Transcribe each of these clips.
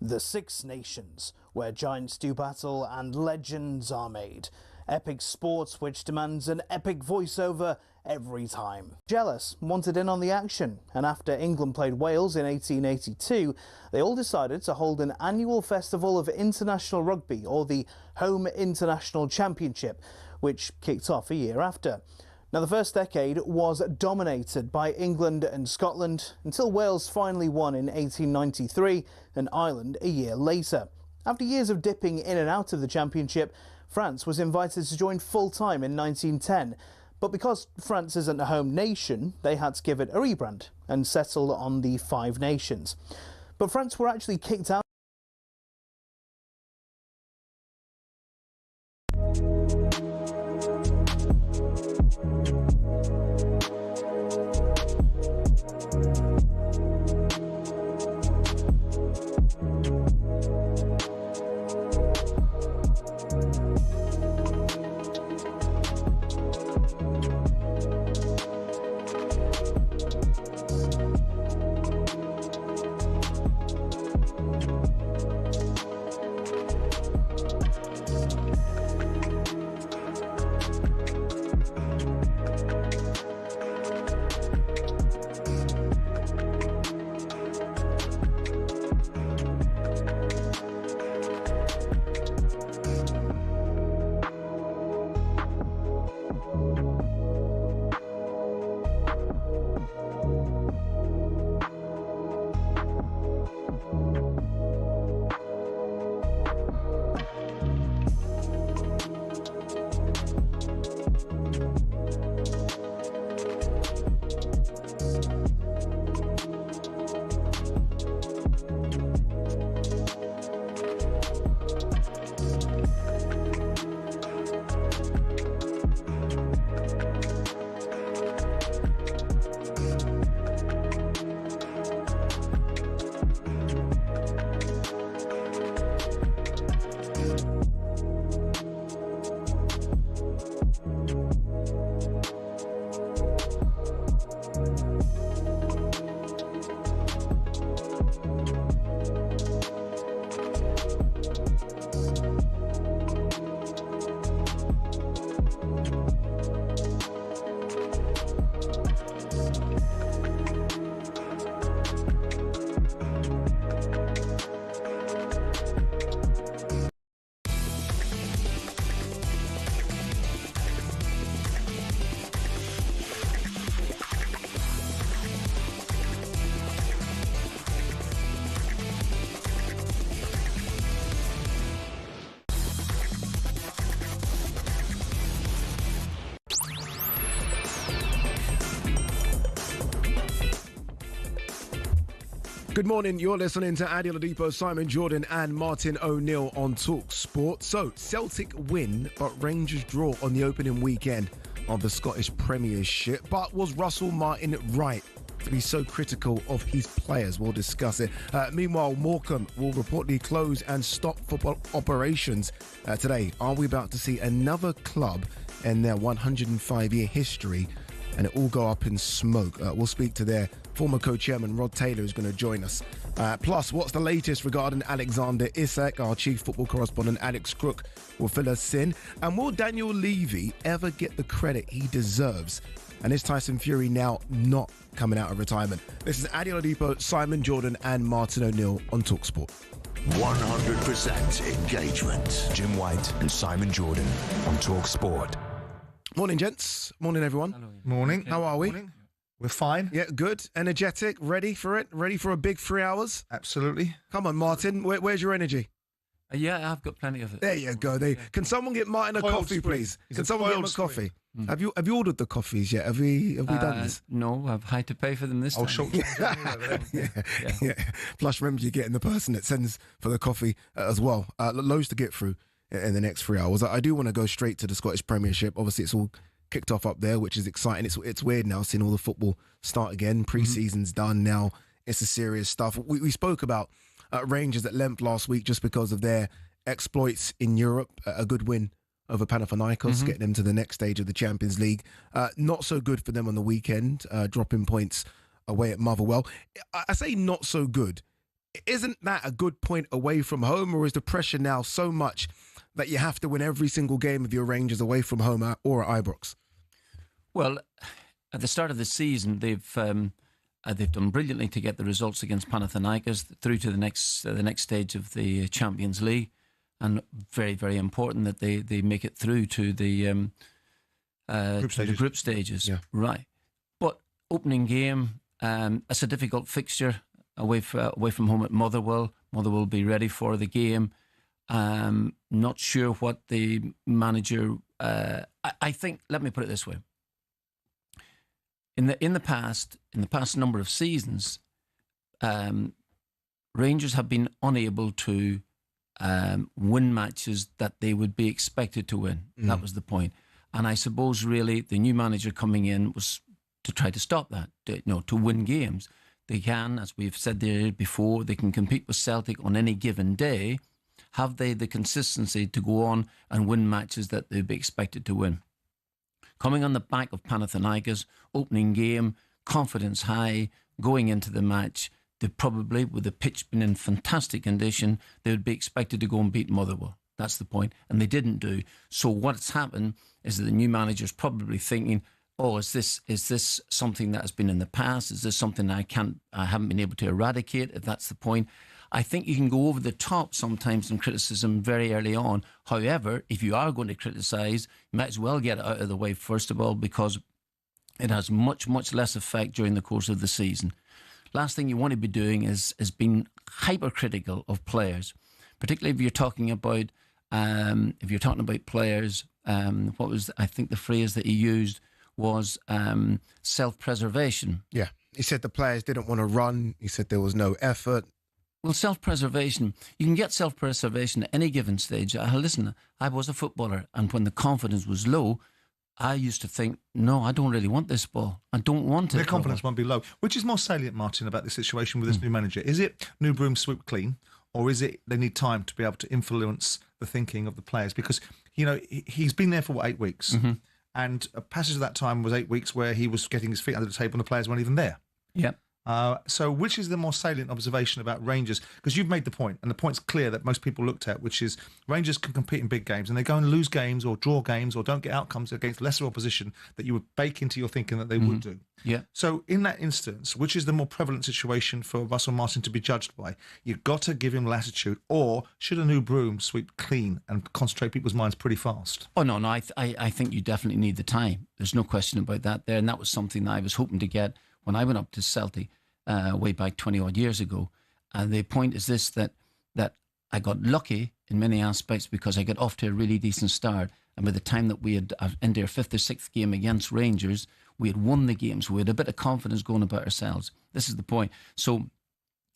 The Six Nations, where giants do battle and legends are made. Epic sports which demands an epic voiceover every time. Jealous wanted in on the action, and after England played Wales in 1882, they all decided to hold an annual festival of international rugby, or the Home International Championship, which kicked off a year after. Now, the first decade was dominated by England and Scotland until Wales finally won in 1893 and Ireland a year later. After years of dipping in and out of the championship, France was invited to join full-time in 1910. But because France isn't a home nation, they had to give it a rebrand and settle on the Five Nations. But France were actually kicked out. Good morning, you're listening to Ade Oladipo, Simon Jordan and Martin O'Neill on talkSPORT. So, Celtic win, but Rangers draw on the opening weekend of the Scottish Premiership. But was Russell Martin right to be so critical of his players? We'll discuss it. Meanwhile, Morecambe will reportedly close and stop football operations today. Are we about to see another club in their 105-year history and it all go up in smoke? We'll speak to their former co-chairman Rod Taylor, who's going to join us. Plus, what's the latest regarding Alexander Isak? Our chief football correspondent Alex Crook will fill us in. And will Daniel Levy ever get the credit he deserves? And is Tyson Fury now not coming out of retirement? This is Ade Oladipo, Simon Jordan and Martin O'Neill on talkSPORT. 100% engagement. Jim White and Simon Jordan on talkSPORT. Morning, gents. Morning, everyone. Hello. Morning. How are we? Morning. We're fine. Yeah, good. Energetic. Ready for it? Ready for a big 3 hours? Absolutely. Come on, Martin. Where's your energy? Yeah, I've got plenty of it. There you go. Can someone get Martin a Coiled coffee, spring. please? He's Can a someone get him a coiled coffee? spring. Have you ordered the coffees yet? Have we done this? No, I've had to pay for them this I'll time. Yeah. Plus, remember, you're getting the person that sends for the coffee as well. Loads to get through in the next 3 hours. I do want to go straight to the Scottish Premiership. Obviously, it's all kicked off up there, which is exciting. It's weird now seeing all the football start again. Pre-season's done now. It's the serious stuff. We spoke about Rangers at length last week just because of their exploits in Europe. A good win over Panathinaikos, getting them to the next stage of the Champions League. Not so good for them on the weekend, dropping points away at Motherwell. I say not so good isn't that a good point away from home, or is the pressure now so much that you have to win every single game of your Rangers away from home or at Ibrox? Well, at the start of the season, they've done brilliantly to get the results against Panathinaikos through to the next stage of the Champions League, and very, very important that they make it through to the group stages. Yeah. Right. But opening game, it's a difficult fixture away from home at Motherwell. Motherwell will be ready for the game. Not sure what the manager. I think. Let me put it this way. In the past number of seasons, Rangers have been unable to win matches that they would be expected to win. That was the point. And I suppose really the new manager coming in was to try to stop that, to win games. They can, as we've said there before, they can compete with Celtic on any given day. Have they the consistency to go on and win matches that they'd be expected to win? Coming on the back of Panathinaikos, opening game, confidence high, going into the match, they probably, with the pitch being in fantastic condition, they would be expected to go and beat Motherwell. That's the point. And they didn't do. So what's happened is that the new manager's probably thinking, oh, is this something that has been in the past? Is this something I haven't been able to eradicate, if that's the point? I think you can go over the top sometimes in criticism very early on. However, if you are going to criticise, you might as well get it out of the way, first of all, because it has much, much less effect during the course of the season. Last thing you want to be doing is being hypercritical of players, particularly if you're talking about players. What was, I think, the phrase that he used was self-preservation. Yeah, he said the players didn't want to run. He said there was no effort. Well, self-preservation, you can get self-preservation at any given stage. Listen, I was a footballer, and when the confidence was low, I used to think, no, I don't really want this ball. I don't want it. Their confidence won't be low. Which is more salient, Martin, about the situation with this new manager? Is it new broom sweep clean, or is it they need time to be able to influence the thinking of the players? Because, he's been there for, 8 weeks? Mm-hmm. And a passage of that time was 8 weeks where he was getting his feet under the table and the players weren't even there. Yeah. So which is the more salient observation about Rangers? Because you've made the point, and the point's clear that most people looked at, which is Rangers can compete in big games, and they go and lose games or draw games or don't get outcomes against lesser opposition that you would bake into your thinking that they would do. Yeah. So in that instance, which is the more prevalent situation for Russell Martin to be judged by? You've got to give him latitude, or should a new broom sweep clean and concentrate people's minds pretty fast? Oh, no, I think you definitely need the time. There's no question about that there, and that was something that I was hoping to get when I went up to Celtic way back 20-odd years ago. And the point is this, that I got lucky in many aspects because I got off to a really decent start. And by the time that we had into our 5th or 6th game against Rangers, we had won the games. We had a bit of confidence going about ourselves. This is the point. So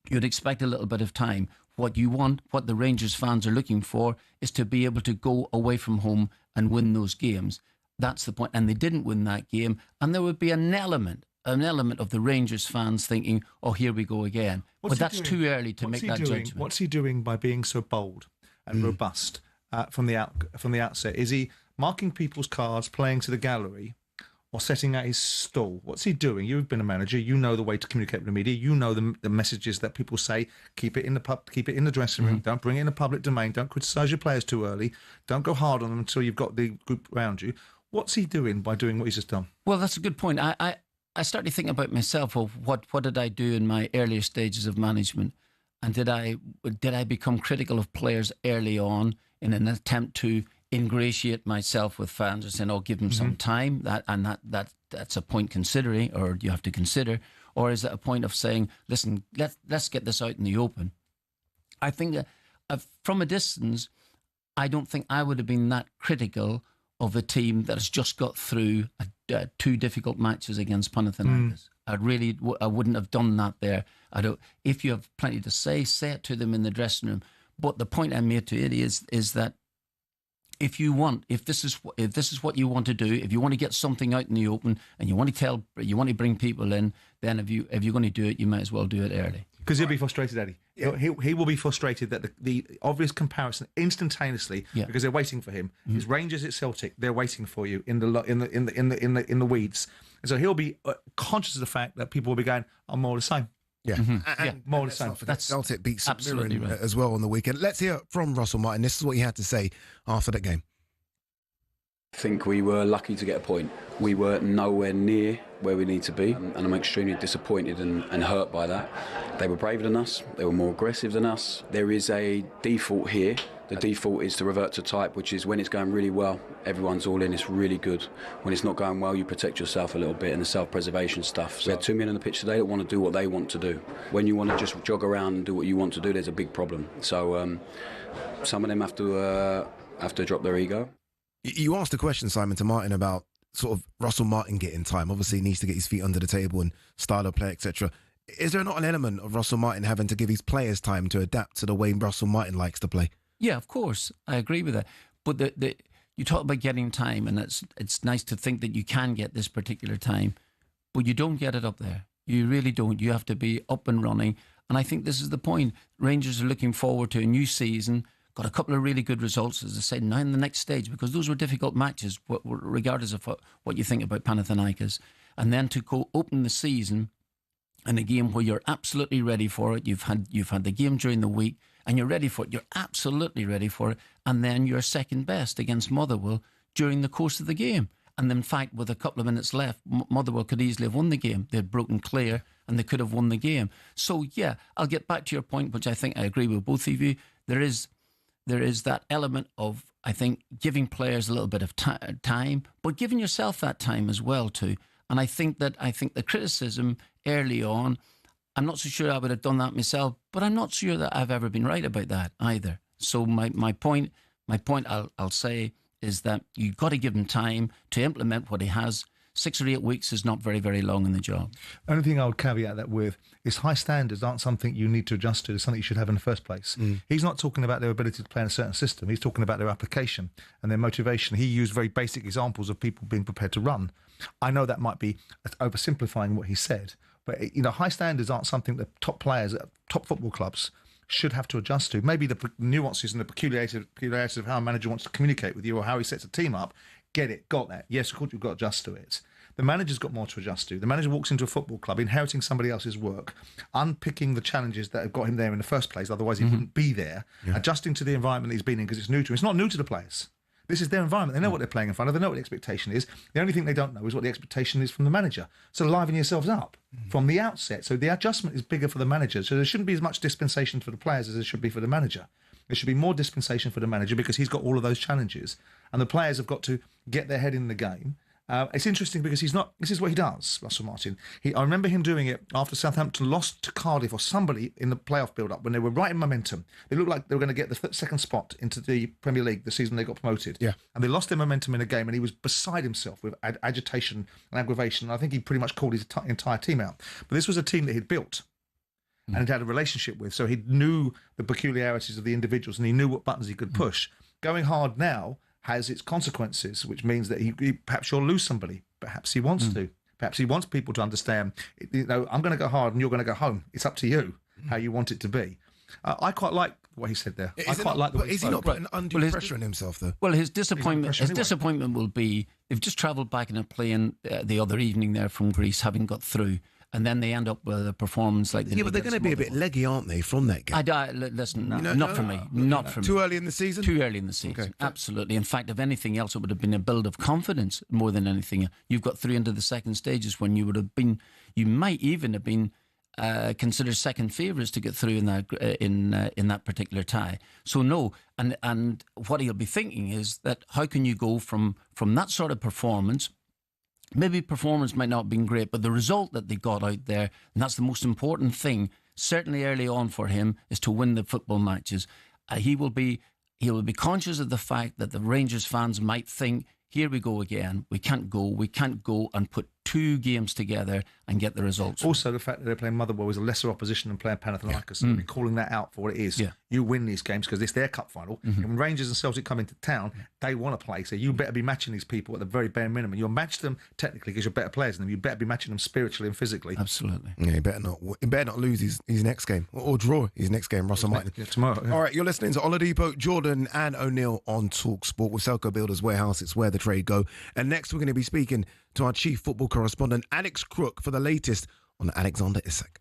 you'd expect a little bit of time. What you want, what the Rangers fans are looking for, is to be able to go away from home and win those games. That's the point. And they didn't win that game. And there would be an element of the Rangers fans thinking, oh, here we go again. But that's too early to make that judgment. What's he doing by being so bold and robust from the outset? Is he marking people's cards, playing to the gallery, or setting out his stall? What's he doing? You've been a manager. You know the way to communicate with the media. You know the messages that people say. Keep it in the pub. Keep it in the dressing room. Don't bring it in the public domain. Don't criticise your players too early. Don't go hard on them until you've got the group around you. What's he doing by doing what he's just done? Well, that's a good point. I started thinking about myself of what did I do in my earlier stages of management, and did I become critical of players early on in an attempt to ingratiate myself with fans and saying, "Oh, give them some time." That's a point considering, or you have to consider, or is it a point of saying, "Listen, let's get this out in the open"? I think that from a distance, I don't think I would have been that critical of a team that has just got through 2 difficult matches against Panathinaikos. I wouldn't have done that there. If you have plenty to say it to them in the dressing room. But the point I made to it is that if this is what you want to do, if you want to get something out in the open and you want to bring people in, then if you're going to do it, you might as well do it early. Because he'll be frustrated, Eddie. Yeah. He will be frustrated that the obvious comparison instantaneously, because they're waiting for him, is Rangers at Celtic. They're waiting for you in the weeds, and so he'll be conscious of the fact that people will be going, "I'm more the same." Yeah, and more the same. That's Celtic beat St absolutely Mirren right. as well on the weekend. Let's hear from Russell Martin. This is what he had to say after that game. I think we were lucky to get a point. We were nowhere near where we need to be, and I'm extremely disappointed and hurt by that. They were braver than us, they were more aggressive than us. There is a default here. The default is to revert to type, which is when it's going really well, everyone's all in, it's really good. When it's not going well, you protect yourself a little bit, and the self-preservation stuff. So we had 2 men on the pitch today that want to do what they want to do. When you want to just jog around and do what you want to do, there's a big problem. So some of them have to drop their ego. You asked a question, Simon, to Martin about sort of Russell Martin getting time. Obviously, he needs to get his feet under the table and style of play, etc. Is there not an element of Russell Martin having to give his players time to adapt to the way Russell Martin likes to play? Yeah, of course. I agree with that. But you talk about getting time, and it's nice to think that you can get this particular time, but you don't get it up there. You really don't. You have to be up and running. And I think this is the point. Rangers are looking forward to a new season. Got a couple of really good results, as I said, now in the next stage, because those were difficult matches, regardless of what you think about Panathinaikos. And then to go open the season in a game where you're absolutely ready for it. You've had the game during the week, and you're ready for it. You're absolutely ready for it. And then you're second best against Motherwell during the course of the game. And in fact, with a couple of minutes left, Motherwell could easily have won the game. They'd broken clear, and they could have won the game. So, yeah, I'll get back to your point, which I think I agree with both of you. There is that element of, I think, giving players a little bit of time, but giving yourself that time as well too. And I think the criticism early on, I'm not so sure I would have done that myself, but I'm not sure that I've ever been right about that either. So my point I'll say is that you've got to give him time to implement what he has. 6 or 8 weeks is not very, very long in the job. The only thing I would caveat that with is high standards aren't something you need to adjust to. It's something you should have in the first place. He's not talking about their ability to play in a certain system. He's talking about their application and their motivation. He used very basic examples of people being prepared to run. I know that might be oversimplifying what he said, but high standards aren't something that top players at top football clubs should have to adjust to. Maybe the nuances and the peculiarities of how a manager wants to communicate with you or how he sets a team up. Get it, got that. Yes, of course, you've got to adjust to it. The manager's got more to adjust to. The manager walks into a football club, inheriting somebody else's work, unpicking the challenges that have got him there in the first place, otherwise he wouldn't be there, adjusting to the environment he's been in because it's new to him. It's not new to the players. This is their environment. They know what they're playing in front of. They know what the expectation is. The only thing they don't know is what the expectation is from the manager. So liven yourselves up from the outset. So the adjustment is bigger for the manager. So there shouldn't be as much dispensation for the players as there should be for the manager. There should be more dispensation for the manager because he's got all of those challenges. And the players have got to get their head in the game. It's interesting because this is what he does, Russell Martin. I remember him doing it after Southampton lost to Cardiff or somebody in the playoff build-up when they were right in momentum. They looked like they were going to get the second spot into the Premier League the season they got promoted. Yeah. And they lost their momentum in a game and he was beside himself with agitation and aggravation. And I think he pretty much called his entire team out. But this was a team that he'd built and he'd had a relationship with. So he knew the peculiarities of the individuals and he knew what buttons he could push. Going hard now has its consequences, which means that he perhaps you'll lose somebody. Perhaps he wants to. Perhaps he wants people to understand, I'm going to go hard and you're going to go home. It's up to you how you want it to be. I quite like what he said there. I quite like the way he spoke. Is he not putting undue pressure on himself, though? Well, his disappointment will be they've just travelled back in a plane the other evening there from Greece, having got through. And then they end up with a performance like but they're going to be a bit leggy, aren't they, from that game? Listen, not for me. Not for me. Too early in the season? Too early in the season, okay. Absolutely. In fact, if anything else, it would have been a build of confidence more than anything. You've got through into the second stages when you might even have been considered second favourites to get through in that particular tie. So no, and what he'll be thinking is that how can you go from that sort of performance? Maybe performance might not have been great, but the result that they got out there, and that's the most important thing, certainly early on for him, is to win the football matches. He will be conscious of the fact that the Rangers fans might think, here we go again. We can't go and put 2 games together and get the results. Also, the fact that they're playing Motherwell is a lesser opposition than playing Panathinaikos. So they'll be calling that out for what it is. Yeah. You win these games because it's their cup final. And when Rangers and Celtic come into town, they want to play. So you better be matching these people at the very bare minimum. You'll match them technically because you're better players than them. You better be matching them spiritually and physically. Absolutely. Yeah, he better not lose his next game or draw his next game, Russell Martin. Yeah, tomorrow. Yeah. All right, you're listening to Oladipo, Jordan and O'Neill on talkSPORT with Selco Builders Warehouse. It's where the trade go. And next we're going to be speaking to our chief football correspondent, Alex Crook, for the latest on Alexander Isak.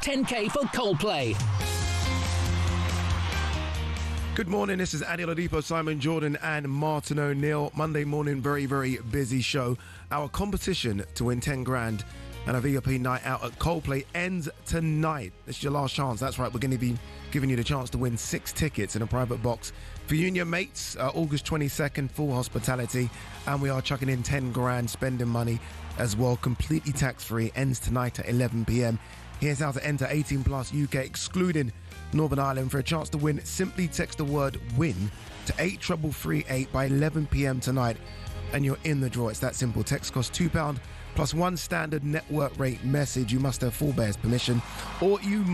10k for Coldplay. Good morning, this is Ade Oladipo, Simon Jordan and Martin O'Neill. Monday morning, very, very busy show. Our competition to win 10 grand and a VIP night out at Coldplay ends tonight. This is your last chance. That's right, we're going to be giving you the chance to win 6 tickets in a private box for you and your mates. August 22nd, full hospitality. And we are chucking in 10 grand spending money as well, completely tax-free. Ends tonight at 11 p.m. Here's how to enter 18 plus UK, excluding Northern Ireland. For a chance to win, simply text the word WIN to 83338 by 11 p.m. tonight and you're in the draw. It's that simple. Text costs £2 plus 1 standard network rate message. You must have full bearers permission, or you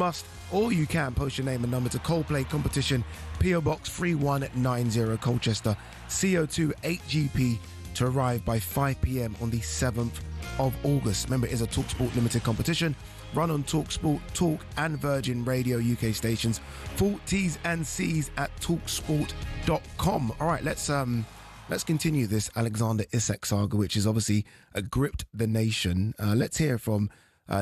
can post your name and number to Coldplay Competition, PO Box 3190 Colchester, CO2 8GP, to arrive by 5 p.m. on the 7th of August. Remember, it is a talkSPORT limited competition run on talkSPORT, Talk and Virgin Radio UK stations. Full T's and C's at talksport.com. All right, let's continue this Alexander Isak saga, which has obviously gripped the nation. Let's hear from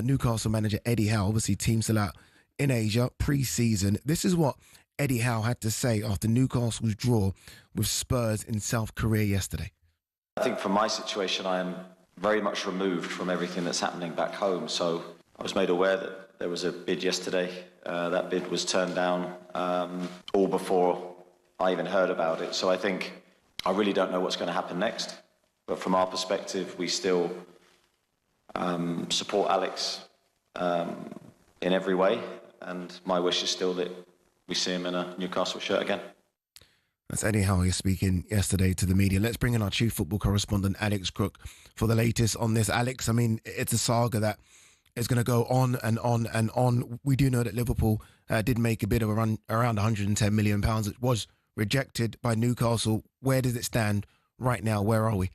Newcastle manager Eddie Howe. Obviously, team still out in Asia pre-season. This is what Eddie Howe had to say after Newcastle's draw with Spurs in South Korea yesterday. I think from my situation, I am very much removed from everything that's happening back home. So I was made aware that there was a bid yesterday. That bid was turned down all before I even heard about it. So I think I really don't know what's going to happen next. But from our perspective, we still support Alex in every way. And my wish is still that we see him in a Newcastle shirt again. That's Eddie Howe speaking yesterday to the media. Let's bring in our chief football correspondent, Alex Crook, for the latest on this. Alex, I mean, it's a saga that is going to go on and on and on. We do know that Liverpool did make a bid of around £110 million. It was rejected by Newcastle. Where does it stand right now? Where are we?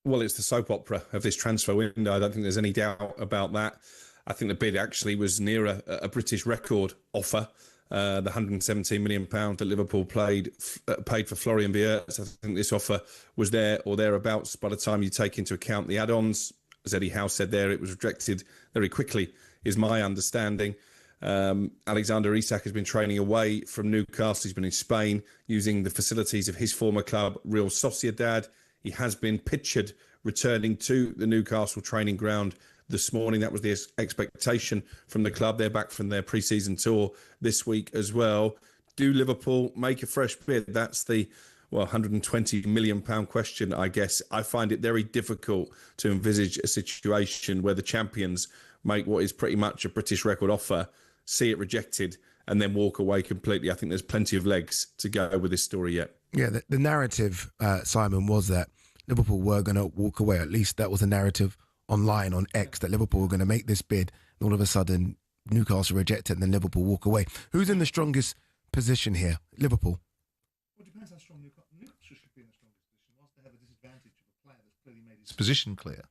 Well, it's the soap opera of this transfer window. I don't think there's any doubt about that. I think the bid actually was near a British record offer. The £117 million that Liverpool paid for Florian Wirtz. I think this offer was there or thereabouts by the time you take into account the add-ons. As Eddie Howe said there, it was rejected very quickly, is my understanding. Alexander Isak has been training away from Newcastle. He's been in Spain using the facilities of his former club, Real Sociedad. He has been pictured returning to the Newcastle training ground this morning. That was the expectation from the club. They're back from their pre-season tour this week as well. Do Liverpool make a fresh bid? That's the £120 million question, I guess. I find it very difficult to envisage a situation where the champions make what is pretty much a British record offer, see it rejected, and then walk away completely. I think there's plenty of legs to go with this story yet. Yeah, the narrative, Simon, was that Liverpool were going to walk away. At least that was the narrative online on X, that Liverpool were going to make this bid, and all of a sudden Newcastle reject it and then Liverpool walk away. Who's in the strongest position here? Liverpool? Well, it depends how strong Newcastle should be in the strongest position. Whilst they have a disadvantage of a player that's clearly made his position clear,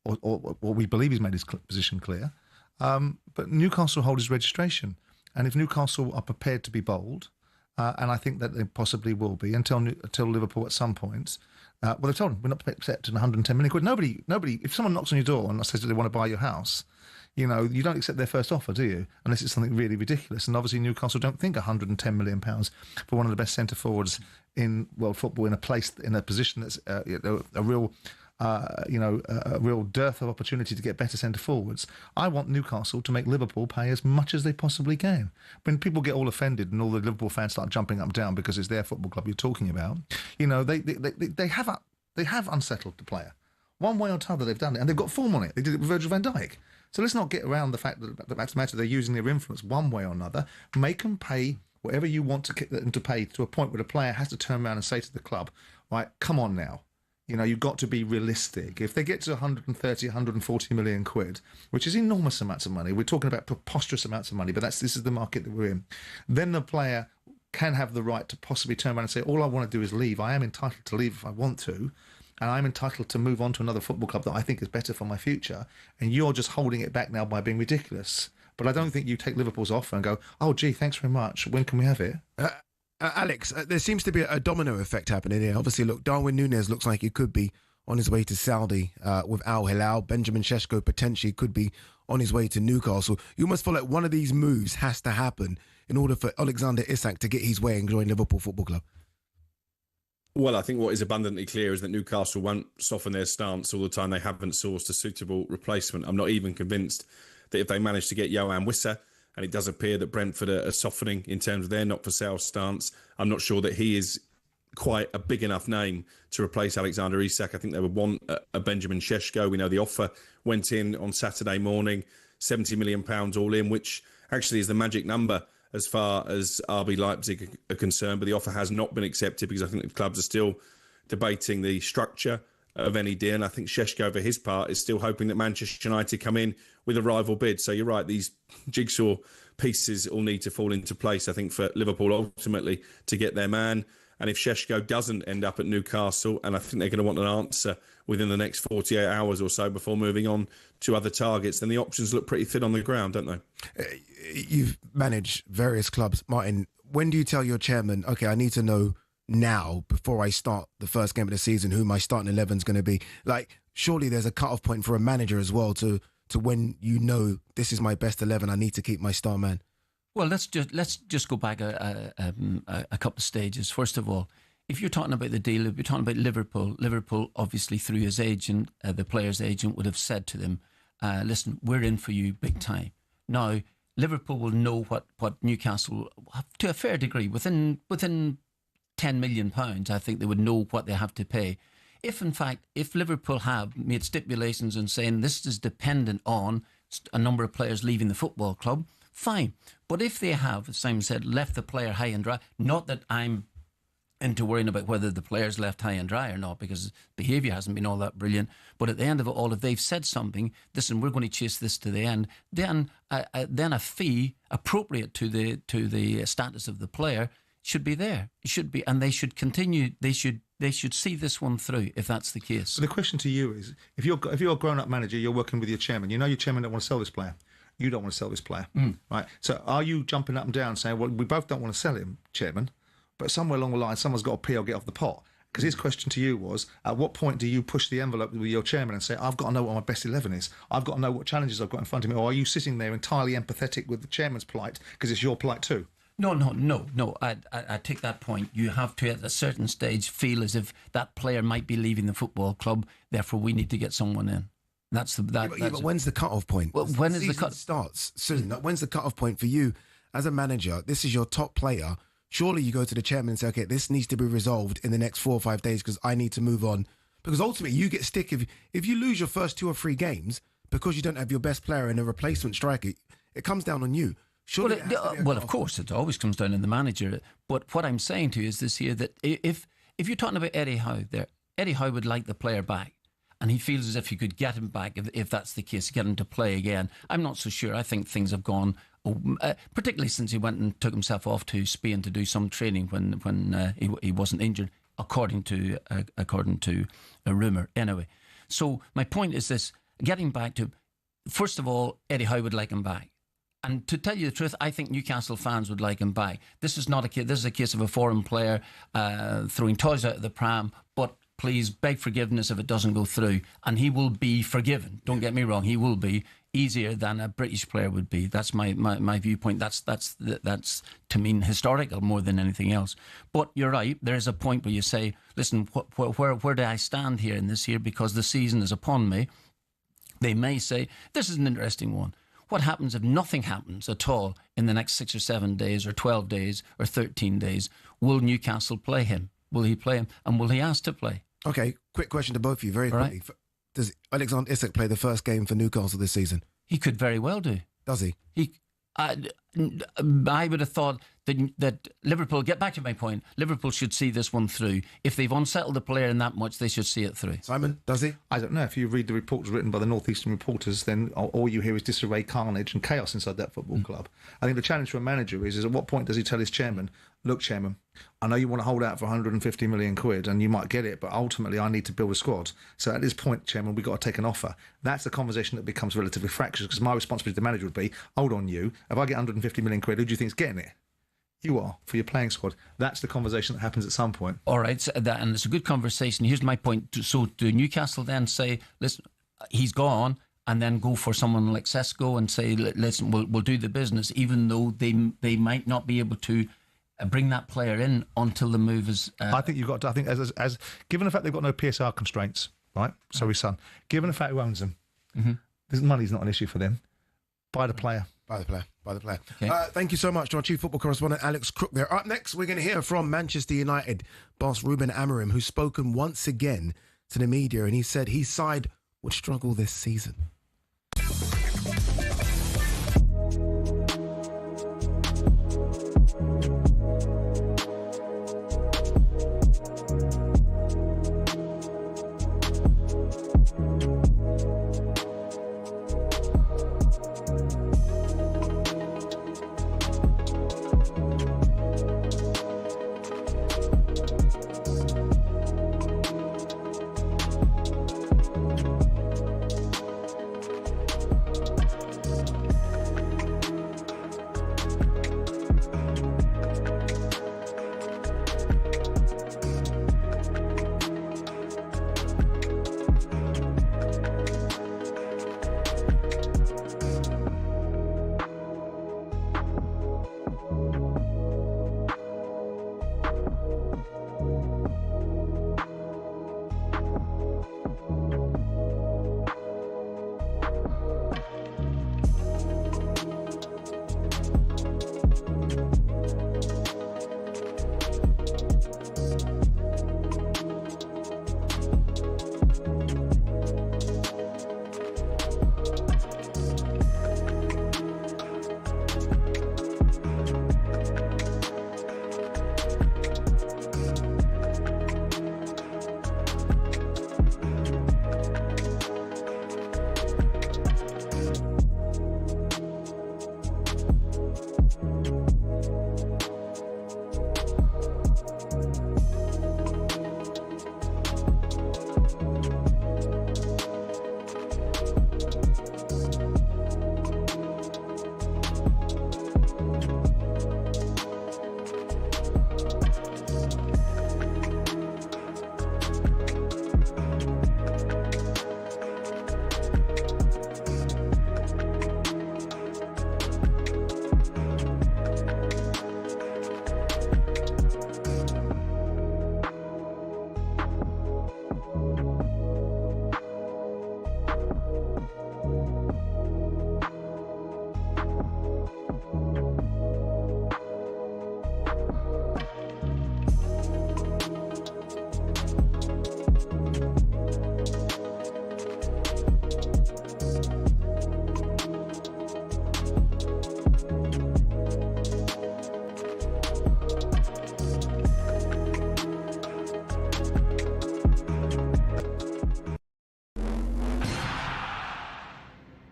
or we believe he's made his position clear, but Newcastle hold his registration. And if Newcastle are prepared to be bold, and I think that they possibly will be until Liverpool at some point, well, they've told them we're not accepting 110 million quid. Nobody. If someone knocks on your door and says that they want to buy your house, you know, you don't accept their first offer, do you? Unless it's something really ridiculous. And obviously Newcastle don't think 110 million pounds for one of the best centre forwards in world football in a position that's a real dearth of opportunity to get better centre forwards. I want Newcastle to make Liverpool pay as much as they possibly can. When people get all offended and all the Liverpool fans start jumping up and down because it's their football club you're talking about, you know, they have unsettled the player. One way or another they've done it, and they've got form on it. They did it with Virgil van Dijk. So let's not get around the fact that the matter they're using their influence one way or another. Make them pay whatever you want them to pay, to a point where the player has to turn around and say to the club, right, come on now. You know, you've got to be realistic. If they get to 130, 140 million quid, which is enormous amounts of money, we're talking about preposterous amounts of money, but this is the market that we're in, then the player can have the right to possibly turn around and say, all I want to do is leave. I am entitled to leave if I want to, and I'm entitled to move on to another football club that I think is better for my future, and you're just holding it back now by being ridiculous. But I don't think you take Liverpool's offer and go, oh, gee, thanks very much. When can we have it? Alex, there seems to be a domino effect happening here. Obviously, look, Darwin Núñez looks like he could be on his way to Saudi with Al Hilal. Benjamin Šeško potentially could be on his way to Newcastle. You almost feel like one of these moves has to happen in order for Alexander Isak to get his way and join Liverpool Football Club. Well, I think what is abundantly clear is that Newcastle won't soften their stance all the time. They haven't sourced a suitable replacement. I'm not even convinced that if they manage to get Johan Wissa, and it does appear that Brentford are softening in terms of their not-for-sale stance, I'm not sure that he is quite a big enough name to replace Alexander Isak. I think they would want a Benjamin Šeško. We know the offer went in on Saturday morning, £70 million all in, which actually is the magic number as far as RB Leipzig are concerned. But the offer has not been accepted because I think the clubs are still debating the structure of any deal. And I think Šeško, for his part, is still hoping that Manchester United come in with a rival bid. So you're right, these jigsaw pieces all need to fall into place, I think, for Liverpool ultimately to get their man. And if Šeško doesn't end up at Newcastle, and I think they're going to want an answer within the next 48 hours or so before moving on to other targets, then the options look pretty thin on the ground, don't they? You've managed various clubs. Martin, when do you tell your chairman, OK, I need to know now, before I start the first game of the season, who my starting 11 is going to be? Like, surely there's a cut-off point for a manager as well to when you know this is my best 11, I need to keep my star man. Well, let's just go back a couple of stages. First of all, if you're talking about the deal, if you're talking about Liverpool obviously through his agent, the player's agent would have said to them, listen, we're in for you big time. Now, Liverpool will know what Newcastle, to a fair degree, within £10 million, I think they would know what they have to pay. If Liverpool have made stipulations and saying this is dependent on a number of players leaving the football club, fine. But if they have, as Simon said, left the player high and dry, not that I'm into worrying about whether the player's left high and dry or not, because behaviour hasn't been all that brilliant, but at the end of it all, if they've said something, listen, we're going to chase this to the end, then a fee appropriate to the status of the player should be there. It should be, and they should continue. They should see this one through if that's the case. So the question to you is, if you're a grown-up manager, you're working with your chairman. You know your chairman don't want to sell this player. You don't want to sell this player, right? So are you jumping up and down saying, well, we both don't want to sell him, chairman, but somewhere along the line, someone's got to pee or get off the pot? Because his question to you was, at what point do you push the envelope with your chairman and say, I've got to know what my best 11 is. I've got to know what challenges I've got in front of me. Or are you sitting there entirely empathetic with the chairman's plight because it's your plight too? No. I take that point. You have to, at a certain stage, feel as if that player might be leaving the football club. Therefore, we need to get someone in. But when's the cut-off point? Well, when is the cut? Starts soon. When's the cut-off point for you as a manager? This is your top player. Surely you go to the chairman and say, okay, this needs to be resolved in the next 4 or 5 days because I need to move on. Because ultimately, you get stick if you lose your first 2 or 3 games because you don't have your best player and a replacement striker. It comes down on you. Well, of course, it always comes down on the manager. But what I'm saying to you is this here, that if you're talking about Eddie Howe there, Eddie Howe would like the player back. And he feels as if he could get him back if that's the case, get him to play again. I'm not so sure. I think things have gone, particularly since he went and took himself off to Spain to do some training when he wasn't injured, according to a rumour. Anyway, so my point is this, getting back to, first of all, Eddie Howe would like him back. And to tell you the truth, I think Newcastle fans would like him back. This is not a case. This is a case of a foreign player throwing toys out of the pram. But please beg forgiveness if it doesn't go through, and he will be forgiven. Don't get me wrong. He will be easier than a British player would be. That's my viewpoint. That's to mean historical more than anything else. But you're right. There is a point where you say, listen, where do I stand here in this year? Because the season is upon me. They may say this is an interesting one. What happens if nothing happens at all in the next 6 or 7 days or 12 days or 13 days? Will Newcastle play him? Will he play him? And will he ask to play? Okay, quick question to both of you, very quickly. Right. Does Alexander Isak play the first game for Newcastle this season? He could very well do. Does he? I would have thought that Liverpool, get back to my point, Liverpool should see this one through. If they've unsettled the player in that much, they should see it through. Simon, does he? I don't know. If you read the reports written by the Northeastern reporters, then all you hear is disarray, carnage and chaos inside that football club. I think the challenge for a manager is at what point does he tell his chairman, look, chairman, I know you want to hold out for 150 million quid and you might get it, but ultimately I need to build a squad. So at this point, chairman, we've got to take an offer. That's a conversation that becomes relatively fractious because my responsibility to the manager would be, hold on you, if I get 150 million quid, who do you think is getting it? you are for your playing squad. That's the conversation that happens at some point. All right, so and it's a good conversation. Here's my point. So do Newcastle then say, listen, he's gone, and then go for someone like Sesko and say, listen, we'll do the business, even though they might not be able to bring that player in until the move is... I think you've got to, I think as given the fact they've got no PSR constraints, right? So his son, given the fact who owns them, money's not an issue for them. Buy the player. By the player. Okay. Thank you so much to our chief football correspondent, Alex Crook there. Up next, we're going to hear from Manchester United boss Ruben Amorim, who's spoken once again to the media, and he said his side would struggle this season.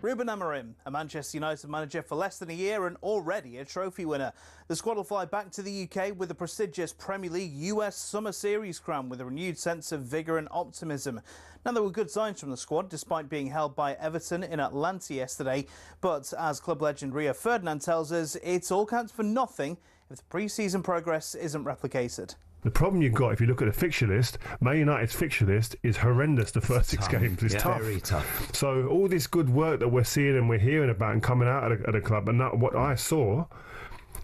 Ruben Amorim, a Manchester United manager for less than a year and already a trophy winner. The squad will fly back to the UK with the prestigious Premier League US Summer Series crown with a renewed sense of vigour and optimism. Now, there were good signs from the squad, despite being held by Everton in Atlanta yesterday. But as club legend Rio Ferdinand tells us, it all counts for nothing if the pre-season progress isn't replicated. The problem you've got, if you look at the fixture list, Man United's fixture list is horrendous the first 6 games. It's tough. Very tough. So all this good work that we're seeing and we're hearing about and coming out at a club, and that, what I saw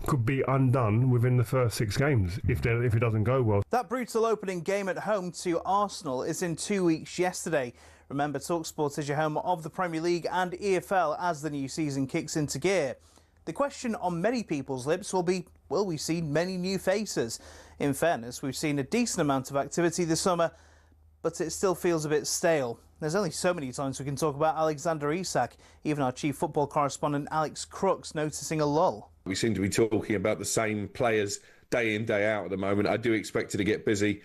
could be undone within the first 6 games if it doesn't go well. That brutal opening game at home to Arsenal is in 2 weeks yesterday. Remember, talkSPORT is your home of the Premier League and EFL as the new season kicks into gear. The question on many people's lips will be, will we see many new faces? In fairness, we've seen a decent amount of activity this summer, but it still feels a bit stale. There's only so many times we can talk about Alexander Isak. Even our chief football correspondent Alex Crook's noticing a lull. We seem to be talking about the same players day in, day out at the moment. I do expect it to get busy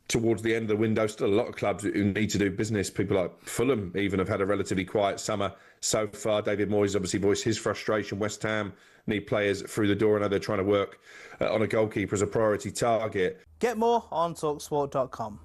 towards the end of the window. Still a lot of clubs who need to do business. People like Fulham even have had a relatively quiet summer so far. David Moyes obviously voiced his frustration. West Ham need players through the door. I know they're trying to work on a goalkeeper as a priority target. Get more on talksport.com.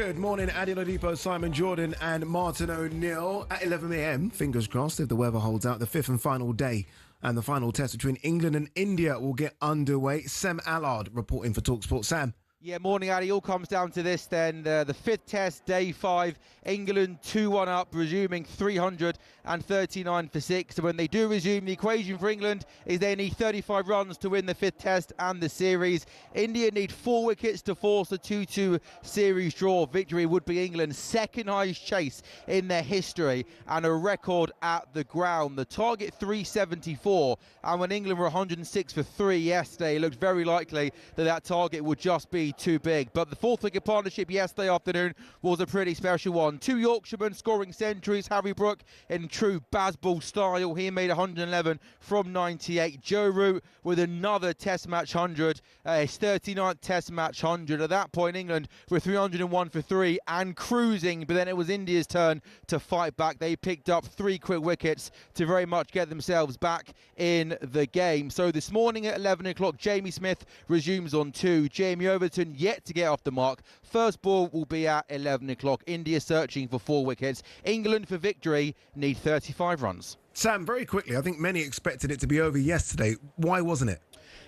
Good morning, Ade Oladipo, Simon Jordan and Martin O'Neill. At 11 a.m, fingers crossed, if the weather holds out, the fifth and final day and the final test between England and India will get underway. Sam Allard reporting for talkSPORT. Sam. Yeah, morning, Addy. All comes down to this then. The fifth test, day 5. England 2-1 up, resuming 339 for 6. So when they do resume, the equation for England is they need 35 runs to win the fifth test and the series. India need 4 wickets to force a 2-2 series draw. Victory would be England's second highest chase in their history and a record at the ground. The target 374, and when England were 106 for 3 yesterday, it looked very likely that that target would just be too big. But the fourth wicket partnership yesterday afternoon was a pretty special one. 2 Yorkshiremen scoring centuries. Harry Brook in true Bazball style, he made 111 from 98. Joe Root with another test match 100, his 39th test match 100. At that point England were 301 for 3 and cruising, but then it was India's turn to fight back. They picked up 3 quick wickets to very much get themselves back in the game. So this morning at 11 o'clock Jamie Smith resumes on 2. Jamie Overton yet to get off the mark. First ball will be at 11 o'clock. India searching for 4 wickets. England for victory need 35 runs. Sam, very quickly, I think many expected it to be over yesterday. Why wasn't it?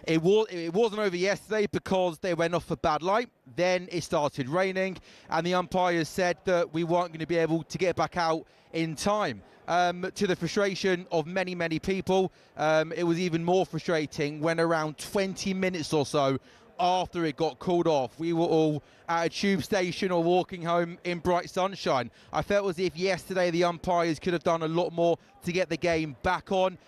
It wasn't over yesterday because they went off for bad light. Then it started raining and the umpires said that we weren't going to be able to get back out in time. To the frustration of many, many people, it was even more frustrating when around 20 minutes or so after it got called off, we were all at a tube station or walking home in bright sunshine. I felt as if yesterday the umpires could have done a lot more to get the game back on.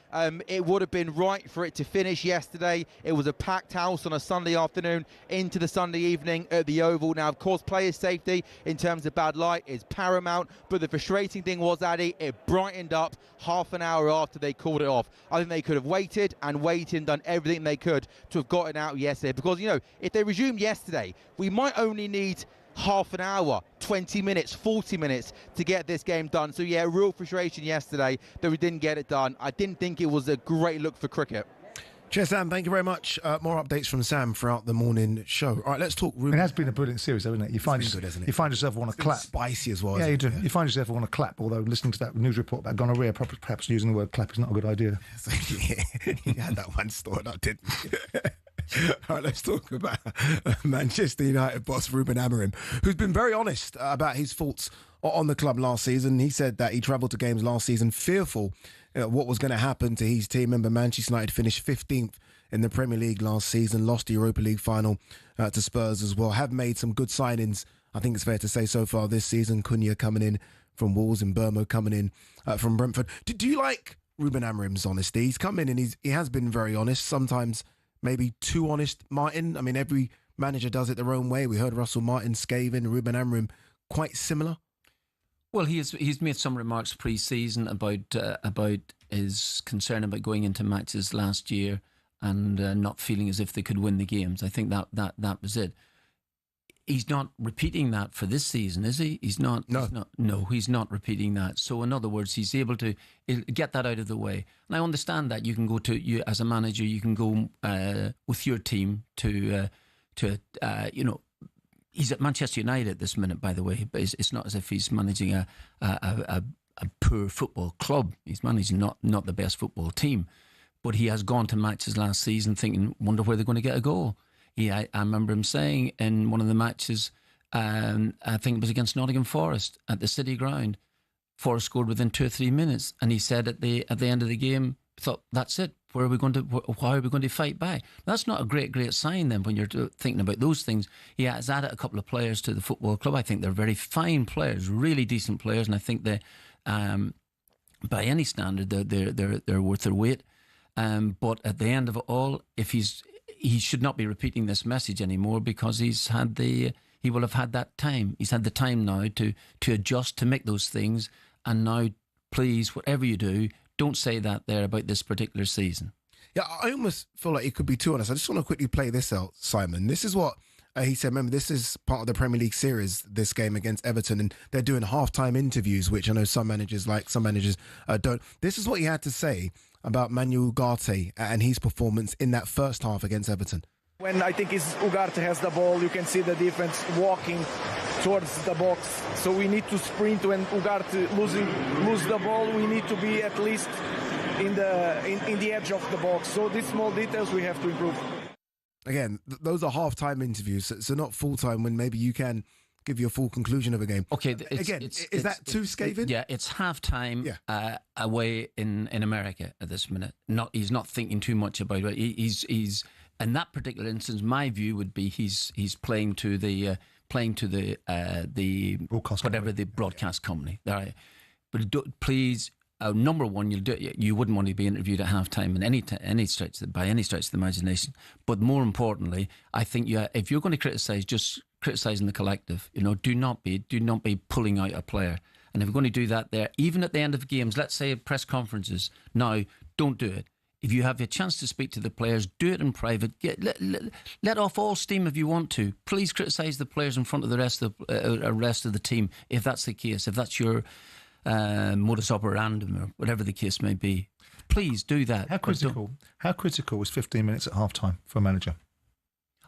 It would have been right for it to finish yesterday. It was a packed house on a Sunday afternoon into the Sunday evening at the Oval. Now, of course, players' safety in terms of bad light is paramount, but the frustrating thing was, Addy, it brightened up half an hour after they called it off. I think they could have waited and done everything they could to have gotten out yesterday, because, you know, if they resumed yesterday, we might only need half an hour, 20 minutes, 40 minutes to get this game done. So yeah, real frustration yesterday that we didn't get it done. I didn't think it was a great look for cricket. Cheers, Sam. Thank you very much. More updates from Sam throughout the morning show. All right, let's talk Ruben. It has been a brilliant series, though, isn't it? You find yourself want to clap. Spicy as well. Yeah, you do. Yeah. You find yourself want to clap, although listening to that news report about gonorrhea, perhaps using the word clap is not a good idea. You had that one stored up, didn't you? All right, let's talk about Manchester United boss Ruben Amorim, who's been very honest about his faults on the club last season. He said that he travelled to games last season fearful what was going to happen to his team. Remember, Manchester United finished 15th in the Premier League last season, lost the Europa League final to Spurs as well. Have made some good signings, I think it's fair to say, so far this season. Cunha coming in from Wolves and Burmo coming in from Brentford. Do you like Ruben Amorim's honesty? He's come in and he has been very honest, sometimes maybe too honest, Martin. I mean, every manager does it their own way. We heard Russell Martin scathing, Ruben Amorim quite similar. Well, he's made some remarks pre-season about his concern about going into matches last year and not feeling as if they could win the games. I think that was it. He's not repeating that for this season, is he? He's not. No, he's not repeating that. So, in other words, he's able to get that out of the way. And I understand that you can go to as a manager, you can go with your team to he's at Manchester United at this minute, by the way. But it's not as if he's managing a poor football club. He's managing not the best football team, but he has gone to matches last season thinking, wonder where they're going to get a goal. I remember him saying in one of the matches, I think it was against Nottingham Forest at the City Ground, Forest scored within 2 or 3 minutes, and he said at the end of the game, thought, that's it. How are we going to fight back? That's not a great sign then when you're thinking about those things. He has added a couple of players to the football club. I think they're very fine players, really decent players, and I think they, by any standard, they're worth their weight. But at the end of it all, he should not be repeating this message anymore, because he will have had that time. He's had the time now to adjust, to make those things. And now, please, whatever you do, don't say that there about this particular season. Yeah, I almost feel like he could be too honest. I just want to quickly play this out, Simon. This is what he said. Remember, this is part of the Premier League series, this game against Everton, and they're doing half-time interviews, which I know some managers like, some managers don't. This is what he had to say about Manuel Ugarte and his performance in that first half against Everton. When I think Ugarte has the ball, you can see the difference walking towards the box. So we need to sprint when Ugarte lose the ball. We need to be at least in the edge of the box. So these small details we have to improve. Again, those are half-time interviews, so not full-time when maybe you can give you a full conclusion of a game. Okay, is that too scathing? Yeah, it's half-time away in America at this minute. He's not thinking too much about it. He's in that particular instance, my view would be he's playing to the broadcast whatever company. The broadcast company. Right. But please. Number one, you wouldn't want to be interviewed at halftime in any stretch by any stretch of the imagination. But more importantly, I think if you're going to criticise, just criticising the collective. Do not be pulling out a player. And if you're going to do that there, even at the end of games, let's say press conferences, now don't do it. If you have a chance to speak to the players, do it in private. Let off all steam if you want to. Please criticise the players in front of the rest of the team if that's the case. If that's your modus operandum or whatever the case may be, please do that. How critical is 15 minutes at half time for a manager?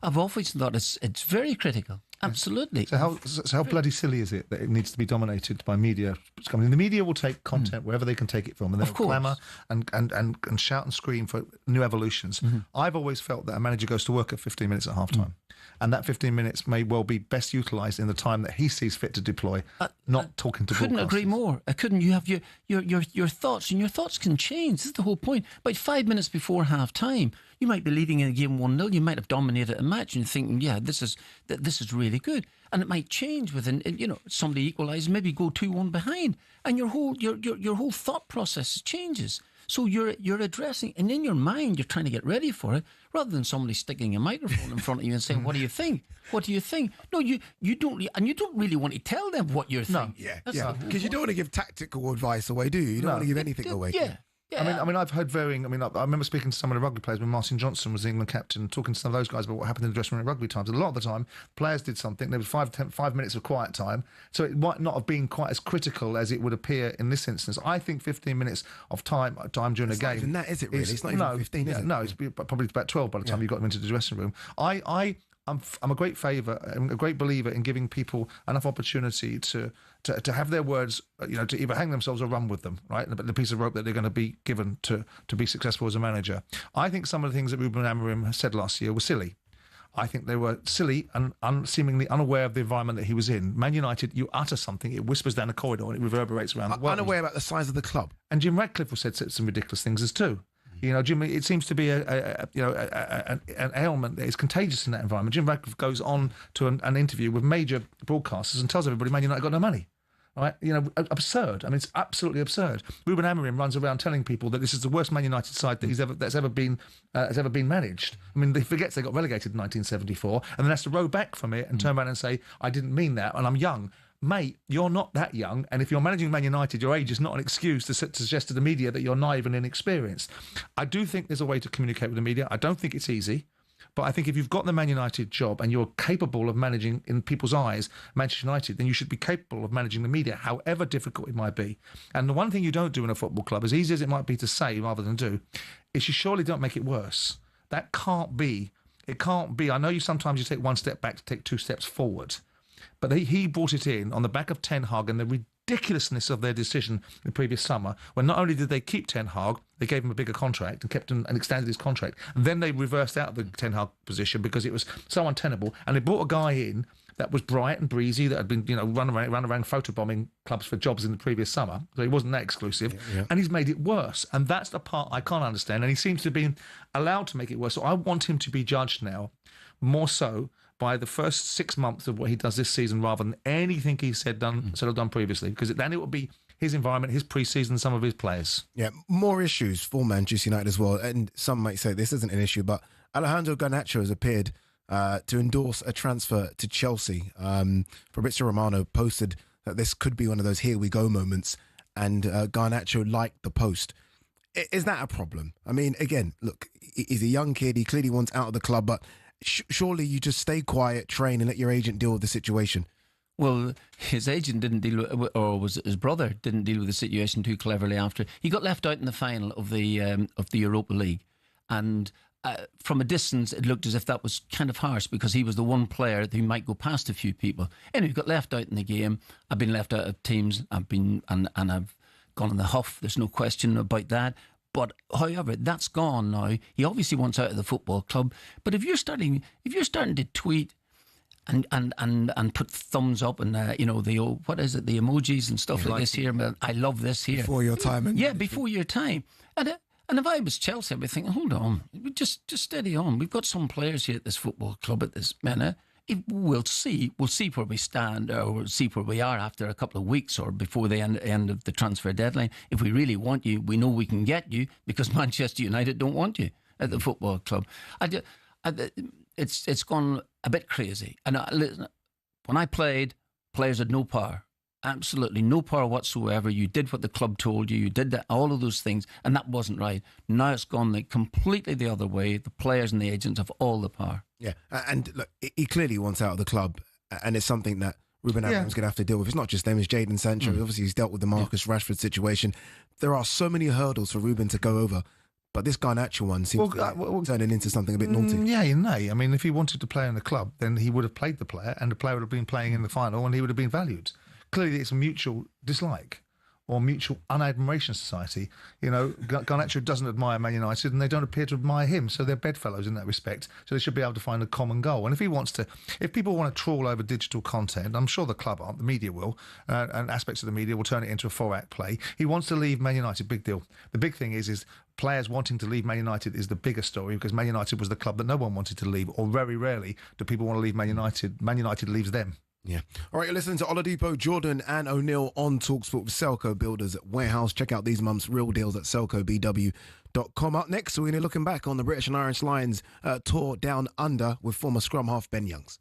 I've always thought it's very critical. Absolutely. So how bloody silly is it that it needs to be dominated by media? I mean, the media will take content wherever they can take it from, and they'll clamour and shout and scream for new evolutions. Mm-hmm. I've always felt that a manager goes to work at 15 minutes at half time. And that 15 minutes may well be best utilised in the time that he sees fit to deploy, not talking to broadcasters. Couldn't agree more. You have your thoughts, and your thoughts can change. This is the whole point. About 5 minutes before half time, you might be leading in a game 1-0. You might have dominated a match, and you're thinking, yeah, this is really good. And it might change within, somebody equalises, maybe go 2-1 behind, and your whole thought process changes. So you're addressing, and in your mind you're trying to get ready for it, rather than somebody sticking a microphone in front of you and saying, "What do you think? What do you think?" No, you don't, and you don't really want to tell them what you're thinking. Because you don't want to give tactical advice away, do you? You don't want to give anything away. Yeah. I mean, I've heard varying. I mean, I remember speaking to some of the rugby players when Martin Johnson was the England captain, talking to some of those guys about what happened in the dressing room at rugby times. And a lot of the time, players did something. There was 5 minutes of quiet time, so it might not have been quite as critical as it would appear in this instance. I think 15 minutes of time during a game. Not even that, is it? Really, it's not even 15. Is it? No, it's probably about 12 by the time you got them into the dressing room. I'm a great believer in giving people enough opportunity to have their words, to either hang themselves or run with them, right? The piece of rope that they're going to be given to be successful as a manager. I think some of the things that Ruben Amorim said last year were silly. I think they were silly and seemingly unaware of the environment that he was in. Man United, you utter something, it whispers down the corridor and it reverberates around the world. Unaware about the size of the club. And Jim Ratcliffe has said some ridiculous things as too. Jim, it seems to be an ailment that is contagious in that environment. Jim Ratcliffe goes on to an interview with major broadcasters and tells everybody Man United got no money. Right? Absurd. I mean, it's absolutely absurd. Ruben Amorim runs around telling people that this is the worst Man United side that's ever been managed. I mean, he forgets they got relegated in 1974 and then has to row back from it and turn around and say, "I didn't mean that, and I'm young." Mate, you're not that young, and if you're managing Man United, your age is not an excuse to suggest to the media that you're naive and inexperienced. I do think there's a way to communicate with the media. I don't think it's easy, but I think if you've got the Man United job and you're capable of managing, in people's eyes, Manchester United, then you should be capable of managing the media, however difficult it might be. And the one thing you don't do in a football club, as easy as it might be to say rather than do, is you surely don't make it worse. That can't be. It can't be. I know sometimes you take one step back to take 2 steps forward. But he brought it in on the back of Ten Hag and the ridiculousness of their decision the previous summer, when not only did they keep Ten Hag, they gave him a bigger contract and kept him and extended his contract. And then they reversed out of the Ten Hag position because it was so untenable. And they brought a guy in that was bright and breezy, that had been, run around photobombing clubs for jobs in the previous summer. So he wasn't that exclusive. Yeah. And he's made it worse. And that's the part I can't understand. And he seems to have been allowed to make it worse. So I want him to be judged now, more so, by the first 6 months of what he does this season rather than anything he said or done previously, because then it will be his environment, his pre-season, some of his players. Yeah, more issues for Manchester United as well. And some might say this isn't an issue, but Alejandro Garnacho has appeared to endorse a transfer to Chelsea. Fabrizio Romano posted that this could be one of those here we go moments, and Garnacho liked the post. Is that a problem? I mean, again, look, he's a young kid. He clearly wants out of the club, but surely you just stay quiet, train, and let your agent deal with the situation. Well, his agent didn't deal with, or was it his brother, didn't deal with the situation too cleverly after. He got left out in the final of the Europa League. And from a distance, it looked as if that was kind of harsh because he was the one player who might go past a few people. Anyway, he got left out in the game. I've been left out of teams. I've been and I've gone in the huff. There's no question about that. But however, that's gone now. He obviously wants out of the football club. But if you're starting to tweet and put thumbs up and the what is it, the emojis and stuff like this here. I love this here. Before your time. Before your time. And if I was Chelsea, I'd be thinking, hold on, just steady on. We've got some players here at this football club at this minute. We'll see where we stand, or we'll see where we are after a couple of weeks or before the end of the transfer deadline. If we really want you, we know we can get you because Manchester United don't want you at the football club. It's gone a bit crazy. And when I played, players had no power. Absolutely no power whatsoever. You did what the club told you. You did that, all of those things, and that wasn't right. Now it's gone completely the other way. The players and the agents have all the power. Yeah, and look, he clearly wants out of the club, and it's something that Ruben Amorim's going to have to deal with. It's not just them, it's Jadon Sancho. Obviously, he's dealt with the Marcus Rashford situation. There are so many hurdles for Ruben to go over. But this Garnacho one seems turning into something a bit naughty. Yeah, you know. I mean, if he wanted to play in the club, then he would have played the player, and the player would have been playing in the final, and he would have been valued. Clearly, it's a mutual dislike or mutual unadmiration society. Garnacho doesn't admire Man United and they don't appear to admire him, so they're bedfellows in that respect. So they should be able to find a common goal. And if people want to trawl over digital content, I'm sure the club aren't, the media will, and aspects of the media will turn it into a 4-act play. He wants to leave Man United, big deal. The big thing is players wanting to leave Man United is the bigger story because Man United was the club that no one wanted to leave, or very rarely do people want to leave Man United. Man United leaves them. Yeah. All right, you're listening to Oladipo, Jordan and O'Neill on talkSPORT with Selco Builders Warehouse. Check out these month's real deals at selcobw.com. Up next, we're going to be looking back on the British and Irish Lions tour down under with former scrum half Ben Youngs.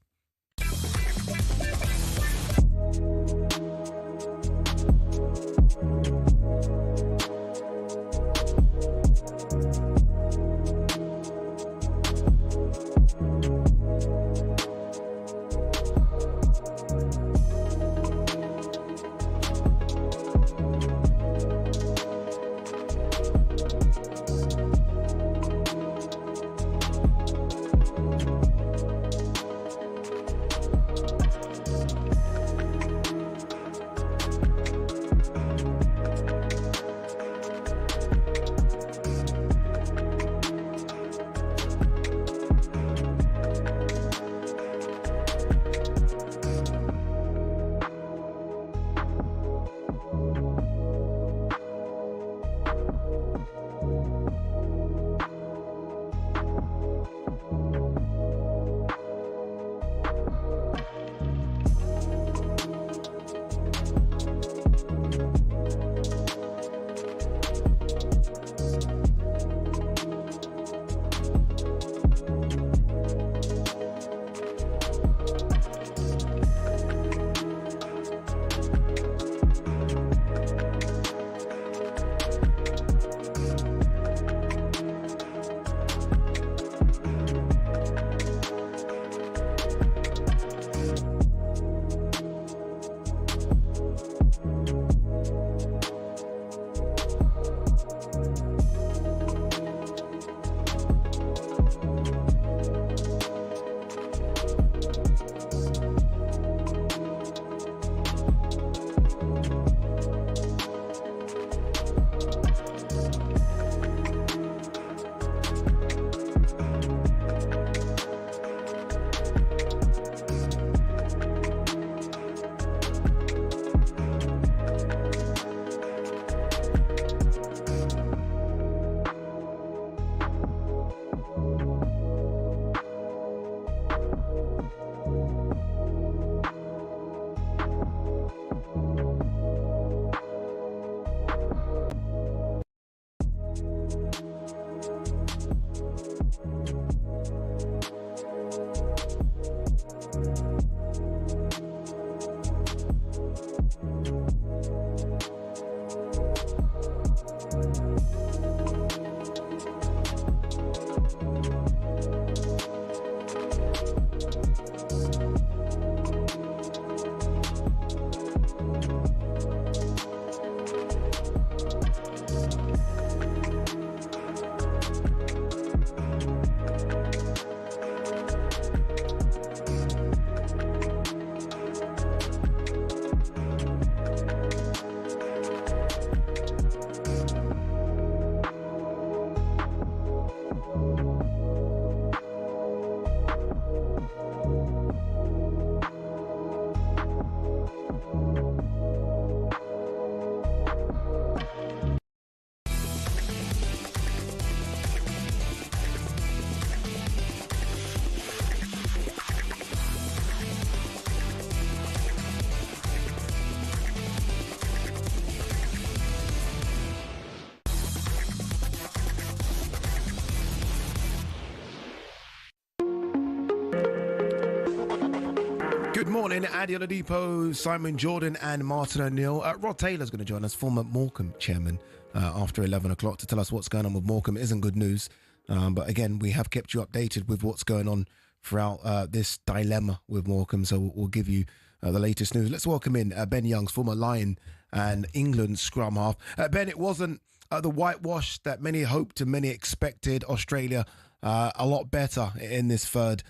Good morning, Ade Oladipo, Simon Jordan and Martin O'Neill. Rod Taylor's going to join us, former Morecambe chairman, after 11 o'clock to tell us what's going on with Morecambe. It isn't good news, but again, we have kept you updated with what's going on throughout this dilemma with Morecambe, so we'll give you the latest news. Let's welcome in Ben Youngs, former Lion and England scrum half. Ben, it wasn't the whitewash that many hoped and many expected. Australia a lot better in this third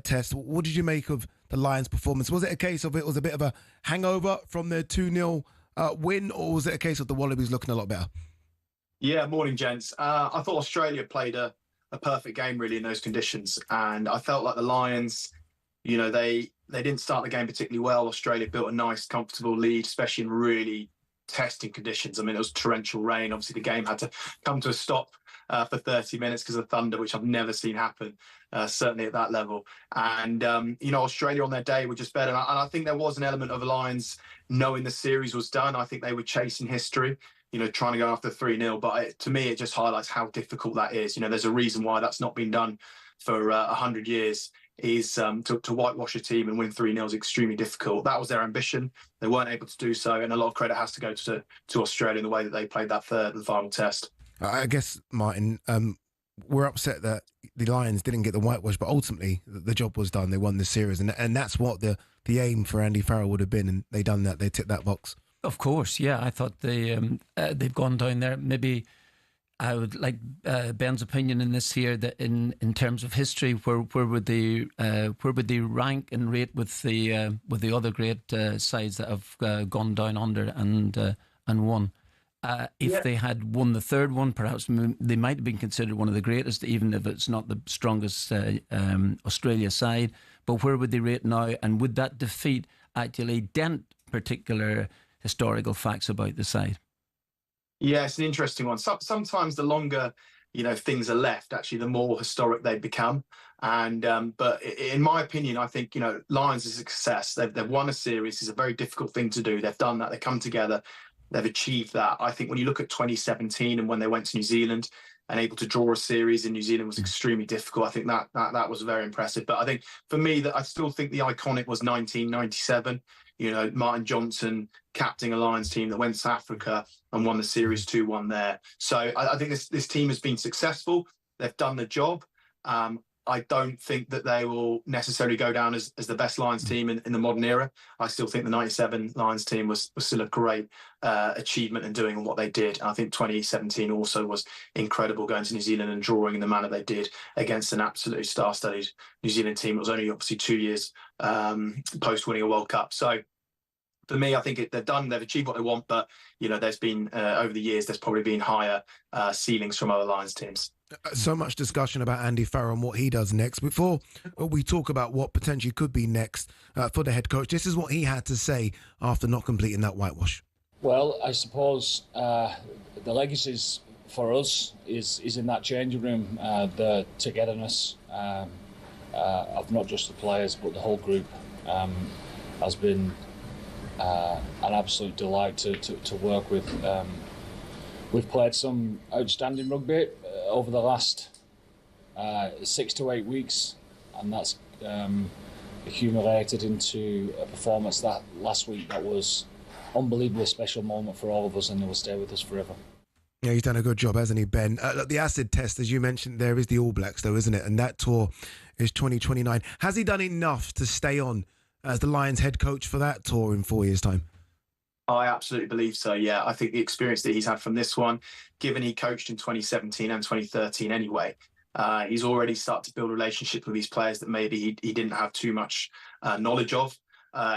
test. What did you make of the Lions' performance? Was it a case of it was a bit of a hangover from their 2-0 win, or was it a case of the Wallabies looking a lot better? Yeah, morning, gents. I thought Australia played a perfect game, really, in those conditions. And I felt like the Lions, you know, they didn't start the game particularly well. Australia built a nice, comfortable lead, especially in really testing conditions. I mean, it was torrential rain. Obviously, the game had to come to a stop for 30 minutes because of thunder, which I've never seen happen, certainly at that level. And, you know, Australia on their day were just better. And I think there was an element of the Lions knowing the series was done. I think they were chasing history, you know, trying to go after 3-0. But to me, it just highlights how difficult that is. You know, there's a reason why that's not been done for 100 years. Is to whitewash a team and win 3-0 is extremely difficult. That was their ambition. They weren't able to do so, and a lot of credit has to go to Australia in the way that they played that third and final test. I guess, Martin, we're upset that the Lions didn't get the whitewash, but ultimately the job was done. They won the series, and that's what the aim for Andy Farrell would have been, and they done that. They ticked that box. Of course, yeah. I thought they've gone down there. Maybe I would like Ben's opinion in this here, that in terms of history, where would they rank and rate with the other great sides that have gone down under and won? If they had won the third one, perhaps they might have been considered one of the greatest, even if it's not the strongest Australia side. But where would they rate now? And would that defeat actually dent particular historical facts about the side? Yeah, it's an interesting one. Sometimes the longer, you know, things are left, actually, the more historic they become. And but in my opinion, I think, you know, Lions is a success. They've won a series. It's a very difficult thing to do. They've done that. They come together. They've achieved that. I think when you look at 2017 and when they went to New Zealand and able to draw a series in New Zealand was extremely difficult. I think that was very impressive. But I think for me, that I still think the iconic was 1997. You know, Martin Johnson captaining a Lions team that went to Africa and won the series 2-1 there. So I think this team has been successful. They've done the job. I don't think that they will necessarily go down as the best Lions team in the modern era. I still think the 97 Lions team was still a great achievement in doing what they did. And I think 2017 also was incredible, going to New Zealand and drawing in the manner they did against an absolutely star-studded New Zealand team. It was only obviously 2 years post winning a World Cup. So for me, I think they've achieved what they want. But, you know, there's been, over the years, there's probably been higher ceilings from other Lions teams. So much discussion about Andy Farrell and what he does next. Before we talk about what potentially could be next for the head coach, this is what he had to say after not completing that whitewash. Well, I suppose the legacies for us is in that changing room, the togetherness of not just the players but the whole group has been an absolute delight to work with. We've played some outstanding rugby over the last 6 to 8 weeks, and that's accumulated into a performance that last week that was unbelievably special moment for all of us, and it will stay with us forever. Yeah, he's done a good job, hasn't he, Ben? Look, the acid test, as you mentioned, there is the All Blacks, though, isn't it? And that tour is 2029. Has he done enough to stay on as the Lions head coach for that tour in 4 years' time? I absolutely believe so, yeah. I think the experience that he's had from this one, given he coached in 2017 and 2013 anyway, he's already started to build a relationship with these players that maybe he didn't have too much knowledge of.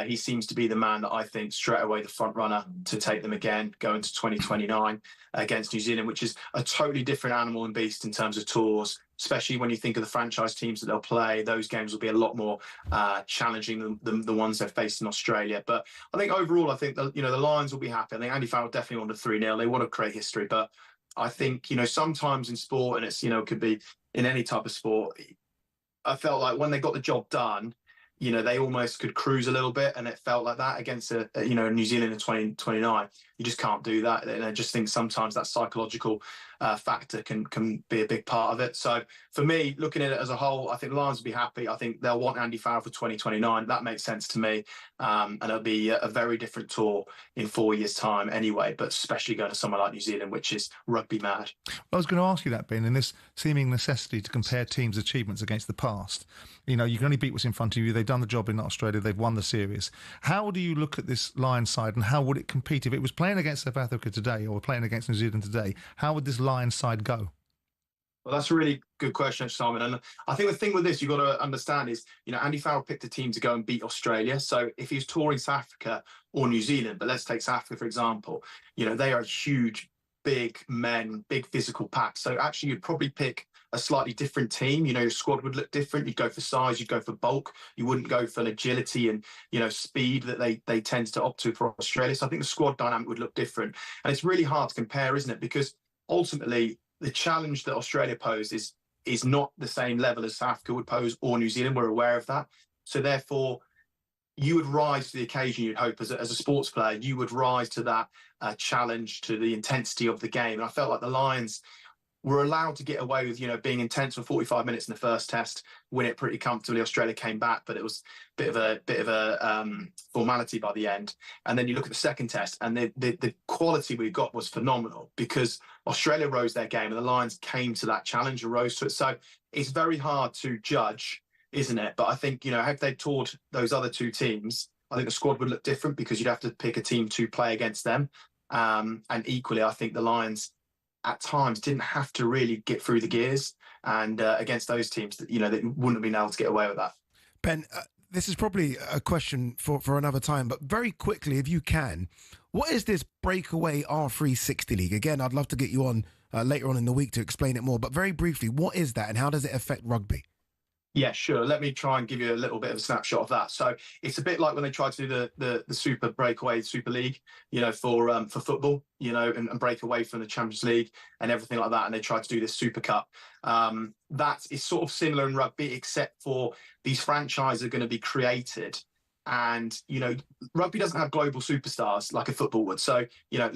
He seems to be the man that I think straight away the front runner to take them again, going to 2029 against New Zealand, which is a totally different animal and beast in terms of tours, especially when you think of the franchise teams that they'll play. Those games will be a lot more challenging than the ones they've faced in Australia. But I think overall, I think the Lions will be happy. I think Andy Farrell definitely wanted 3-0. They want to create history. But I think, sometimes in sport, and it's, it could be in any type of sport, I felt like when they got the job done, they almost could cruise a little bit, and it felt like that against New Zealand in 2029. You just can't do that. And I just think sometimes that psychological factor can be a big part of it. So for me, looking at it as a whole, I think the Lions will be happy. I think they'll want Andy Farrell for 2029. That makes sense to me. And it'll be a very different tour in 4 years' time anyway, but especially going to somewhere like New Zealand, which is rugby mad. I was going to ask you that, Ben, in this seeming necessity to compare teams' achievements against the past. You know, you can only beat what's in front of you. They've done the job in Australia. They've won the series. How do you look at this Lions side, and how would it compete? If it was playing against South Africa today or playing against New Zealand today, how would this Lions side go? Well, that's a really good question, Simon. And I think the thing with this you've got to understand is, you know, Andy Farrell picked a team to go and beat Australia. So if he was touring South Africa or New Zealand, but let's take South Africa, for example, you know, they are huge, big men, big physical packs. So actually you'd probably pick a slightly different team. You know, your squad would look different. You'd go for size, you'd go for bulk. You wouldn't go for agility and, you know, speed that they tend to opt to for Australia. So I think the squad dynamic would look different. And it's really hard to compare, isn't it? Because ultimately, the challenge that Australia pose is not the same level as South Africa would pose or New Zealand. We're aware of that. So therefore, you would rise to the occasion, you'd hope, as a sports player. You would rise to that challenge, to the intensity of the game. And I felt like the Lions were allowed to get away with, you know, being intense for 45 minutes in the first test, win it pretty comfortably. Australia came back, but it was a bit of a formality by the end. And then you look at the second test, and the quality we got was phenomenal because Australia rose their game and the Lions came to that challenge and rose to it. So it's very hard to judge, isn't it? But I think, you know, if they taught those other two teams, I think the squad would look different because you'd have to pick a team to play against them. And equally, I think the Lions at times didn't have to really get through the gears, and against those teams, that, you know, they wouldn't have been able to get away with that. Ben, this is probably a question for another time, but very quickly, if you can, what is this breakaway R360 league? Again, I'd love to get you on later on in the week to explain it more, but very briefly, what is that and how does it affect rugby? Yeah, sure. Let me try and give you a little bit of a snapshot of that. So it's a bit like when they tried to do the Super Breakaway Super League, you know, for football, you know, and break away from the Champions League and everything like that. And they tried to do this Super Cup. That is sort of similar in rugby, except for these franchises are going to be created. And, you know, rugby doesn't have global superstars like a football would. So, you know,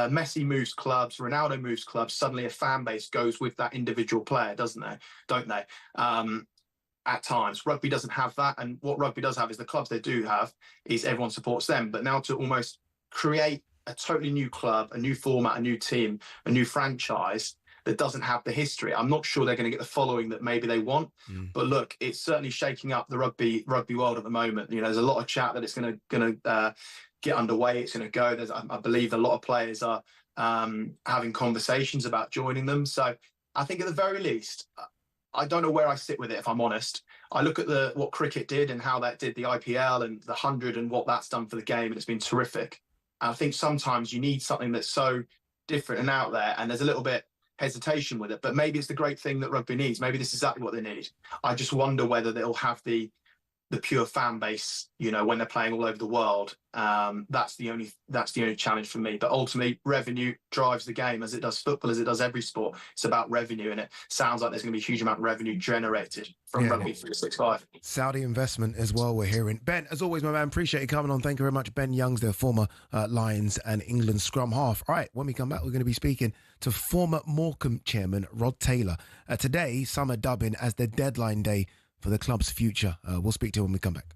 Messi moves clubs, Ronaldo moves clubs. Suddenly a fan base goes with that individual player, don't they? At times, rugby doesn't have that. And what rugby does have is the clubs they do have is everyone supports them. But now to almost create a totally new club, a new format, a new team, a new franchise that doesn't have the history, I'm not sure they're going to get the following that maybe they want. But look, it's certainly shaking up the rugby world at the moment. You know, there's a lot of chat that it's going to get underway. It's going to go. I believe a lot of players are having conversations about joining them. So I think at the very least, I don't know where I sit with it, if I'm honest. I look at what cricket did and how that did the IPL and the 100 and what that's done for the game, and it's been terrific. And I think sometimes you need something that's so different and out there, and there's a little bit hesitation with it. But maybe it's the great thing that rugby needs. Maybe this is exactly what they need. I just wonder whether they'll have the pure fan base, you know, when they're playing all over the world. That's the only challenge for me. But ultimately, revenue drives the game, as it does football, as it does every sport. It's about revenue, and it sounds like there's going to be a huge amount of revenue generated from Rugby 365. Saudi investment as well, we're hearing. Ben, as always, my man, appreciate you coming on. Thank you very much. Ben Youngs, their former Lions and England scrum half. All right, when we come back, we're going to be speaking to former Morecambe chairman Rod Taylor. Today, some are dubbing as the deadline day for the club's future. We'll speak to him when we come back.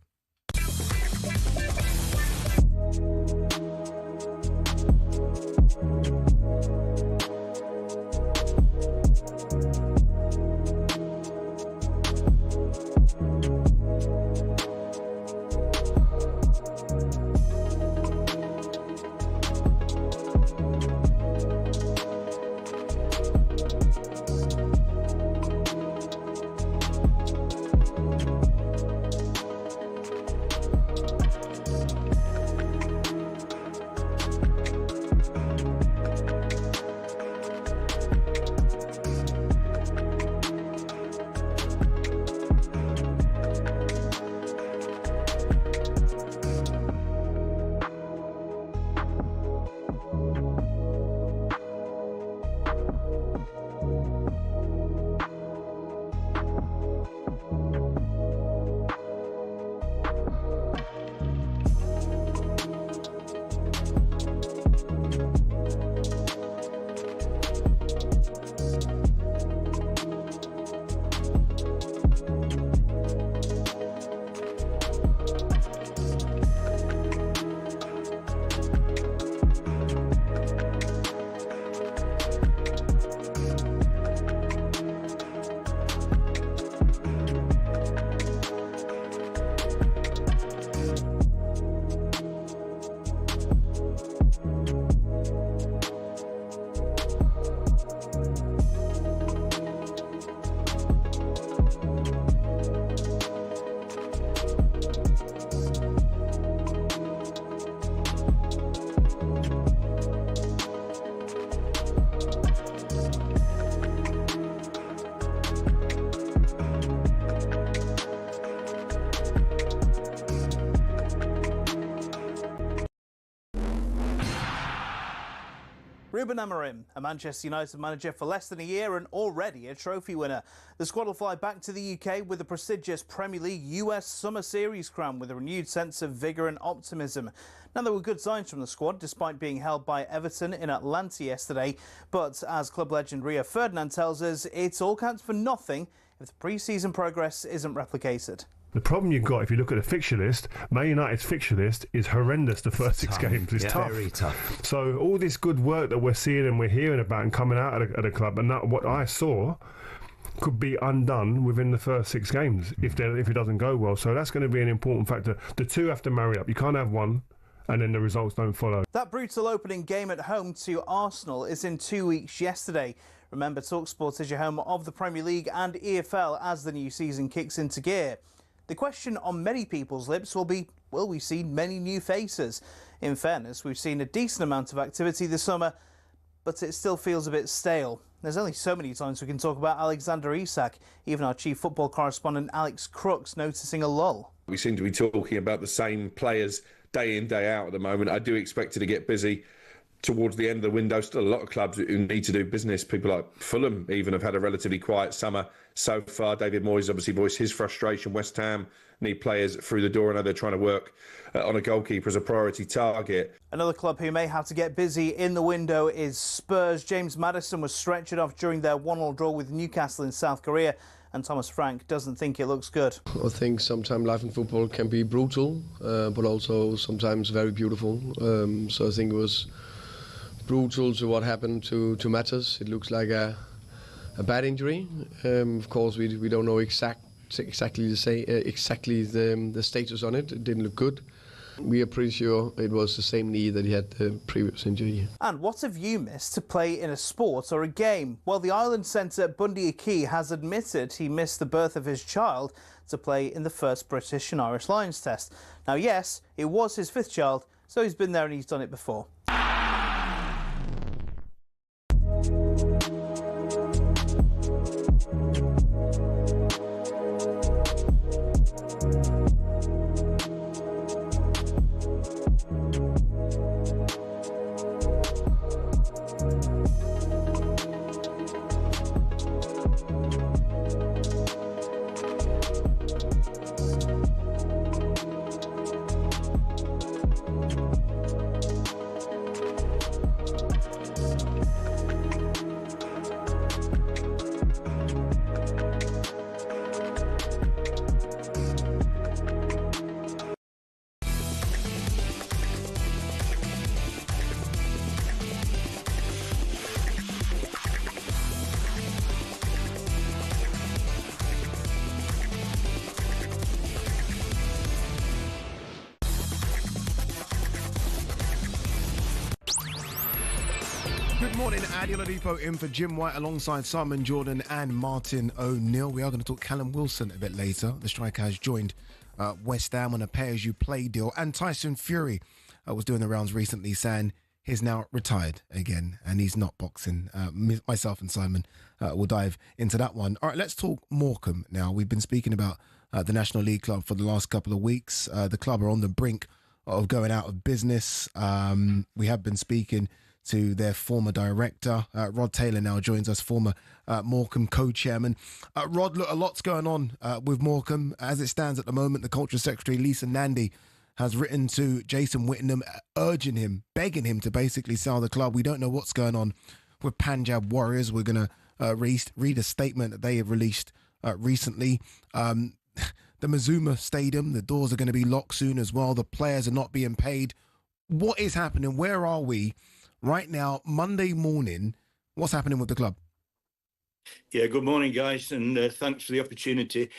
Ruben Amorim, a Manchester United manager for less than a year and already a trophy winner. The squad will fly back to the UK with the prestigious Premier League US Summer Series crown with a renewed sense of vigour and optimism. Now, there were good signs from the squad despite being held by Everton in Atlanta yesterday. But as club legend Rio Ferdinand tells us, it all counts for nothing if the pre-season progress isn't replicated. The problem you've got, if you look at the fixture list, Man United's fixture list is horrendous the first six games. It's tough. Very tough. So all this good work that we're seeing and we're hearing about and coming out of the club, and that, what I saw could be undone within the first six games if it doesn't go well. So that's going to be an important factor. The two have to marry up. You can't have one and then the results don't follow. That brutal opening game at home to Arsenal is in 2 weeks yesterday. Remember, talkSPORT is your home of the Premier League and EFL as the new season kicks into gear. The question on many people's lips will be, will we see many new faces? In fairness, we've seen a decent amount of activity this summer, but it still feels a bit stale. There's only so many times we can talk about Alexander Isak, even our chief football correspondent Alex Crooks noticing a lull. We seem to be talking about the same players day in, day out at the moment. I do expect it to get busy towards the end of the window. Still a lot of clubs who need to do business. People like Fulham even have had a relatively quiet summer so far. David Moyes obviously voiced his frustration. West Ham need players through the door. I know they're trying to work on a goalkeeper as a priority target. Another club who may have to get busy in the window is Spurs. James Maddison was stretchered off during their 1-1 draw with Newcastle in South Korea, and Thomas Frank doesn't think it looks good. I think sometimes life in football can be brutal, but also sometimes very beautiful. So I think it was brutal to what happened to Matters. It looks like a bad injury. Of course, we don't know exactly the status on it. It didn't look good. We are pretty sure it was the same knee that he had the previous injury. And what have you missed to play in a sport or a game? Well, the Ireland centre Bundy Aki has admitted he missed the birth of his child to play in the first British and Irish Lions test. Now, yes, it was his fifth child, so he's been there and he's done it before. Good morning, Ade Oladipo in for Jim White alongside Simon Jordan and Martin O'Neill. We are going to talk Callum Wilson a bit later. The striker has joined West Ham on a pay-as-you-play deal. And Tyson Fury was doing the rounds recently saying he's now retired again and he's not boxing. Myself and Simon will dive into that one. All right, let's talk Morecambe now. We've been speaking about the National League club for the last couple of weeks. The club are on the brink of going out of business. We have been speaking to their former director. Rod Taylor now joins us, former Morecambe co-chairman. Rod, look, a lot's going on with Morecambe. As it stands at the moment, the culture secretary, Lisa Nandy, has written to Jason Whittingham, urging him, begging him to basically sell the club. We don't know what's going on with Punjab Warriors. We're going to read a statement that they have released recently. The Mazuma Stadium, the doors are going to be locked soon as well. The players are not being paid. What is happening? Where are we right now, Monday morning? What's happening with the club? Yeah, good morning, guys, and thanks for the opportunity.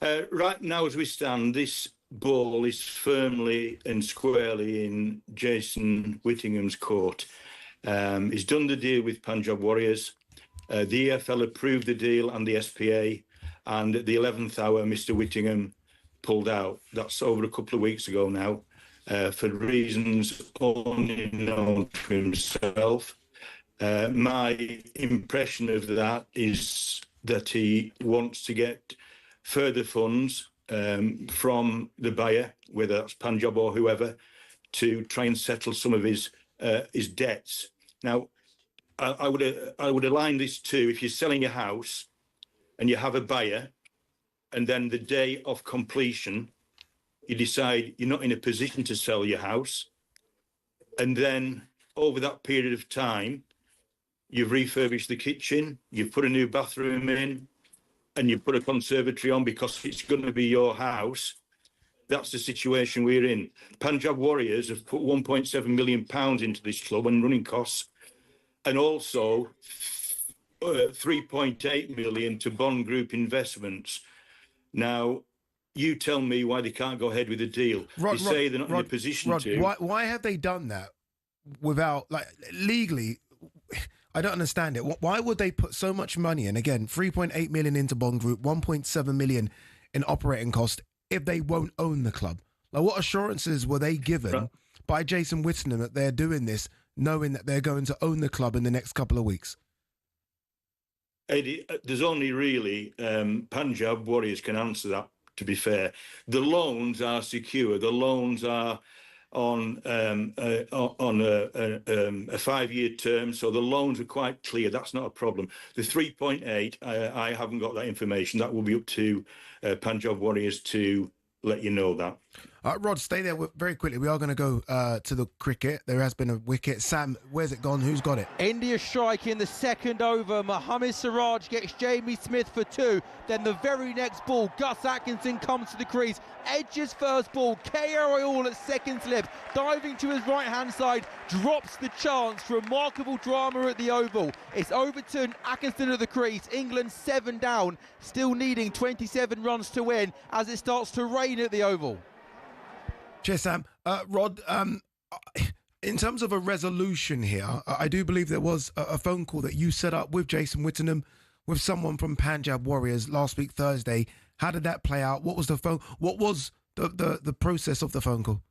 Right now, as we stand, this ball is firmly and squarely in Jason Whittingham's court. He's done the deal with Punjab Warriors. The EFL approved the deal and the SPA, and at the 11th hour, Mr. Whittingham pulled out. That's over a couple of weeks ago now. For reasons only known to himself. My impression of that is that he wants to get further funds from the buyer, whether that's Punjab or whoever, to try and settle some of his debts. Now, I would align this to if you're selling a house and you have a buyer, and then the day of completion, you decide you're not in a position to sell your house, and then over that period of time, you've refurbished the kitchen, you've put a new bathroom in, and you've put a conservatory on because it's going to be your house. That's the situation we're in. Punjab Warriors have put £1.7 million into this club on running costs, and also 3.8 million to Bond Group Investments. Now, you tell me why they can't go ahead with the deal. They say they're not in a position to. Why have they done that without, like, legally? I don't understand it. Why would they put so much money in? Again, 3.8 million into Bond Group, 1.7 million in operating cost if they won't own the club. Like, what assurances were they given by Jason Whittingham that they're doing this, knowing that they're going to own the club in the next couple of weeks? Eddie, there's only really Punjab Warriors can answer that, to be fair. The loans are secure. The loans are on a 5-year term, so the loans are quite clear. That's not a problem. The 3.8, I haven't got that information. That will be up to Punjab Warriors to let you know that. Rod, stay there very quickly. We are going to go to the cricket. There has been a wicket. Sam, where's it gone? Who's got it? India strike in the second over. Mohammad Siraj gets Jamie Smith for 2. Then the very next ball, Gus Atkinson comes to the crease. Edges first ball. KO all at second slip. Diving to his right-hand side. Drops the chance. Remarkable drama at the Oval. It's Overton, Atkinson at the crease. England 7 down. Still needing 27 runs to win as it starts to rain at the Oval. Cheers, Sam. Rod, in terms of a resolution here, I do believe there was a phone call that you set up with Jason Whittingham, with someone from Punjab Warriors last week, Thursday. How did that play out? What was the phone? What was the process of the phone call?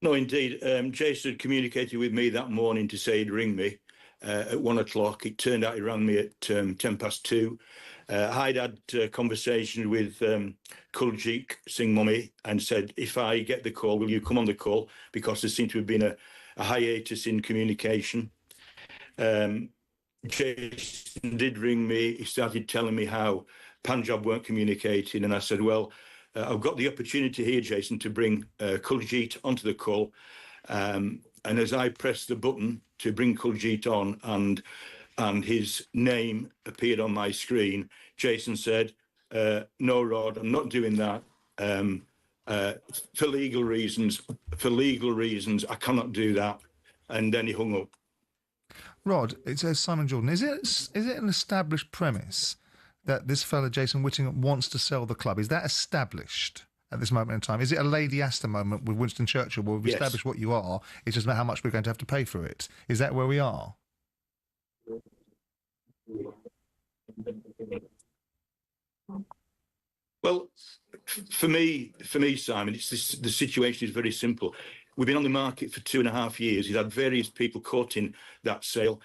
No, indeed. Jason communicated with me that morning to say he'd ring me at 1 o'clock. It turned out he rang me at 2:10. I'd had a conversation with Kuljit Singh Mummy and said, if I get the call, will you come on the call? Because there seemed to have been a hiatus in communication. Jason did ring me. He started telling me how Punjab weren't communicating. And I said, well, I've got the opportunity here, Jason, to bring Kuljit onto the call. And as I pressed the button to bring Kuljit on and his name appeared on my screen, Jason said, no, Rod, I'm not doing that. For legal reasons, I cannot do that. And then he hung up. Rod, it says Simon Jordan. Is it an established premise that this fella, Jason Whittingham, wants to sell the club? Is that established at this moment in time? Is it a Lady Astor moment with Winston Churchill where we've established what you are? It's just about how much we're going to have to pay for it. Is that where we are? Well, for me, Simon, the situation is very simple. We've been on the market for 2.5 years. We've had various people caught in that sale.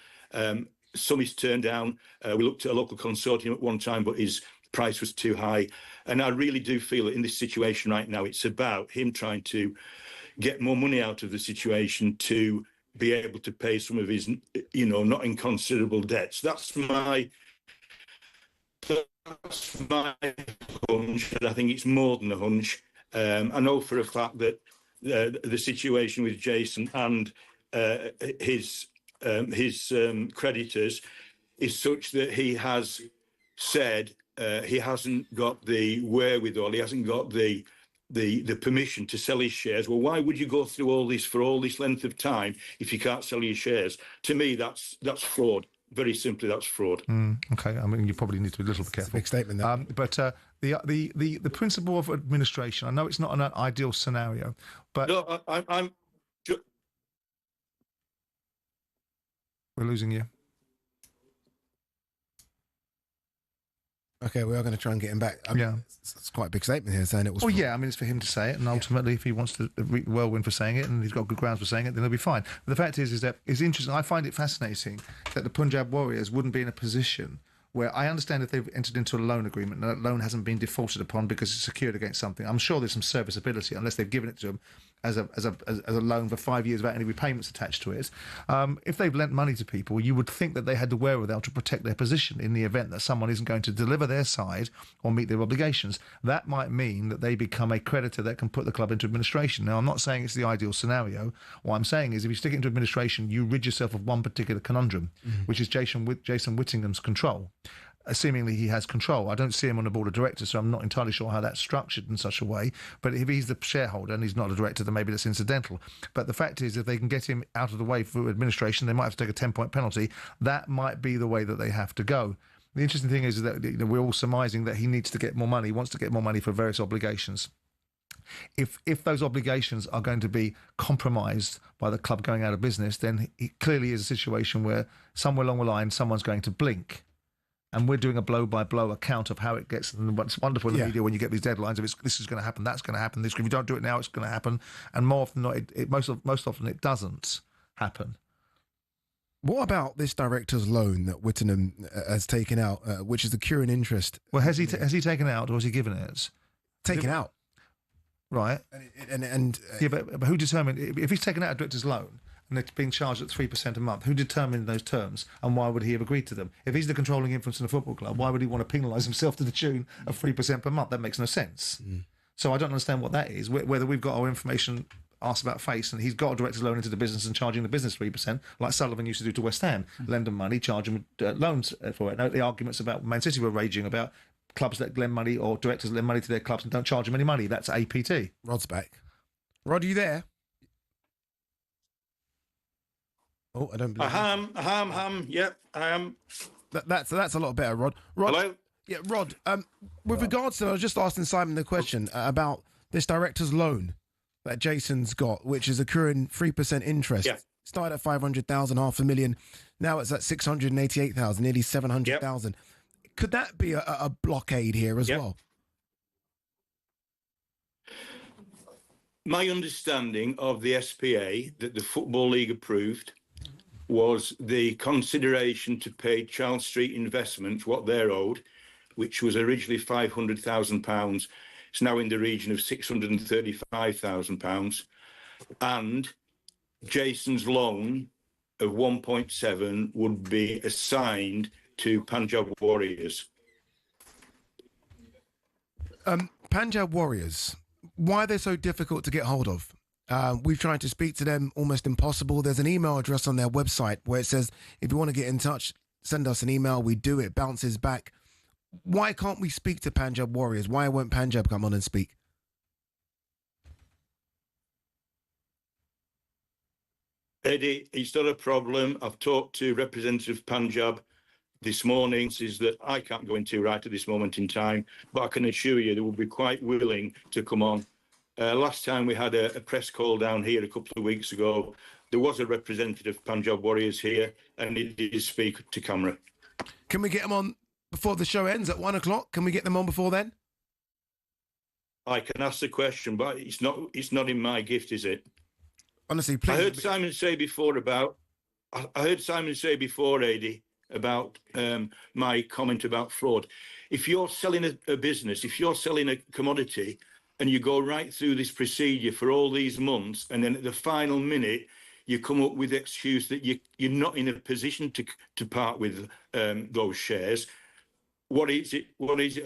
Some he's turned down. We looked at a local consortium at one time, but his price was too high. And I really do feel that in this situation right now, it's about him trying to get more money out of the situation to be able to pay some of his, not inconsiderable debts. That's my hunch, and I think it's more than a hunch. I know for a fact that the situation with Jason and his creditors is such that he has said he hasn't got the wherewithal, he hasn't got the permission to sell his shares. Well, why would you go through all this for all this length of time if you can't sell your shares? To me, that's fraud. Very simply, that's fraud. Okay, I mean, you probably need to be a little bit careful. Big statement there. But the principle of administration, I know it's not an ideal scenario, but... No, I'm... We're losing you. Okay, we are going to try and get him back. It's quite a big statement here, saying it was... Well, yeah, I mean, it's for him to say it, and ultimately, if he wants to reap whirlwind for saying it, and he's got good grounds for saying it, then he'll be fine. But the fact is that it's interesting. I find it fascinating that the Punjab Warriors wouldn't be in a position where I understand if they've entered into a loan agreement and that loan hasn't been defaulted upon because it's secured against something. I'm sure there's some serviceability unless they've given it to them as a loan for 5 years without any repayments attached to it. If they've lent money to people, you would think that they had the wherewithal to protect their position in the event that someone isn't going to deliver their side or meet their obligations. That might mean that they become a creditor that can put the club into administration. Now, I'm not saying it's the ideal scenario. What I'm saying is if you stick it into administration, you rid yourself of one particular conundrum, which is Jason Whittingham's control. Seemingly he has control. I don't see him on the board of directors, so I'm not entirely sure how that's structured in such a way. But if he's the shareholder and he's not a director, then maybe that's incidental. But the fact is, if they can get him out of the way through administration, they might have to take a 10-point penalty. That might be the way that they have to go. The interesting thing is that we're all surmising that he needs to get more money, wants to get more money for various obligations. If those obligations are going to be compromised by the club going out of business, then it clearly is a situation where somewhere along the line someone's going to blink. And we're doing a blow-by-blow account of how it gets. And what's wonderful in the media when you get these deadlines of this is going to happen, that's going to happen. If you don't do it now, it's going to happen. And more often than not, most often it doesn't happen. What about this director's loan that Whittingham has taken out, which is accruing interest? Well, has he taken it out or has he given it? Taken out. Right. And but who determined if he's taken out a director's loan? And they're being charged at 3% a month. Who determined those terms, and why would he have agreed to them? If he's the controlling influence in a football club, why would he want to penalise himself to the tune of 3% per month? That makes no sense. So I don't understand what that is. Whether we've got our information asked about face, and he's got a director's loan into the business and charging the business 3%, like Sullivan used to do to West Ham, lend them money, charge them loans for it. Now, the arguments about Man City were raging about clubs that lend money or directors lend money to their clubs and don't charge them any money. That's APT. Rod's back. Rod, are you there? Oh, I don't believe Yep, I am. That's a lot better, Rod. Hello? Yeah, Rod, with regards to, I was just asking Simon the question about this director's loan that Jason's got, which is accruing 3% interest. Yeah. Started at 500,000, $500,000. Now it's at 688,000, nearly 700,000. Yep. Could that be a blockade here as well? My understanding of the SPA that the Football League approved was the consideration to pay Charles Street Investments what they're owed, which was originally £500,000. It's now in the region of £635,000. And Jason's loan of 1.7 would be assigned to Punjab Warriors. Punjab Warriors, why are they so difficult to get hold of? We've tried to speak to them, almost impossible. There's an email address on their website where it says, if you want to get in touch, send us an email. We do, it bounces back. Why can't we speak to Punjab Warriors? Why won't Punjab come on and speak? Eddie, it's not a problem. I've talked to Representative Punjab this morning. Is that I can't go into right at this moment in time, but I can assure you they will be quite willing to come on. Last time we had a press call down here a couple of weeks ago, there was a representative of Punjab Warriors here, and he did speak to camera. Can we get them on before the show ends at 1 o'clock? Can we get them on before then? I can ask the question, but it's not in my gift, is it? Honestly, please. I heard Simon say before, Ade, about my comment about fraud. If you're selling a business, if you're selling a commodity, and you go right through this procedure for all these months, and then at the final minute, you come up with the excuse that you're not in a position to part with those shares. What is it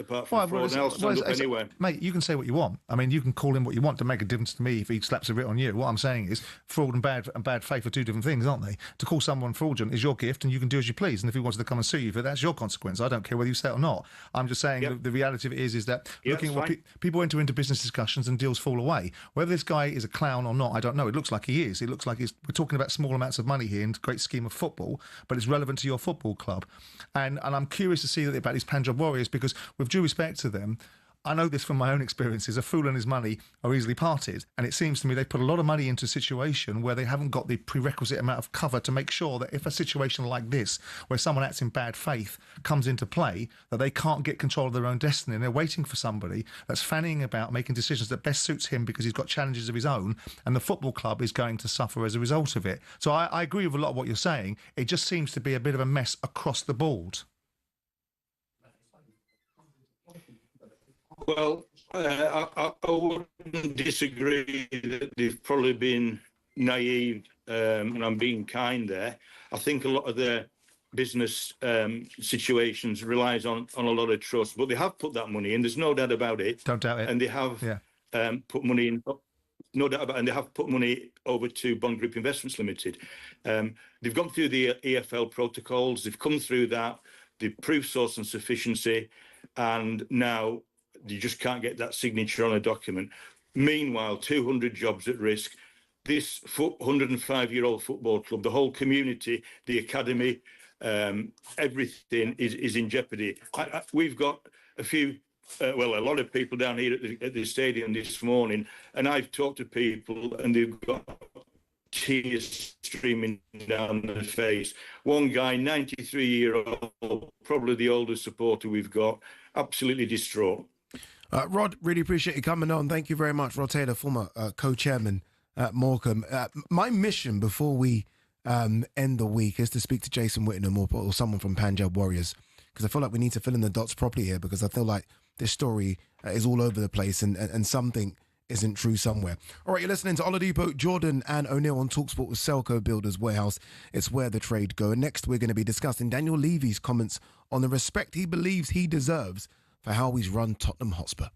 apart from fraud? And I'll stand up anyway. Mate, you can say what you want. I mean, you can call him what you want to make a difference to me if he slaps a bit on you. What I'm saying is fraud and bad faith are two different things, aren't they? To call someone fraudulent is your gift and you can do as you please. And if he wants to come and sue you for that, that's your consequence. I don't care whether you say it or not. I'm just saying the reality of it is that looking at what people enter into business discussions and deals fall away. Whether this guy is a clown or not, I don't know. It looks like he is. It looks like we're talking about small amounts of money here in the great scheme of football, but it's relevant to your football club. And I'm curious to see about these Punjab Warriors, because with due respect to them, I know this from my own experiences, a fool and his money are easily parted. And it seems to me they put a lot of money into a situation where they haven't got the prerequisite amount of cover to make sure that if a situation like this, where someone acts in bad faith, comes into play, that they can't get control of their own destiny. And they're waiting for somebody that's fanning about making decisions that best suits him because he's got challenges of his own. And the football club is going to suffer as a result of it. So I agree with a lot of what you're saying. It just seems to be a bit of a mess across the board. Well, I wouldn't disagree that they've probably been naive, and I'm being kind there. I think a lot of their business situations relies on a lot of trust, but they have put that money in. There's no doubt about it. Don't doubt it. And they have put money in. No doubt about it. And they have put money over to Bond Group Investments Limited. They've gone through the EFL protocols. They've come through that. They've proved source and sufficiency. And now you just can't get that signature on a document. Meanwhile, 200 jobs at risk. This 105-year-old football club, the whole community, the academy, everything is in jeopardy. We've got a lot of people down here at the stadium this morning, and I've talked to people, and they've got tears streaming down their face. One guy, 93-year-old, probably the oldest supporter we've got, absolutely distraught. Rod, really appreciate you coming on. Thank you very much. Rod Taylor, former co-chairman at Morecambe. My mission before we end the week is to speak to Jason Whittingham or someone from Punjab Warriors, because I feel like we need to fill in the dots properly here, because I feel like this story is all over the place and something isn't true somewhere. All right, you're listening to Oladipo, Jordan and O'Neill on talkSPORT with Selco Builders Warehouse. It's where the trade go. And next we're going to be discussing Daniel Levy's comments on the respect he believes he deserves for how he's run Tottenham Hotspur.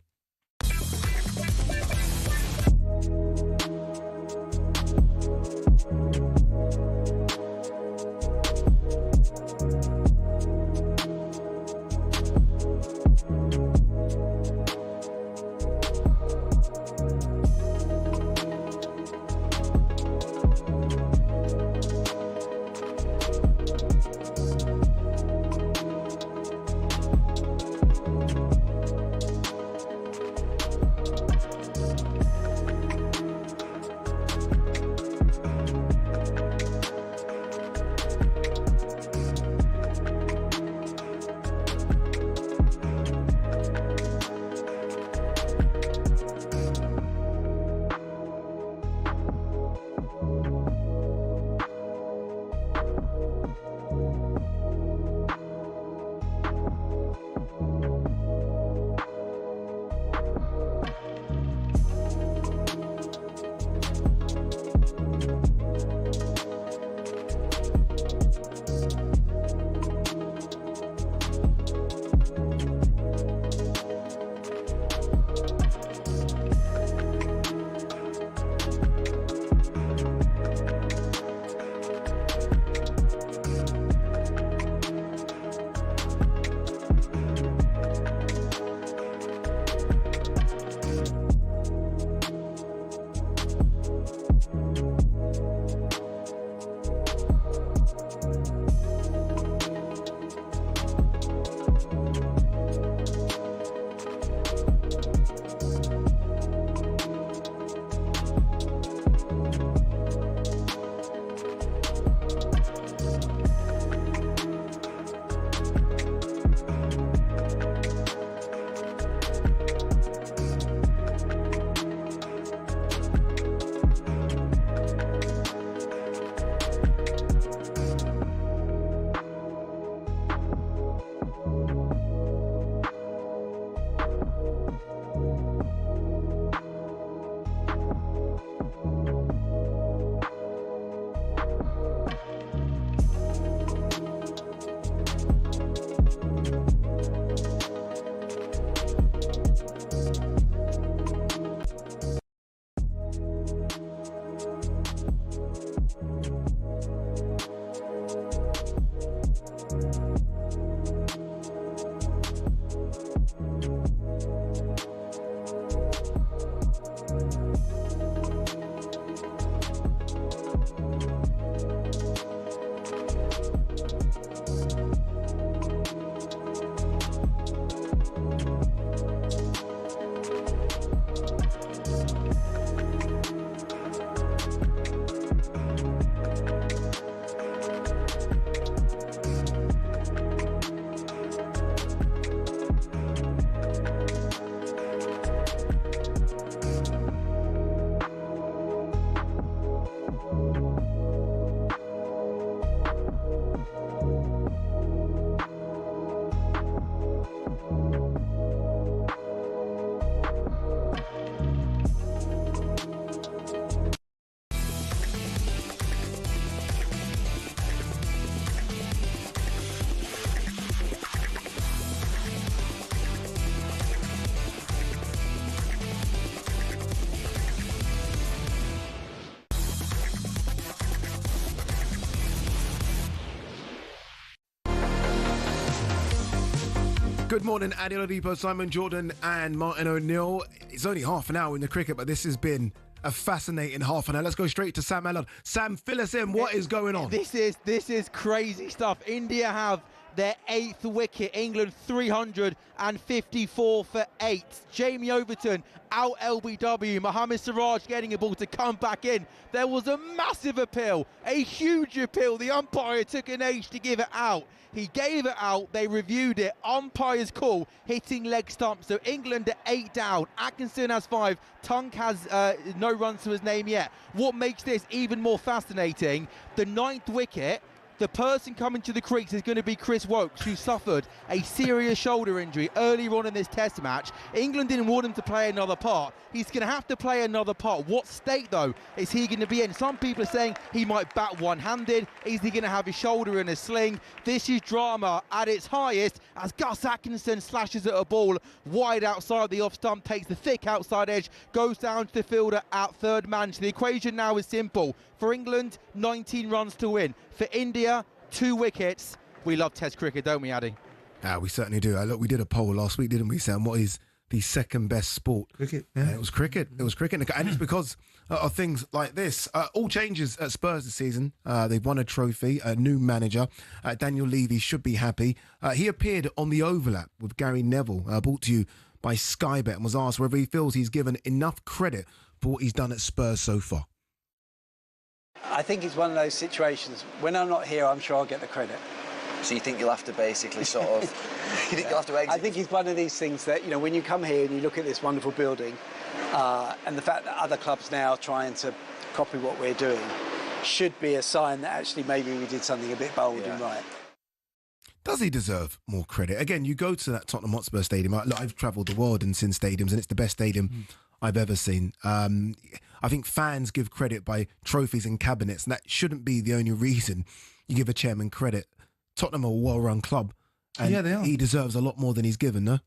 Good morning, Ade Oladipo, Simon Jordan and Martin O'Neill. It's only half an hour in the cricket, but this has been a fascinating half an hour. Let's go straight to Sam Allard. Sam, fill us in. What is going on? This is crazy stuff. India have their 8th wicket. England 354 for 8. Jamie Overton out LBW. Mohammad Siraj getting a ball to come back in. There was a massive appeal, a huge appeal. The umpire took an age to give it out. He gave it out, they reviewed it. Umpire's call, hitting leg stump. So England at 8 down. Atkinson has 5. Tunk has no runs to his name yet. What makes this even more fascinating, the 9th wicket, the person coming to the crease is going to be Chris Woakes, who suffered a serious shoulder injury earlier on in this test match. England didn't want him to play another part. He's going to have to play another part. What state, though, is he going to be in? Some people are saying he might bat one-handed. Is he going to have his shoulder in a sling? This is drama at its highest as Gus Atkinson slashes at a ball wide outside the off stump, takes the thick outside edge, goes down to the fielder at third man. So the equation now is simple. For England, 19 runs to win. For India, 2 wickets. We love Test cricket, don't we, Addy? We certainly do. Look, we did a poll last week, didn't we, Sam? What is the second best sport? Cricket. Yeah. It was cricket. It was cricket. And it's because of things like this. All changes at Spurs this season. They've won a trophy, a new manager. Daniel Levy should be happy. He appeared on The Overlap with Gary Neville, brought to you by Sky Bet, and was asked whether he feels he's given enough credit for what he's done at Spurs so far. I think it's one of those situations, when I'm not here, I'm sure I'll get the credit. So you think you'll have to basically sort of... you think you'll have to exit? I think it's one of these things that, you know, when you come here and you look at this wonderful building, and the fact that other clubs now are trying to copy what we're doing should be a sign that actually maybe we did something a bit bold and right. Does he deserve more credit? Again, you go to that Tottenham Hotspur Stadium. I've travelled the world and seen stadiums, and it's the best stadium I've ever seen. I think fans give credit by trophies and cabinets, and that shouldn't be the only reason you give a chairman credit. Tottenham are a well-run club, and yeah, they are. He deserves a lot more than he's given, no?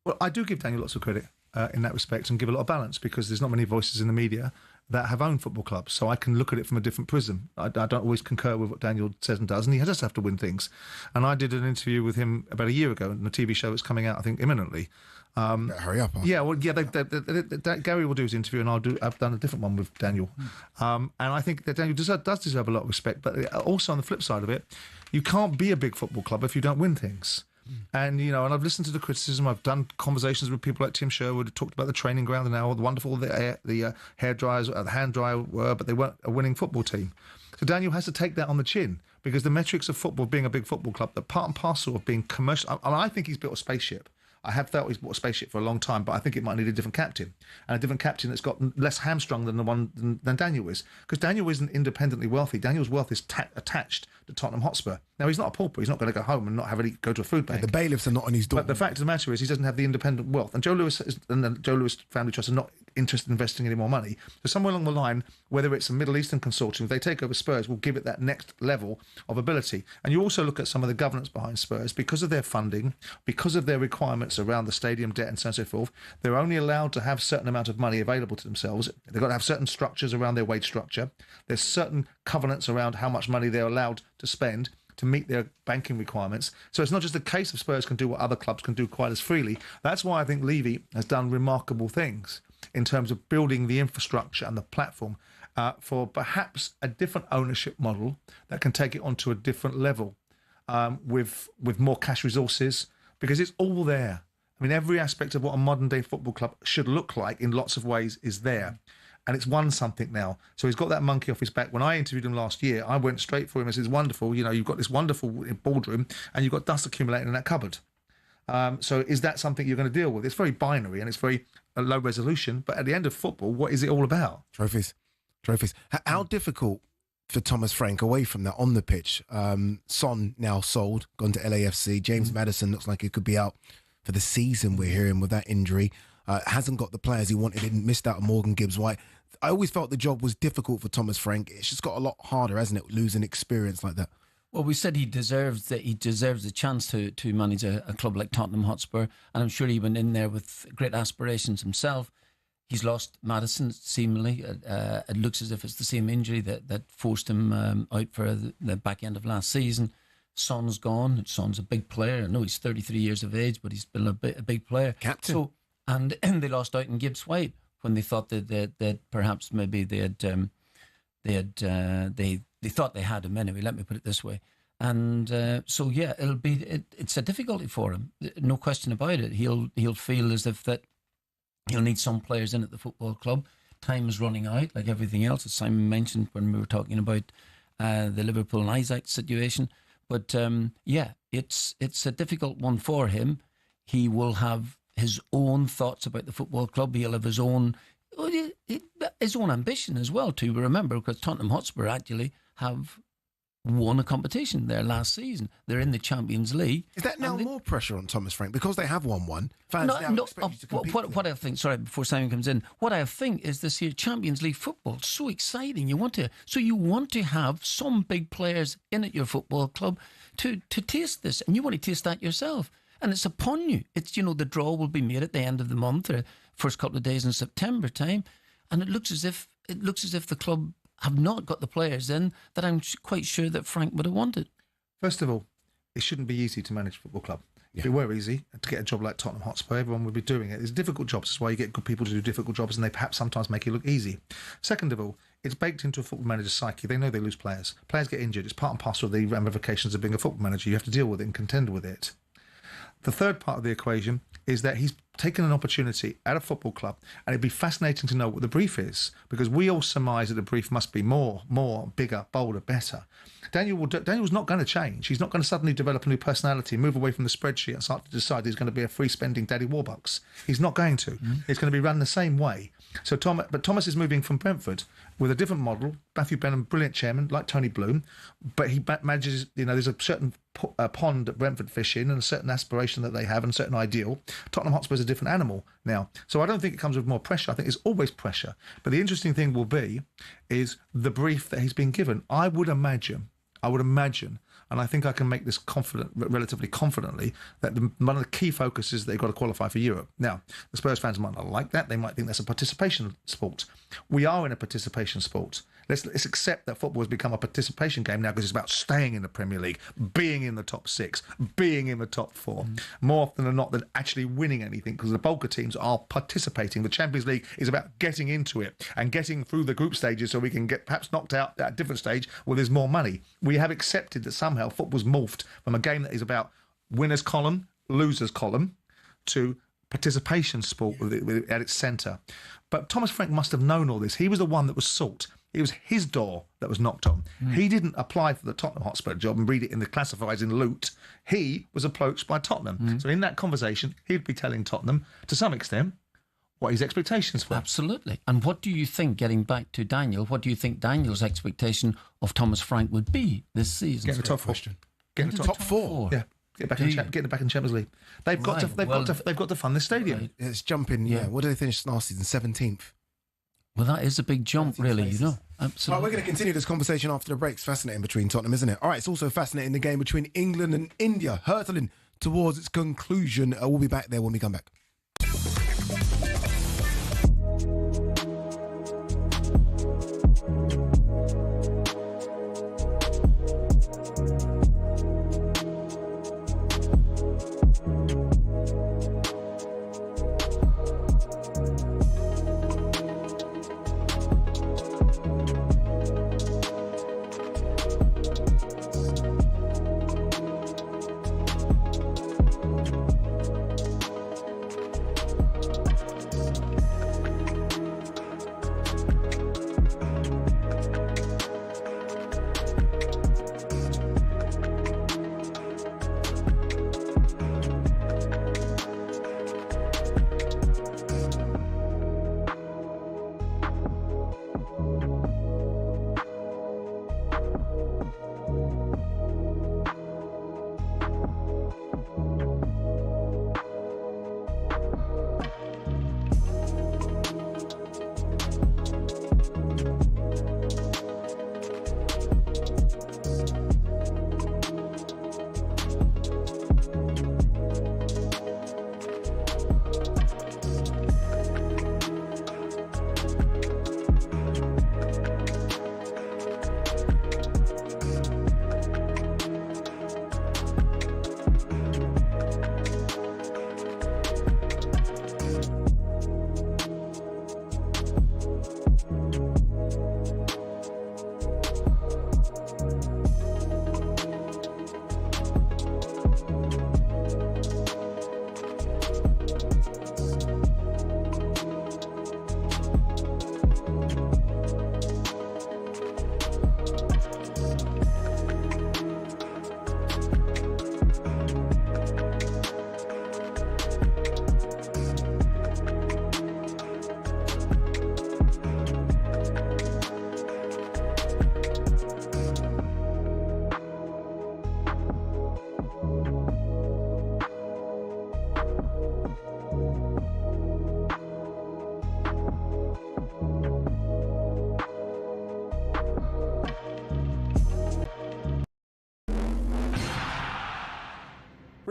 Well, I do give Daniel lots of credit in that respect and give a lot of balance, because there's not many voices in the media that have owned football clubs, so I can look at it from a different prism. I don't always concur with what Daniel says and does, and he does have to win things. And I did an interview with him about a year ago in a TV show that's coming out, I think, imminently. Hurry up. Yeah, well, yeah. Gary will do his interview, and I've done a different one with Daniel. And I think that Daniel does deserve a lot of respect. But also on the flip side of it, you can't be a big football club if you don't win things. And, you know, and I've listened to the criticism. I've done conversations with people like Tim Sherwood who talked about the training ground and how wonderful the hair dryers, the hand dryer were, but they weren't a winning football team. So Daniel has to take that on the chin, because the metrics of football, being a big football club, the part and parcel of being commercial. I think he's built a spaceship. I have felt he's bought a spaceship for a long time, but I think it might need a different captain, and a different captain that's got less hamstrung than the one than Daniel is, because Daniel isn't independently wealthy. Daniel's wealth is attached to Tottenham Hotspur. Now, he's not a pauper. He's not going to go home and not go to a food bank. The bailiffs are not on his door. But the fact of the matter is, he doesn't have the independent wealth. And Joe Lewis and the Joe Lewis Family Trust are not interested in investing any more money. So somewhere along the line, whether it's a Middle Eastern consortium, if they take over Spurs, will give it that next level of ability. And you also look at some of the governance behind Spurs, because of their funding, because of their requirements around the stadium debt and so on and so forth. They're only allowed to have a certain amount of money available to themselves. They've got to have certain structures around their wage structure. There's certain covenants around how much money they're allowed to spend to meet their banking requirements. So it's not just a case of Spurs can do what other clubs can do quite as freely. That's why I think Levy has done remarkable things in terms of building the infrastructure and the platform for perhaps a different ownership model that can take it onto a different level with more cash resources, because it's all there. I mean, every aspect of what a modern-day football club should look like in lots of ways is there. And it's won something now. So he's got that monkey off his back. When I interviewed him last year, I went straight for him and said, it's wonderful, you know, you've got this wonderful boardroom and you've got dust accumulating in that cupboard. So is that something you're going to deal with? It's very binary and it's very low resolution. But at the end of football, what is it all about? Trophies. How difficult for Thomas Frank away from that on the pitch? Son now sold, gone to LAFC. James Maddison looks like he could be out for the season, we're hearing, with that injury. Hasn't got the players he wanted, and missed out on Morgan Gibbs-White. I always felt the job was difficult for Thomas Frank. It's just got a lot harder, hasn't it, losing experience like that? Well, we said he deserves a chance to manage a club like Tottenham Hotspur, and I'm sure he went in there with great aspirations himself. He's lost Maddison, seemingly. It looks as if it's the same injury that forced him out for the back end of last season. Son's gone. Son's a big player. I know he's 33 years of age, but he's been a big player. Captain. So, and they lost out in Gibbs White when they thought that perhaps maybe they thought they had him anyway. Let me put it this way. And so yeah, it's a difficulty for him. No question about it. He'll feel as if that he'll need some players in at the football club. Time is running out, like everything else, as Simon mentioned when we were talking about the Liverpool and Isak situation. But yeah, it's a difficult one for him. He will have his own thoughts about the football club. He'll have his own ambition as well, too. Remember, because Tottenham Hotspur actually have won a competition there last season. They're in the Champions League. Is that now more pressure on Thomas Frank because they have won one? Fans now expect you to compete. What I think, sorry, before Simon comes in, what I think is this year Champions League football so exciting. You want to have some big players in at your football club to taste this, and you want to taste that yourself. And it's upon you. It's the draw will be made at the end of the month or first couple of days in September time, and it looks as if the club have not got the players in that I'm quite sure that Frank would have wanted. First of all, it shouldn't be easy to manage a football club. If it were easy to get a job like Tottenham Hotspur, everyone would be doing it. It's difficult jobs. That's why you get good people to do difficult jobs, and they perhaps sometimes make it look easy. Second of all, it's baked into a football manager's psyche. They know they lose players. Players get injured. It's part and parcel of the ramifications of being a football manager. You have to deal with it and contend with it. The third part of the equation is that he's taken an opportunity at a football club, and it'd be fascinating to know what the brief is, because we all surmise that the brief must be more, bigger, bolder, better. Daniel's not going to change. He's not going to suddenly develop a new personality, move away from the spreadsheet and start to decide he's going to be a free-spending Daddy Warbucks. He's not going to. It's going to be run the same way. So Thomas is moving from Brentford with a different model. Matthew Benham, brilliant chairman, like Tony Bloom, but he manages, there's a certain pond that Brentford fish in and a certain aspiration that they have and a certain ideal. Tottenham Hotspur is a different animal now. So I don't think it comes with more pressure. I think it's always pressure. But the interesting thing will be is the brief that he's been given. I would imagine, and I think I can make this relatively confidently, that one of the key focuses is they've got to qualify for Europe. Now, the Spurs fans might not like that. They might think that's a participation sport. We are in a participation sport. Let's accept that football has become a participation game now, because it's about staying in the Premier League, being in the top 6, being in the top 4, more often than not than actually winning anything, because the bulk of teams are participating. The Champions League is about getting into it and getting through the group stages so we can get perhaps knocked out at a different stage where there's more money. We have accepted that somehow football's morphed from a game that is about winners column, losers column, to participation sport at its centre. But Thomas Frank must have known all this. He was the one that was sought. It was his door that was knocked on. He didn't apply for the Tottenham Hotspur job and read it in the classifieds in loot. He was approached by Tottenham. So in that conversation, he'd be telling Tottenham, to some extent, what his expectations were. Absolutely. And what do you think, getting back to Daniel, what do you think Daniel's expectation of Thomas Frank would be this season? Get in the top 4. Get in the top 4. Yeah. Get back in the Champions League. They've got to fund this stadium. Right. It's jumping. Yeah. What did they finish last season? 17th. Well, that is a big jump, really, Absolutely. Right, we're going to continue this conversation after the break. It's fascinating between Tottenham, isn't it? All right, it's also fascinating, the game between England and India, hurtling towards its conclusion. We'll be back there when we come back.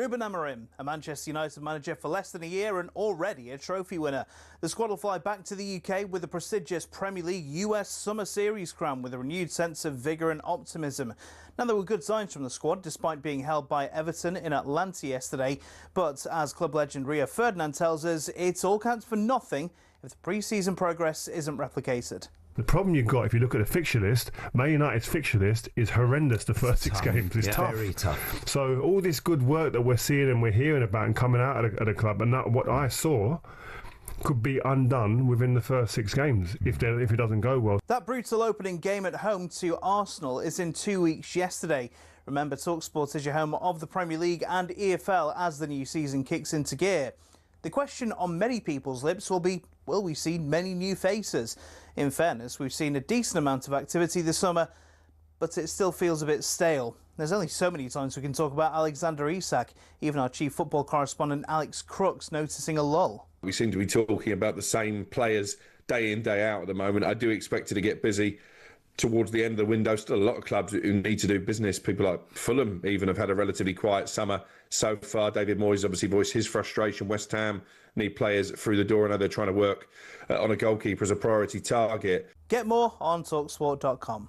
Ruben Amorim, a Manchester United manager for less than a year and already a trophy winner. The squad will fly back to the UK with the prestigious Premier League US Summer Series crown with a renewed sense of vigour and optimism. Now, there were good signs from the squad despite being held by Everton in Atlanta yesterday. But as club legend Rio Ferdinand tells us, it all counts for nothing if the pre-season progress isn't replicated. The problem you've got, if you look at the fixture list, Man United's fixture list is horrendous the first six games. It's tough. Very tough. So all this good work that we're seeing and we're hearing about and coming out at a club, and that, what I saw could be undone within the first six games if it doesn't go well. That brutal opening game at home to Arsenal is in 2 weeks yesterday. Remember, talkSPORT is your home of the Premier League and EFL as the new season kicks into gear. The question on many people's lips will be, will we see many new faces? In fairness, we've seen a decent amount of activity this summer, but it still feels a bit stale. There's only so many times we can talk about Alexander Isak. Even our chief football correspondent Alex Crooks noticing a lull. We seem to be talking about the same players day in, day out at the moment. I do expect it to get busy towards the end of the window. Still a lot of clubs who need to do business. People like Fulham even have had a relatively quiet summer so far. David Moyes obviously voiced his frustration. West Ham need players through the door. I know they're trying to work on a goalkeeper as a priority target. Get more on talksport.com.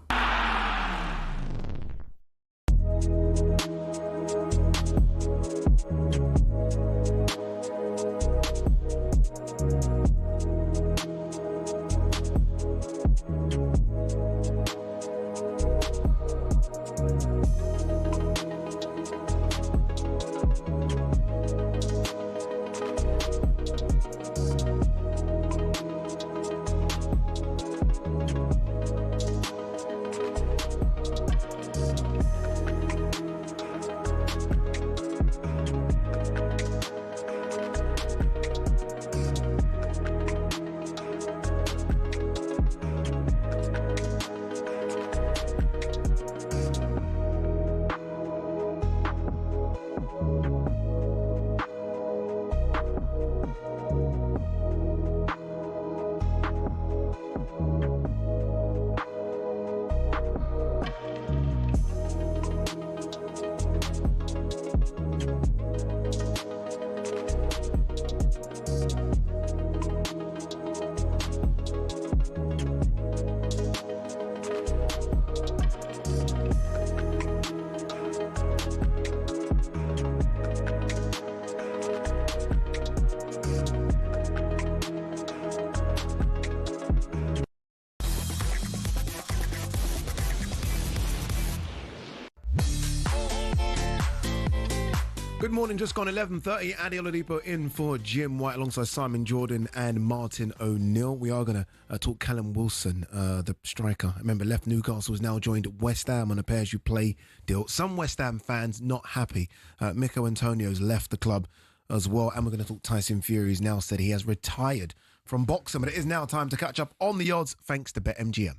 Good morning, just gone 11:30. Ade Oladipo in for Jim White alongside Simon Jordan and Martin O'Neill. We are going to talk Callum Wilson, the striker. Remember, left Newcastle, has now joined West Ham on a pay-as-you-play deal. Some West Ham fans not happy. Mikel Antonio's left the club as well. And we're going to talk Tyson Fury, who's now said he has retired from boxing. But it is now time to catch up on the odds thanks to BetMGM.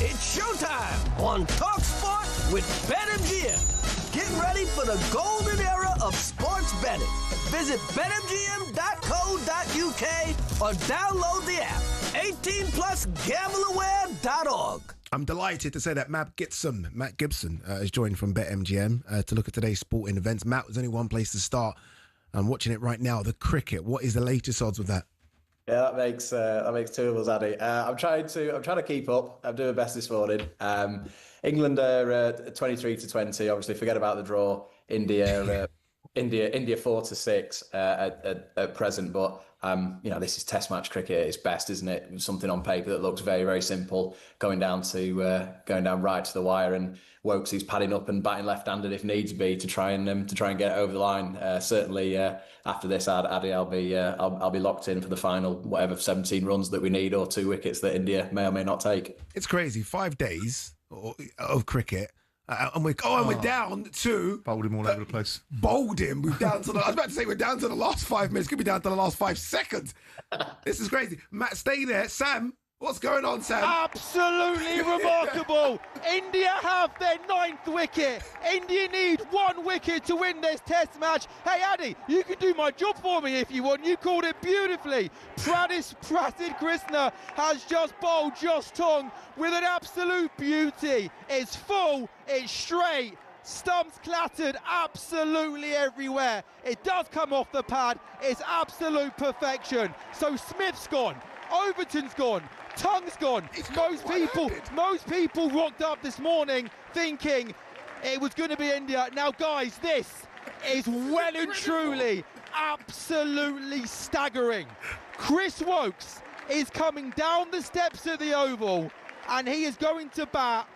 It's showtime on talkSPORT with BetMGM. Get ready for the golden era of sports betting. Visit betmgm.co.uk or download the app. 18+gambleaware.org. I'm delighted to say that Matt Gibson has joined from BetMGM to look at today's sporting events. Matt, there's only one place to start. I'm watching it right now, the cricket. What is the latest odds with that? Yeah, that makes two of us, Addy. I'm trying to keep up. I'm doing my best this morning. England are 23-20. Obviously, forget about the draw. India 4-6 at present. But this is Test match cricket at its best, isn't it? Something on paper that looks very, very simple, going down right to the wire, and Wokesy's padding up and batting left-handed if needs be to try and get it over the line. Certainly, after this, Addy, I'll be locked in for the final, whatever 17 runs that we need, or 2 wickets that India may or may not take. It's crazy. 5 days of cricket. And we're down to... Bowled him all over the place. Bowled him. We're down to I was about to say we're down to the last 5 minutes. Could be down to the last 5 seconds. This is crazy. Matt, stay there. Sam, what's going on, Sam? Absolutely remarkable. India have their 9th wicket. India need 1 wicket to win this Test match. Hey, Addy, you can do my job for me if you want. You called it beautifully. Prasid Krishna has just bowled Josh Tong with an absolute beauty. It's full, it's straight. Stumps clattered absolutely everywhere. It does come off the pad. It's absolute perfection. So Smith's gone. Overton's gone. Tongue's gone. Most people rocked up this morning thinking it was going to be India. Now, guys, this is well and truly absolutely staggering. Chris Woakes is coming down the steps of the Oval, and he is going to bat,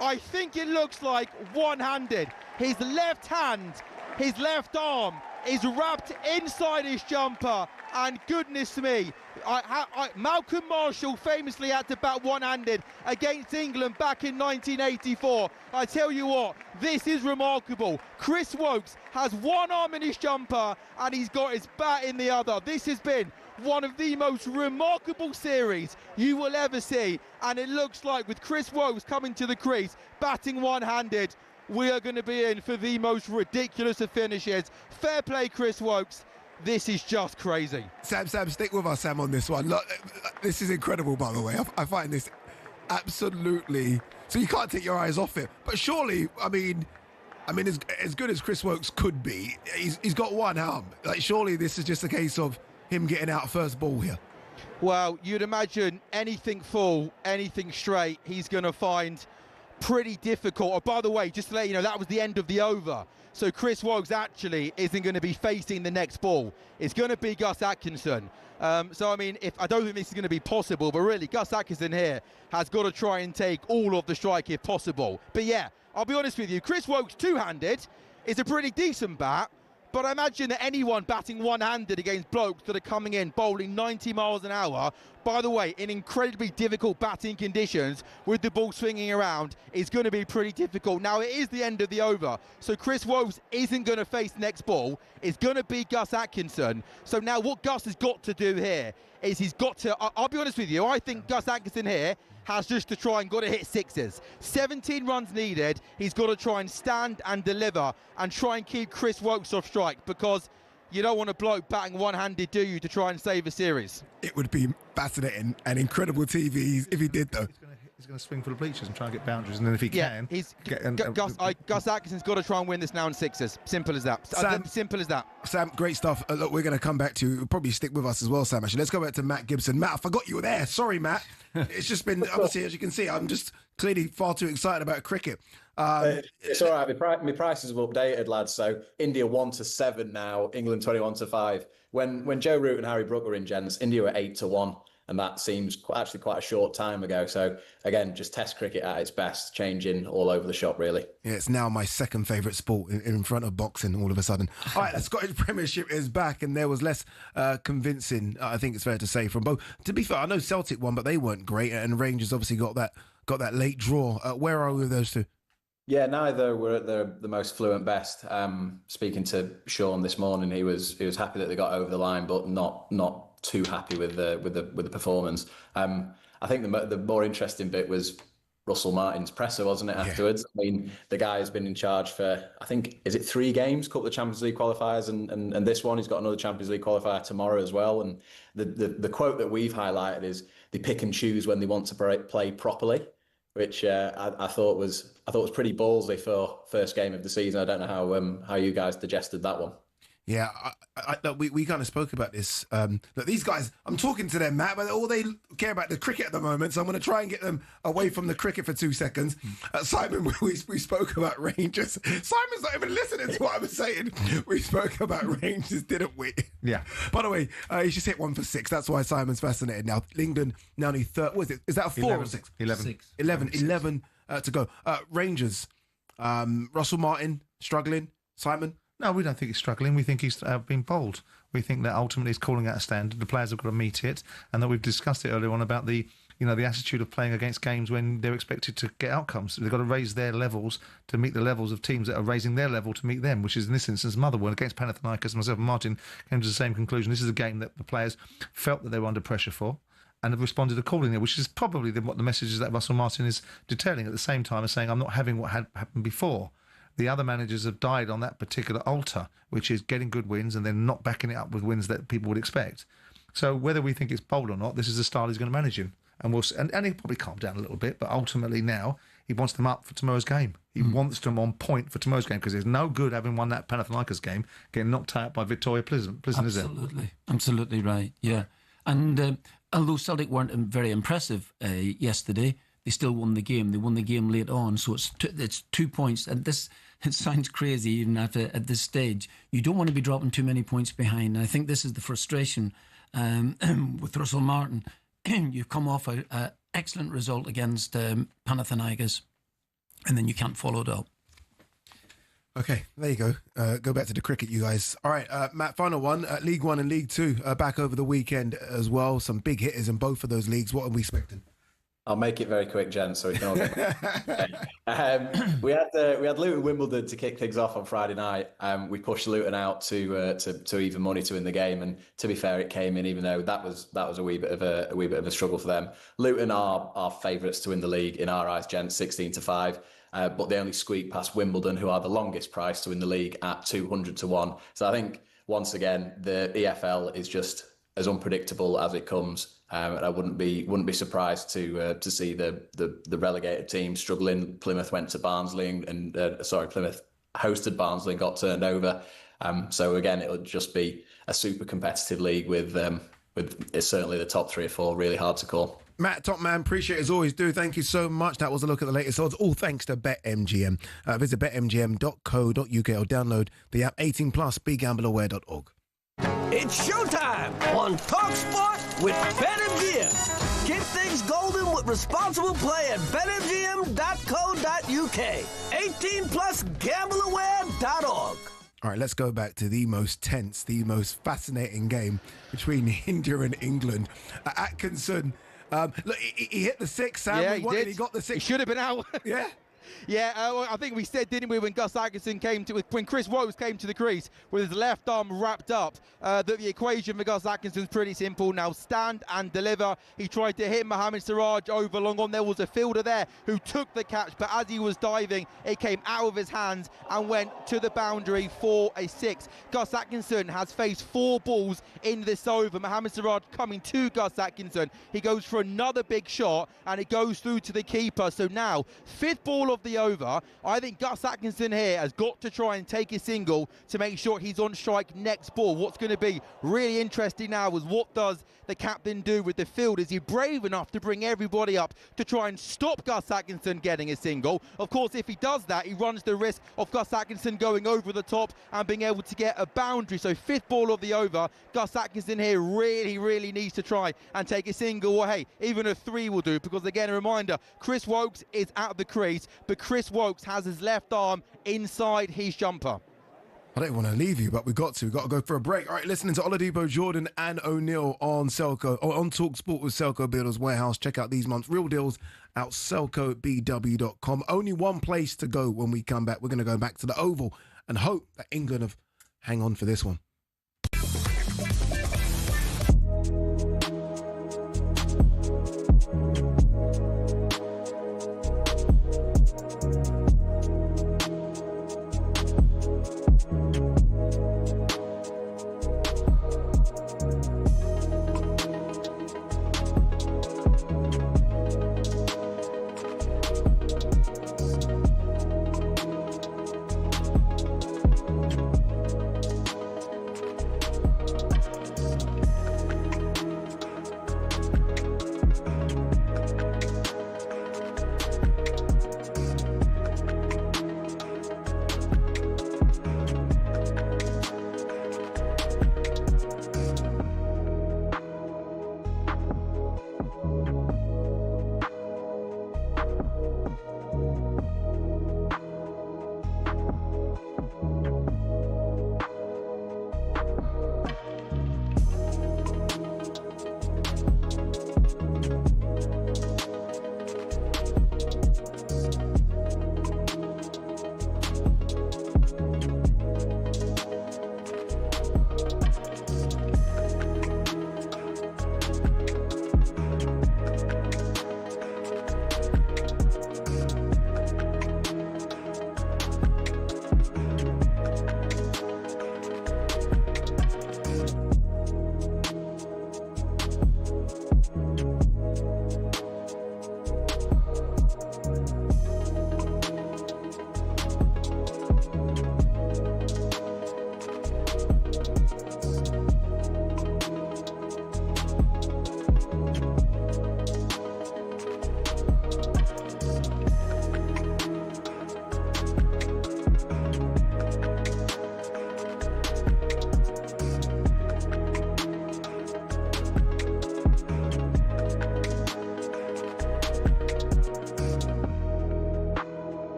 I think it looks like, one-handed. His left hand, his left arm is wrapped inside his jumper, and goodness me, Malcolm Marshall famously had to bat one-handed against England back in 1984. I tell you what, this is remarkable. Chris Woakes has one arm in his jumper and he's got his bat in the other. This has been one of the most remarkable series you will ever see, and it looks like with Chris Woakes coming to the crease, batting one-handed, we are going to be in for the most ridiculous of finishes. Fair play, Chris Woakes. This is just crazy. Sam, stick with us, Sam, on this one. Look, this is incredible, by the way. I find this absolutely... So you can't take your eyes off it. But surely, I mean, as good as Chris Woakes could be, he's got one arm. Like, surely this is just a case of him getting out first ball here. Well, you'd imagine anything full, anything straight, he's going to find pretty difficult. Oh, by the way, just to let you know, that was the end of the over. So Chris Woakes actually isn't going to be facing the next ball. It's going to be Gus Atkinson. So, I mean, I don't think this is going to be possible, but really, Gus Atkinson here has got to try and take all of the strike if possible. But yeah, I'll be honest with you, Chris Woakes two-handed is a pretty decent bat, but I imagine that anyone batting one-handed against blokes that are coming in bowling 90 miles an hour, by the way, in incredibly difficult batting conditions with the ball swinging around, is going to be pretty difficult. Now, it is the end of the over, so Chris Woakes isn't going to face the next ball. It's going to be Gus Atkinson. So now what Gus has got to do here is he's got to, I'll be honest with you, I think Gus Atkinson here has just to try and got to hit sixes. 17 runs needed. He's got to try and stand and deliver and try and keep Chris Woakes off strike, because you don't want a bloke batting one-handed, do you, to try and save a series? It would be fascinating and incredible TV if he did, though. He's going to swing for the bleachers and try and get boundaries, and then if he can... Gus Atkinson's got to try and win this now in sixes. Simple as that. Simple as that. Sam, great stuff. Look, we're going to come back to you. Probably stick with us as well, Sam, actually. Let's go back to Matt Gibson. Matt, I forgot you were there. Sorry, Matt. It's just been, obviously, as you can see, I'm just clearly far too excited about cricket. It's all right. My prices have updated, lads. So India 1-7 now, England 21-5. When Joe Root and Harry Brook were in gents, India were 8-1. And that seems actually quite a short time ago. So, again, just Test cricket at its best, changing all over the shop, really. Yeah, it's now my second favourite sport in front of boxing all of a sudden. All right, the Scottish Premiership is back, and there was less convincing, I think it's fair to say, from both. To be fair, I know Celtic won, but they weren't great, and Rangers obviously got that late draw. Where are we with those two? Yeah, neither were at the most fluent best. Speaking to Sean this morning, he was happy that they got over the line, but not too happy with the performance. I think the more interesting bit was Russell Martin's presser, wasn't it, afterwards? I mean, the guy has been in charge for, I think, is it 3 games, couple of Champions League qualifiers and this one. He's got another Champions League qualifier tomorrow as well. And the quote that we've highlighted is they pick and choose when they want to play properly, which I thought was pretty ballsy for first game of the season. I don't know how you guys digested that one. Yeah, we kind of spoke about this. That these guys, I'm talking to them, Matt, but all they care about the cricket at the moment. So I'm going to try and get them away from the cricket for 2 seconds. Simon, we spoke about Rangers. Simon's not even listening to what I was saying. We spoke about Rangers, didn't we? Yeah. By the way, he's just hit 1 for 6. That's why Simon's fascinated now. England now need third. What is it? Is that a 4 or 6? 11. 11 to go. Rangers. Russell Martin struggling. Simon. No, we don't think he's struggling. We think he's been bold. We think that ultimately he's calling out a standard. The players have got to meet it, and that we've discussed it earlier on about the attitude of playing against games when they're expected to get outcomes. They've got to raise their levels to meet the levels of teams that are raising their level to meet them, which is in this instance Motherwell against Panathinaikos. Myself and Martin came to the same conclusion. This is a game that the players felt that they were under pressure for, and have responded accordingly, which is probably what the message is that Russell Martin is detailing at the same time as saying, I'm not having what had happened before. The other managers have died on that particular altar, which is getting good wins and then not backing it up with wins that people would expect. So whether we think it's bold or not, this is the style he's going to manage in. And he'll probably calm down a little bit, but ultimately now he wants them up for tomorrow's game. He wants them on point for tomorrow's game, because there's no good having won that Panathinaikos game, getting knocked out by Victoria Pleasant, is it? Absolutely right, yeah. And although Celtic weren't very impressive yesterday, they still won the game. They won the game late on, so it's 2 points. And it sounds crazy even at this stage. You don't want to be dropping too many points behind. And I think this is the frustration with Russell Martin. You come off an excellent result against Panathinaikos, and then you can't follow it up. Okay, there you go. Go back to the cricket, you guys. All right, Matt, final one. League One and League Two back over the weekend as well. Some big hitters in both of those leagues. What are we expecting? I'll make it very quick, Jen, so we can all get we had Luton Wimbledon to kick things off on Friday night. We pushed Luton out to even money to win the game, and to be fair, it came in, even though that was a wee bit of a struggle for them. Luton are favourites to win the league in our eyes, Jen, 16-5. But they only squeaked past Wimbledon, who are the longest price to win the league at 200-1. So I think once again the EFL is just as unpredictable as it comes. And I wouldn't be surprised to see the relegated team struggling. Plymouth went to Barnsley and Plymouth hosted Barnsley and got turned over. So again, it'll just be a super competitive league with certainly the top 3 or 4 really hard to call. Matt, top man, appreciate it as always. Thank you so much. That was a look at the latest odds, all thanks to BetMGM. Visit betmgm.co.uk or download the app. 18+, begambleaware.org. It's showtime on talkSPORT with BetMGM. Keep things golden with responsible play at betmgm.co.uk. 18+, gambleaware.org. All right, let's go back to the most tense, the most fascinating game between India and England. Atkinson, look, he hit the 6, Sam. Yeah, he did. He got the 6. He should have been out. Yeah. Yeah, I think we said, didn't we, when Gus Atkinson when Chris Woakes came to the crease with his left arm wrapped up, that the equation for Gus Atkinson's pretty simple. Now stand and deliver. He tried to hit Mohamed Siraj over long on. There was a fielder there who took the catch, but as he was diving, it came out of his hands and went to the boundary for a 6. Gus Atkinson has faced 4 balls in this over. Mohamed Siraj coming to Gus Atkinson. He goes for another big shot and it goes through to the keeper. So now, 5th ball of the over. I think Gus Atkinson here has got to try and take a single to make sure he's on strike next ball. What's going to be really interesting now is what does the captain do with the field? Is he brave enough to bring everybody up to try and stop Gus Atkinson getting a single? Of course, if he does that, he runs the risk of Gus Atkinson going over the top and being able to get a boundary. So 5th ball of the over, Gus Atkinson here really needs to try and take a single, or hey, even a 3 will do, because again, a reminder, Chris Woakes is at the crease, but Chris Woakes has his left arm inside his jumper. I don't want to leave you, but we've got to go for a break. All right, listening to Oladipo, Jordan and O'Neill on on talkSPORT with Selco Builders Warehouse. Check out these month's real deals at selcobw.com. Only one place to go when we come back. We're going to go back to the Oval and hope that England hang on for this one.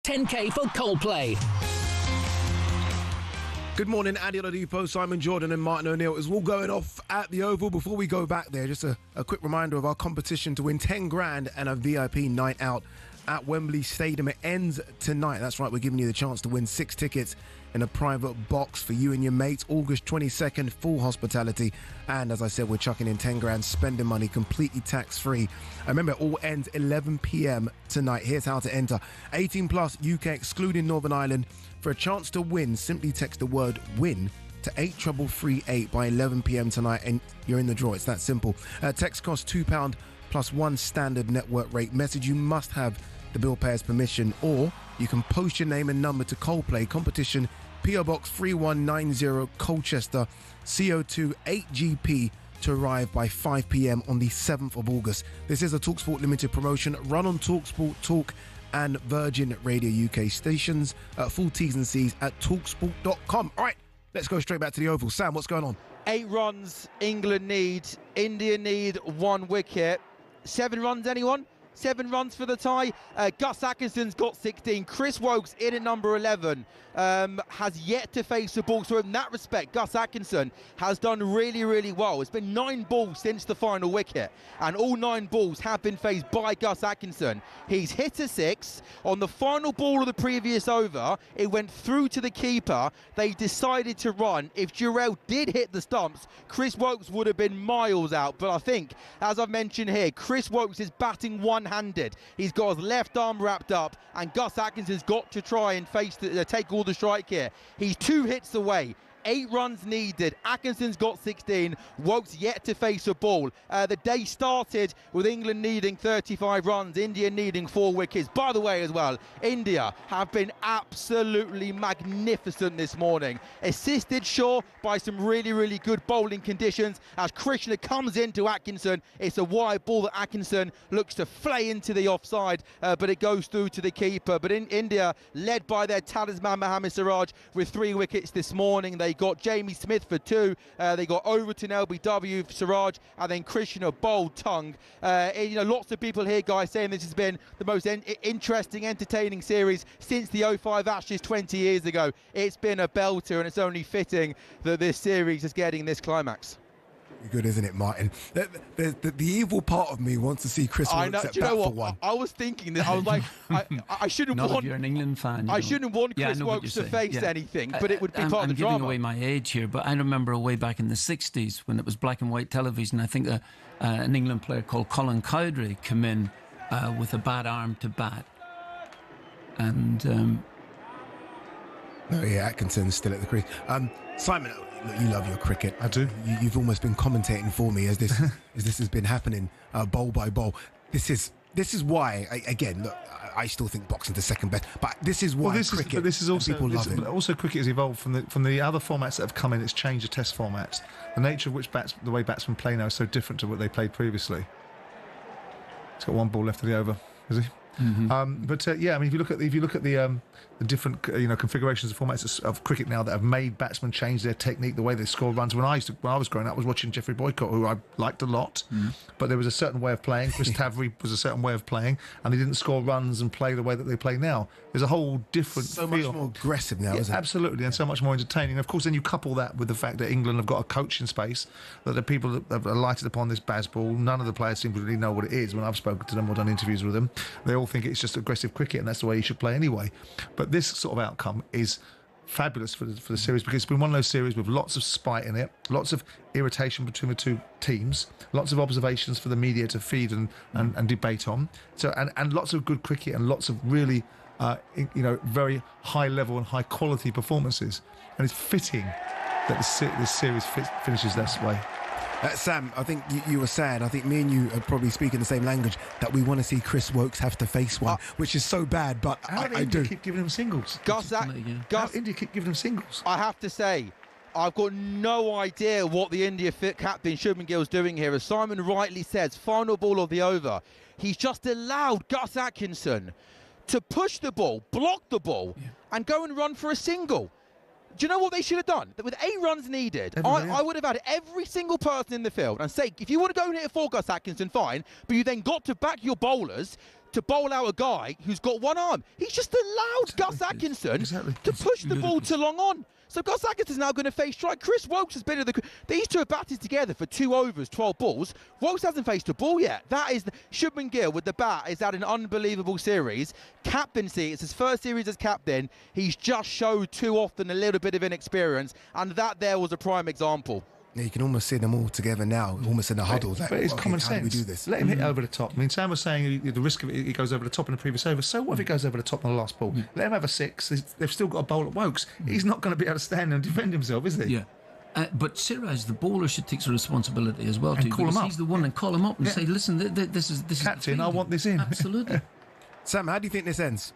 10K for Coldplay. Good morning, Ade Oladipo, Simon Jordan and Martin O'Neill. It's all going off at the Oval. Before we go back there, just a quick reminder of our competition to win 10 grand and a VIP night out at Wembley Stadium. It ends tonight. That's right, we're giving you the chance to win 6 tickets in a private box for you and your mates. August 22nd, full hospitality. And as I said, we're chucking in 10 grand spending money, completely tax-free. Remember, it all ends 11 p.m. tonight. Here's how to enter. 18 plus, UK excluding Northern Ireland. For a chance to win, simply text the word WIN to 83338 by 11 p.m. tonight and you're in the draw. It's that simple. Text costs £2 plus 1 standard network rate. Message you must have the bill payer's permission, or you can post your name and number to Coldplay competition, PO Box 3190 Colchester, CO2 8GP, to arrive by 5 p.m. on the 7th of August. This is a talkSPORT limited promotion run on talkSPORT, Talk and Virgin Radio UK stations. Full T's and C's at talksport.com. All right, let's go straight back to the Oval. Sam, what's going on? 8 runs England need. India need 1 wicket. 7 runs, anyone? 7 runs for the tie. Gus Atkinson's got 16. Chris Woakes in at number 11 has yet to face a ball. So in that respect, Gus Atkinson has done really, really well. It's been 9 balls since the final wicket, and all 9 balls have been faced by Gus Atkinson. He's hit a 6. On the final ball of the previous over, it went through to the keeper. They decided to run. If Jurel did hit the stumps, Chris Woakes would have been miles out. But I think, as I've mentioned here, Chris Woakes is batting one-handed. He's got his left arm wrapped up, and Gus Atkinson's got to try and take all the strike here. He's 2 hits away. 8 runs needed. Atkinson's got 16. Woakes yet to face a ball. The day started with England needing 35 runs, India needing 4 wickets. By the way, as well, India have been absolutely magnificent this morning. Assisted, sure, by some really, really good bowling conditions. As Krishna comes into Atkinson, it's a wide ball that Atkinson looks to flay into the offside, but it goes through to the keeper. But in India, led by their talisman Mohammad Siraj with 3 wickets this morning. They got Jamie Smith for 2. They got Overton LBW for Siraj, and then Krishna bowled tongue. Lots of people here, guys, saying this has been the most interesting, entertaining series since the 05 Ashes 20 years ago. It's been a belter, and it's only fitting that this series is getting this climax. Good, isn't it, Martin? The evil part of me wants to see Chris Woakes at bat for 1. I was thinking that. I was like, I shouldn't Not want. if you're an England fan. I shouldn't want Chris Woakes to face anything, but it would be part of the drama. I'm giving away my age here, but I remember way back in the 60s when it was black and white television. I think an England player called Colin Cowdrey came in with a bad arm to bat, and Atkinson's still at the crease. Simon, look, you love your cricket. I do. You've almost been commentating for me as this has been happening bowl by bowl. This is why, again, look, I still think boxing's the second best, but this is why cricket. This is also people love it. Also, cricket has evolved from the other formats that have come in. It's changed the Test format. The nature of the way batsmen play now is so different to what they played previously. He's got 1 ball left of the over, is he? Mm-hmm. If you look at the different configurations of formats of cricket now that have made batsmen change their technique, the way they score runs. When I was growing up, I was watching Geoffrey Boycott, who I liked a lot, but there was a certain way of playing. Chris Tavery was a certain way of playing, and they didn't score runs and play the way that they play now. There's a whole different so feel. much more aggressive now, isn't it? Absolutely, and so much more entertaining. Of course, then you couple that with the fact that England have got a coaching space, that the people that have alighted upon this Bazball, none of the players seem to really know what it is. When I've spoken to them or done interviews with them, they all think it's just aggressive cricket, and that's the way you should play anyway. But this sort of outcome is fabulous for the series, because it's been one of those series with lots of spite in it, lots of irritation between the 2 teams, lots of observations for the media to feed and debate on. So and lots of good cricket and lots of really very high level and high quality performances. And it's fitting that this series finishes this way. Sam, I think you were saying, I think me and you are probably speaking the same language, that we want to see Chris Woakes have to face one, which is so bad, but I do. Keep giving him singles. India keep giving him singles. I have to say, I've got no idea what the India fit captain Shubman Gill's doing here. As Simon rightly says, final ball of the over. He's just allowed Gus Atkinson to push the ball, block the ball, and go and run for a single. Do you know what they should have done? With 8 runs needed, I would have had every single person in the field and say, if you want to go and hit a 4, Gus Atkinson, fine, but you then got to back your bowlers to bowl out a guy who's got one arm. He's just allowed Gus Atkinson to push the ball to long on. So Gus Atkinson's now going to face strike. Chris Woakes has been in these two have batted together for 2 overs, 12 balls. Woakes hasn't faced a ball yet. That is Shubman Gill with the bat is had an unbelievable series. Captaincy, it's his first series as captain. He's just showed too often a little bit of inexperience, and that there was a prime example. Yeah, you can almost see them all together now, almost in a huddle. But it's common sense. How do we do this? Let him hit over the top. I mean, Sam was saying the risk of it, he goes over the top in the previous over. So what if he goes over the top on the last ball? Let him have a 6. They've still got a bowl at Woakes. He's not going to be able to stand and defend himself, is he? Yeah. But Siraj, the bowler, should take some responsibility as well. And call him up. He's the one and call him up and say, listen, this is Captain, I want this in. Absolutely. Sam, how do you think this ends?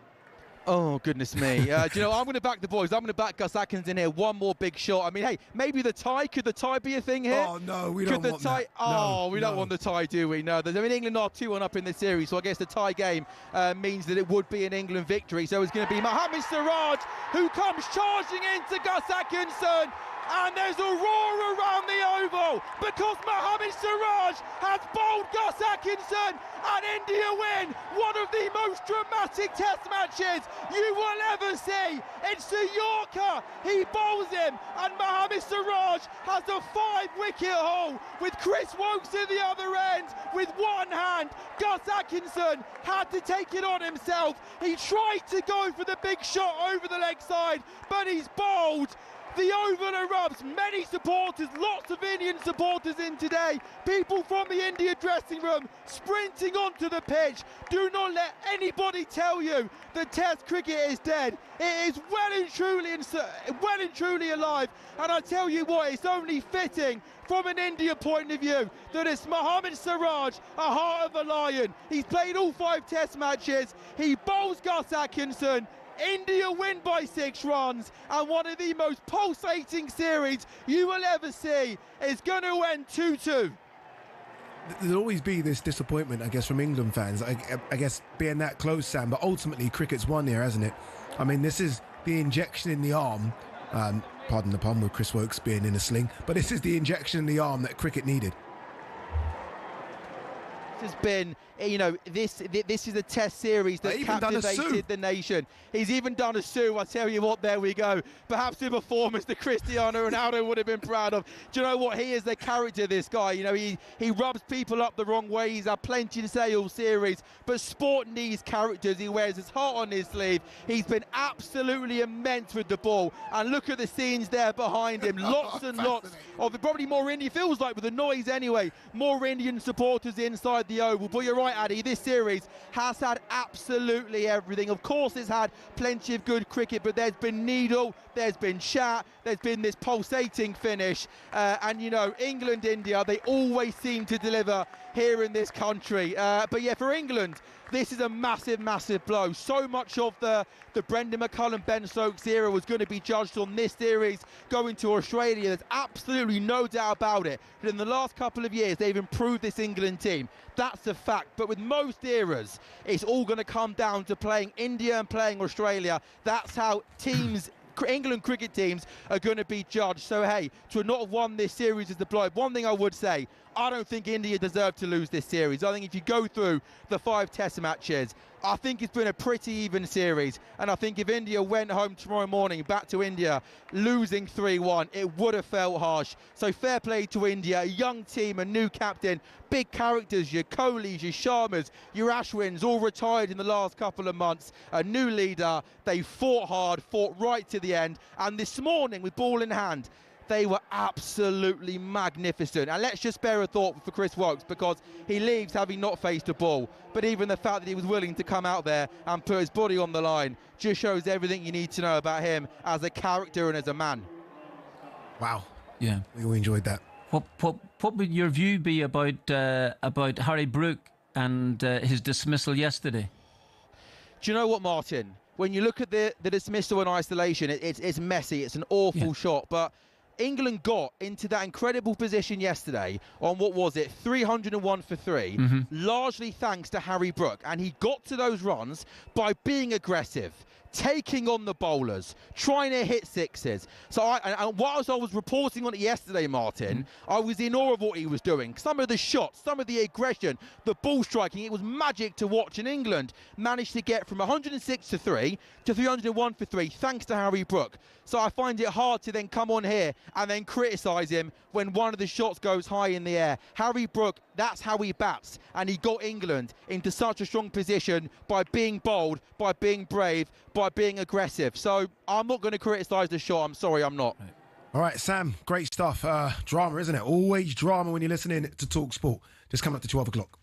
Oh, goodness me. Do you know, I'm going to back the boys. I'm going to back Gus Atkinson here. One more big shot. I mean, hey, maybe the tie. Could the tie be a thing here? Oh, no, we don't want that. Oh, we don't want the tie, do we? No. I mean, England are 2-1 up in this series, so I guess the tie game means that it would be an England victory. So it's going to be Mohamed Siraj who comes charging into Gus Atkinson. And there's a roar around the oval because Mohamed Siraj has bowled Gus Atkinson and India win one of the most dramatic test matches you will ever see. It's a Yorker, he bowls him, and Mohamed Siraj has a 5-wicket haul with Chris Woakes at the other end with one hand. Gus Atkinson had to take it on himself. He tried to go for the big shot over the leg side, but he's bowled. The oval erupts, many supporters, lots of Indian supporters in today. People from the India dressing room sprinting onto the pitch. Do not let anybody tell you that Test cricket is dead. It is well and truly alive. And I tell you what, it's only fitting from an India point of view that it's Mohamed Siraj, a heart of a lion. He's played all 5 Test matches. He bowls Gus Atkinson. India win by 6 runs, and one of the most pulsating series you will ever see is going to end 2-2. There'll always be this disappointment, I guess, from England fans. I guess being that close, Sam, but ultimately cricket's won here, hasn't it? I mean, this is the injection in the arm, pardon the pun with Chris Woakes being in a sling, but this is the injection in the arm that cricket needed. Has been, you know, this is a Test series that captivated the nation. He's even done a Sue. I tell you what, there we go. Perhaps a performance that Cristiano Ronaldo would have been proud of. Do you know what? He is the character, this guy. You know, he rubs people up the wrong way. He's had plenty to say all series, but sport needs characters. He wears his heart on his sleeve. He's been absolutely immense with the ball, and look at the scenes there behind him. Lots and lots of probably more Indian, feels like with the noise anyway, more Indian supporters inside the oval. But you're right, Ade, this series has had absolutely everything. Of course it's had plenty of good cricket, but there's been needle, there's been chat, there's been this pulsating finish, and you know, England, India, they always seem to deliver here in this country. But yeah, for England, this is a massive, massive blow. So much of the Brendan McCullum, Ben Stokes era was going to be judged on this series going to Australia. There's absolutely no doubt about it. But in the last couple of years, they've improved this England team. That's a fact. But with most eras, it's all going to come down to playing India and playing Australia. That's how teams, England cricket teams, are going to be judged. So, hey, to not have won this series is the blow. One thing I would say, I don't think India deserved to lose this series. I think if you go through the 5 Test matches, I think it's been a pretty even series. And I think if India went home tomorrow morning, back to India, losing 3-1, it would have felt harsh. So fair play to India, a young team, a new captain, big characters, your Kohlis, your Sharmas, your Ashwins, all retired in the last couple of months. A new leader, they fought hard, fought right to the end. And this morning, with ball in hand, they were absolutely magnificent. And let's just spare a thought for Chris Woakes, because he leaves having not faced a ball. But even the fact that he was willing to come out there and put his body on the line just shows everything you need to know about him as a character and as a man. Wow. Yeah. We all enjoyed that. What would your view be about Harry Brook and his dismissal yesterday? Do you know what, Martin? When you look at the dismissal in isolation, it's messy. It's an awful shot. But England got into that incredible position yesterday on, what was it, 301 for 3, largely thanks to Harry Brook. And he got to those runs by being aggressive, taking on the bowlers, trying to hit sixes. So whilst I was reporting on it yesterday, Martin, I was in awe of what he was doing. Some of the shots, some of the aggression, the ball striking, it was magic to watch. And England managed to get from 106 for 3 to 301 for 3 thanks to Harry Brook. So I find it hard to then come on here and then criticise him when one of the shots goes high in the air. Harry Brook, that's how he bats, and he got England into such a strong position by being bold, by being brave, by being aggressive. So I'm not going to criticise the shot. I'm sorry, I'm not. All right, Sam, great stuff. Drama, isn't it? Always drama when you're listening to talkSPORT. Just coming up to 12 o'clock.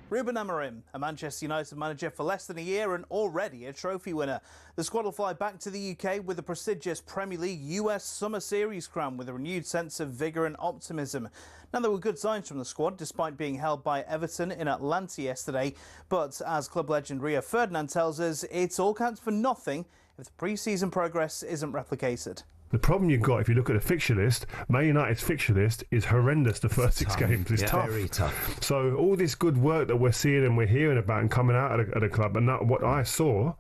Ruben Amorim, a Manchester United manager for less than a year and already a trophy winner. The squad will fly back to the UK with the prestigious Premier League US Summer Series crown with a renewed sense of vigour and optimism. Now, there were good signs from the squad despite being held by Everton in Atlanta yesterday, but as club legend Rio Ferdinand tells us, it all counts for nothing if the pre-season progress isn't replicated. The problem you've got, if you look at the fixture list, Man United's fixture list is horrendous the first 6 games. It's tough. Very tough. So all this good work that we're seeing and we're hearing about and coming out of the club, and that, what I saw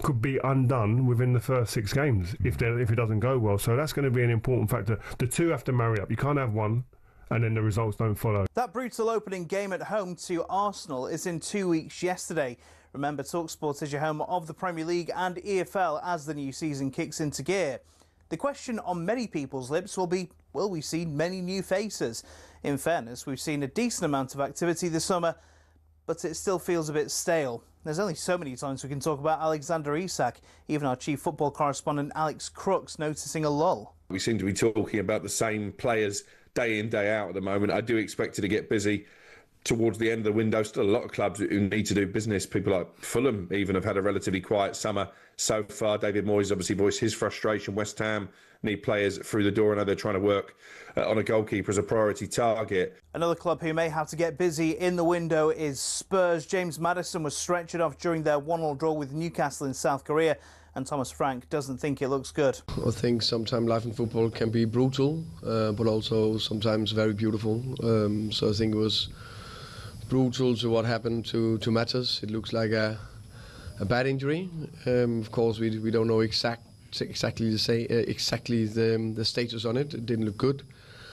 could be undone within the first 6 games if it doesn't go well. So that's going to be an important factor. The two have to marry up. You can't have one and then the results don't follow. That brutal opening game at home to Arsenal is in 2 weeks yesterday. Remember, talkSPORT is your home of the Premier League and EFL as the new season kicks into gear. The question on many people's lips will be, will we see many new faces? In fairness, we've seen a decent amount of activity this summer, but it still feels a bit stale. There's only so many times we can talk about Alexander Isak, even our chief football correspondent Alex Crooks noticing a lull. We seem to be talking about the same players day in, day out at the moment. I do expect it to get busy towards the end of the window. Still a lot of clubs who need to do business. People like Fulham even have had a relatively quiet summer so far. David Moyes obviously voiced his frustration. West Ham need players through the door. I know they're trying to work on a goalkeeper as a priority target. Another club who may have to get busy in the window is Spurs. James Maddison was stretchered off during their 1-1 draw with Newcastle in South Korea, and Thomas Frank doesn't think it looks good. I think sometimes life in football can be brutal, but also sometimes very beautiful. So I think it was brutal to what happened to Matters. It looks like a bad injury. Of course, we don't know exactly the status on it. It didn't look good.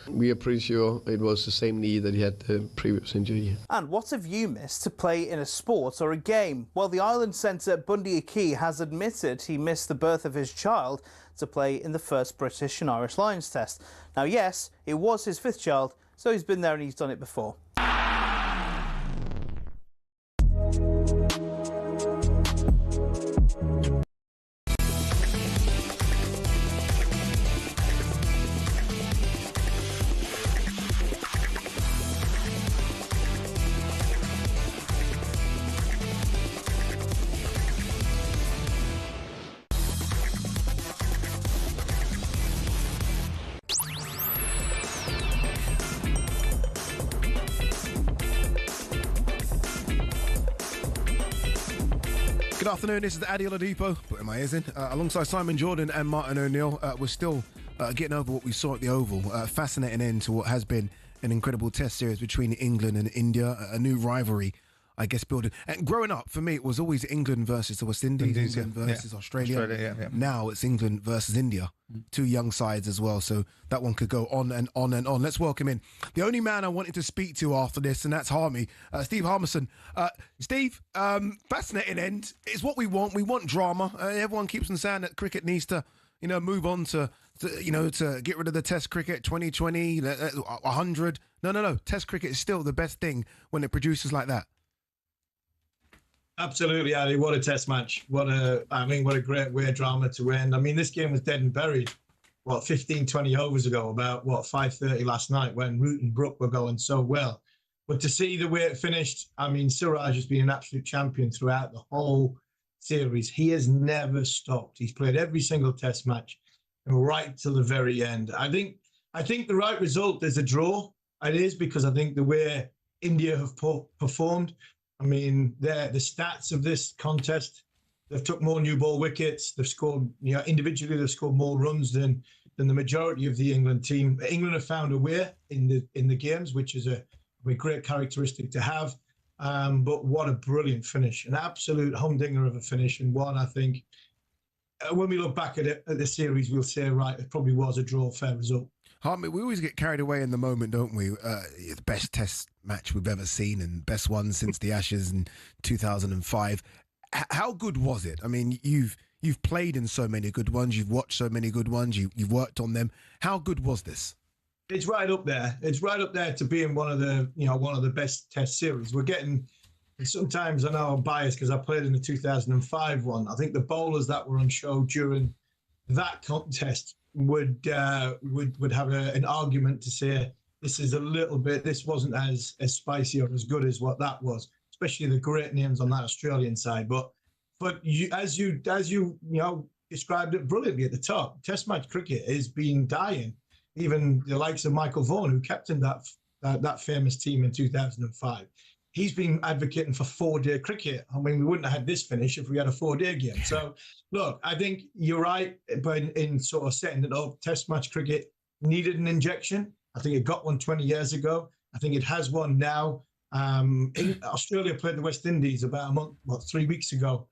We are pretty sure it was the same knee that he had the previous injury. And what have you missed to play in a sport or a game? Well, the Island centre Bundy Aki has admitted he missed the birth of his child to play in the first British and Irish Lions test. Now, yes, it was his 5th child, so he's been there and he's done it before. Good afternoon, this is Ade Oladipo, putting my ears in, alongside Simon Jordan and Martin O'Neill. We're still getting over what we saw at the Oval. Fascinating end to what has been an incredible test series between England and India, a new rivalry, I guess, building. And growing up, for me, it was always England versus the West Indies, England versus Australia. Now it's England versus India, two young sides as well, so that one could go on and on and on. Let's welcome in the only man I wanted to speak to after this, and that's Harmy, Steve Harmison. Steve, fascinating end. It's what we want. We want drama. Everyone keeps on saying that cricket needs to, move on to get rid of the Test cricket 2020, 100. No. Test cricket is still the best thing when it produces like that. Absolutely, Ali. What a test match. What a great way of drama to end. I mean, this game was dead and buried, 15, 20 overs ago, about 5:30 last night when Root and Brook were going so well. But to see the way it finished, I mean, Suraj has been an absolute champion throughout the whole series. He has never stopped. He's played every single test match right till the very end. I think the right result is a draw. It is, because I think the way India have performed, I mean, the stats of this contest, they've took more new ball wickets. They've scored, individually, they've scored more runs than the majority of the England team. England have found a way in the games, which is a great characteristic to have. But what a brilliant finish, an absolute humdinger of a finish, and one I think, when we look back at the series, we'll say, right, it probably was a draw, fair result. Harmy, we always get carried away in the moment, don't we? The best test match we've ever seen and best one since the Ashes in 2005. How good was it? I mean, you've played in so many good ones. You've watched so many good ones. You've worked on them. How good was this? It's right up there. It's right up there to being one of the best test series. We're getting, sometimes I know I'm biased because I played in the 2005 one. I think the bowlers that were on show during that contest would have an argument to say this wasn't as spicy or as good as what that was, especially the great names on that Australian side. But you, as you described it brilliantly at the top, Test match cricket is being dying. Even the likes of Michael Vaughan, who captained that famous team in 2005, he's been advocating for 4-day cricket. I mean, we wouldn't have had this finish if we had a 4-day game. So, look, I think you're right, but in sort of setting it up, Test match cricket needed an injection. I think it got one 20 years ago. I think it has one now. Australia played the West Indies about 3 weeks ago.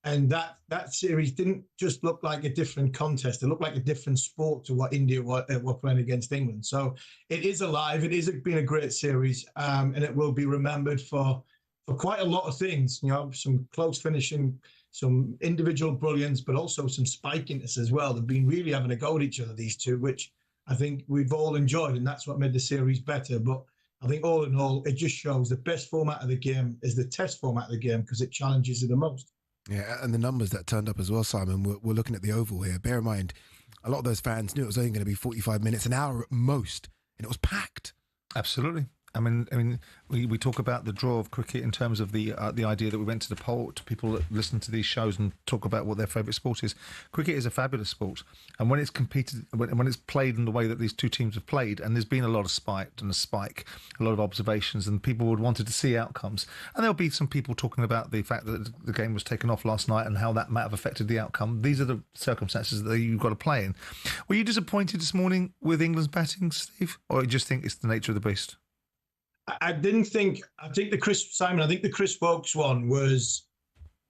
And that series didn't just look like a different contest. It looked like a different sport to what India were playing against England. So it is alive. It is been a great series, and it will be remembered for quite a lot of things. Some close finishing, some individual brilliance, but also some spikiness as well. They've been really having a go at each other, these two, which I think we've all enjoyed, and that's what made the series better. But I think all in all, it just shows the best format of the game is the test format of the game because it challenges you the most. Yeah, and the numbers that turned up as well, Simon, we're looking at the Oval here. Bear in mind, a lot of those fans knew it was only going to be 45 minutes, an hour at most, and it was packed. Absolutely. I mean, we talk about the draw of cricket in terms of the idea that we went to the poll, to people that listen to these shows and talk about what their favourite sport is. Cricket is a fabulous sport, and when it's competed, when it's played in the way that these two teams have played, and there's been a lot of spike, a lot of observations, and people would wanted to see outcomes. And there'll be some people talking about the fact that the game was taken off last night and how that might have affected the outcome. These are the circumstances that you've got to play in. Were you disappointed this morning with England's batting, Steve, or you just think it's the nature of the beast? I think the Chris Woakes one was,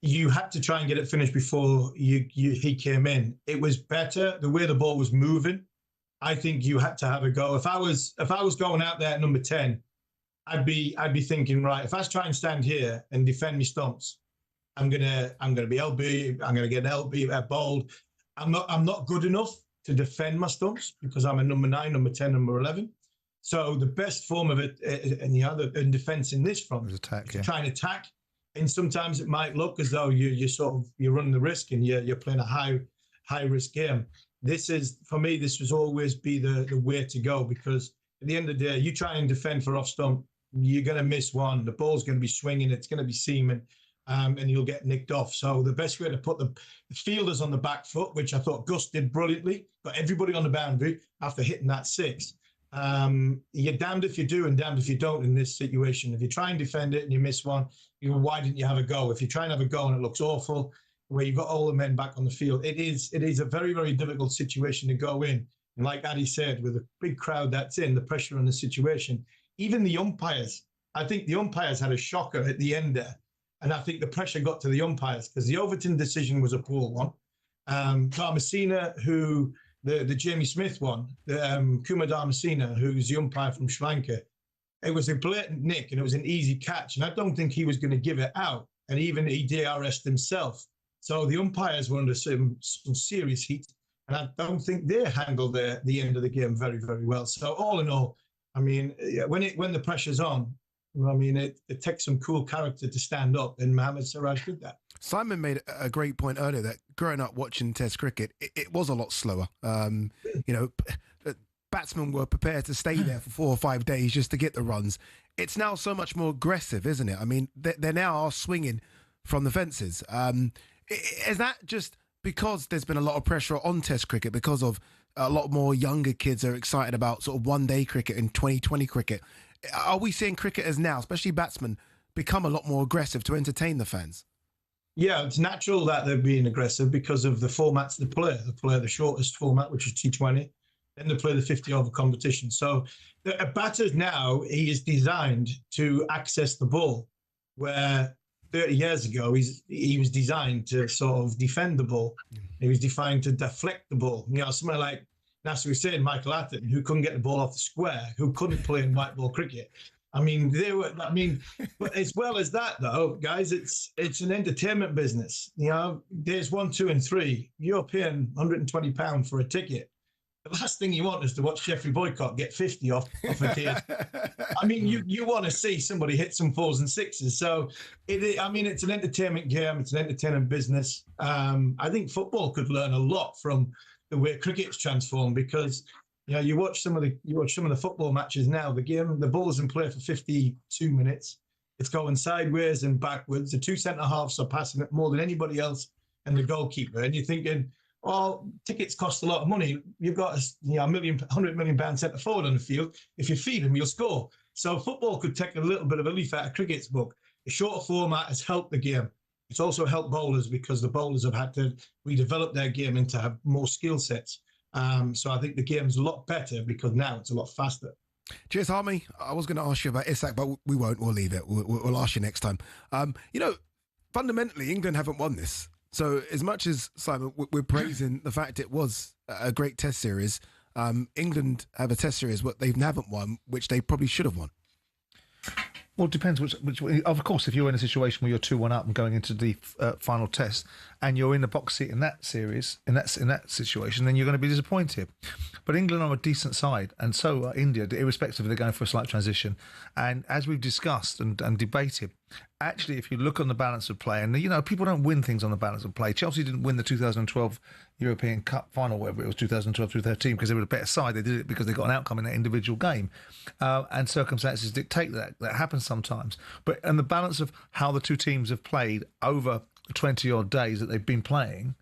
you had to try and get it finished before he came in. It was better the way the ball was moving. I think you had to have a go. If I was going out there at number 10, I'd be thinking, right, if I try and stand here and defend my stumps, I'm gonna be LB. I'm gonna get an LB bowled. I'm not good enough to defend my stumps because I'm a number 9, number 10, number 11. So the best form of it in defence in this front is attack, try and attack. And sometimes it might look as though you're running the risk and you're playing a high risk game. For me, this was always be the way to go, because at the end of the day, you try and defend for off stump, you're going to miss one. The ball's going to be swinging, it's going to be seaming, and you'll get nicked off. So the best way to put the fielders on the back foot, which I thought Gus did brilliantly, got everybody on the boundary after hitting that 6. You're damned if you do and damned if you don't in this situation. If you try and defend it and you miss one, why didn't you have a go? If you try and have a go and it looks awful, where you've got all the men back on the field, it is a very, very difficult situation to go in. And like Ade said, with a big crowd that's in, the pressure on the situation, even the umpires, I think the umpires had a shocker at the end there. And I think the pressure got to the umpires because the Overton decision was a poor one. Harmison, who the Jamie Smith one, Kuma Harmison, who's the umpire from Sri Lanka, it was a blatant nick and it was an easy catch. And I don't think he was going to give it out. And even he DRS'd himself. So the umpires were under some serious heat. And I don't think they handled the end of the game very, very well. So all in all, I mean, when the pressure's on, I mean, it takes some cool character to stand up, and Mohamed Siraj did that. Simon made a great point earlier that growing up watching Test cricket, it was a lot slower. Batsmen were prepared to stay there for 4 or 5 days just to get the runs. It's now so much more aggressive, isn't it? I mean, they now are swinging from the fences. Is that just because there's been a lot of pressure on Test cricket because of a lot more younger kids are excited about sort of one-day cricket and 2020 cricket? Are we seeing cricketers now, especially batsmen, become a lot more aggressive to entertain the fans? Yeah, it's natural that they're being aggressive because of the formats they play. They play the shortest format, which is T20, then they play the 50-over competition. So a batter now, he is designed to access the ball, where 30 years ago, he was designed to sort of defend the ball. He was designed to deflect the ball. You know, someone like Nasser Hussain, Michael Atherton, who couldn't get the ball off the square, who couldn't play in white ball cricket. I mean, but as well as that, though, guys, it's an entertainment business. You know, there's 1, 2, and 3. You're paying £120 for a ticket. The last thing you want is to watch Jeffrey Boycott get 50 off a ticket. I mean, you want to see somebody hit some 4s and 6s. So, it's an entertainment game. It's an entertainment business. I think football could learn a lot from the way cricket's transformed because, you know, you watch some of the football matches now. The ball's in play for 52 minutes. It's going sideways and backwards. The 2 centre halves are passing it more than anybody else, and the goalkeeper. And you're thinking, well, tickets cost a lot of money. You've got £100 million centre forward on the field. If you feed him, you'll score. So football could take a little bit of a leaf out of cricket's book. The shorter format has helped the game. It's also helped bowlers because the bowlers have had to redevelop their game into have more skill sets. So I think the game's a lot better because now it's a lot faster. Cheers, Harmy. I was going to ask you about Isak, but we won't. We'll leave it. We'll ask you next time. Fundamentally, England haven't won this. So as much as, Simon, we're praising the fact it was a great test series, England have a test series what they haven't won, which they probably should have won. Well, it depends which. Of course, if you're in a situation where you're 2-1 up and going into the final test, and you're in the box seat in that series, in that situation, then you're going to be disappointed. But England are a decent side, and so are India, irrespective of they're going for a slight transition. And as we've discussed and debated, actually, if you look on the balance of play, and people don't win things on the balance of play. Chelsea didn't win the 2012 European Cup final, whatever it was, 2012-2013, because they were a better side. They did it because they got an outcome in that individual game, and circumstances dictate that. That happens sometimes. But and the balance of how the two teams have played over 20-odd days that they've been playing,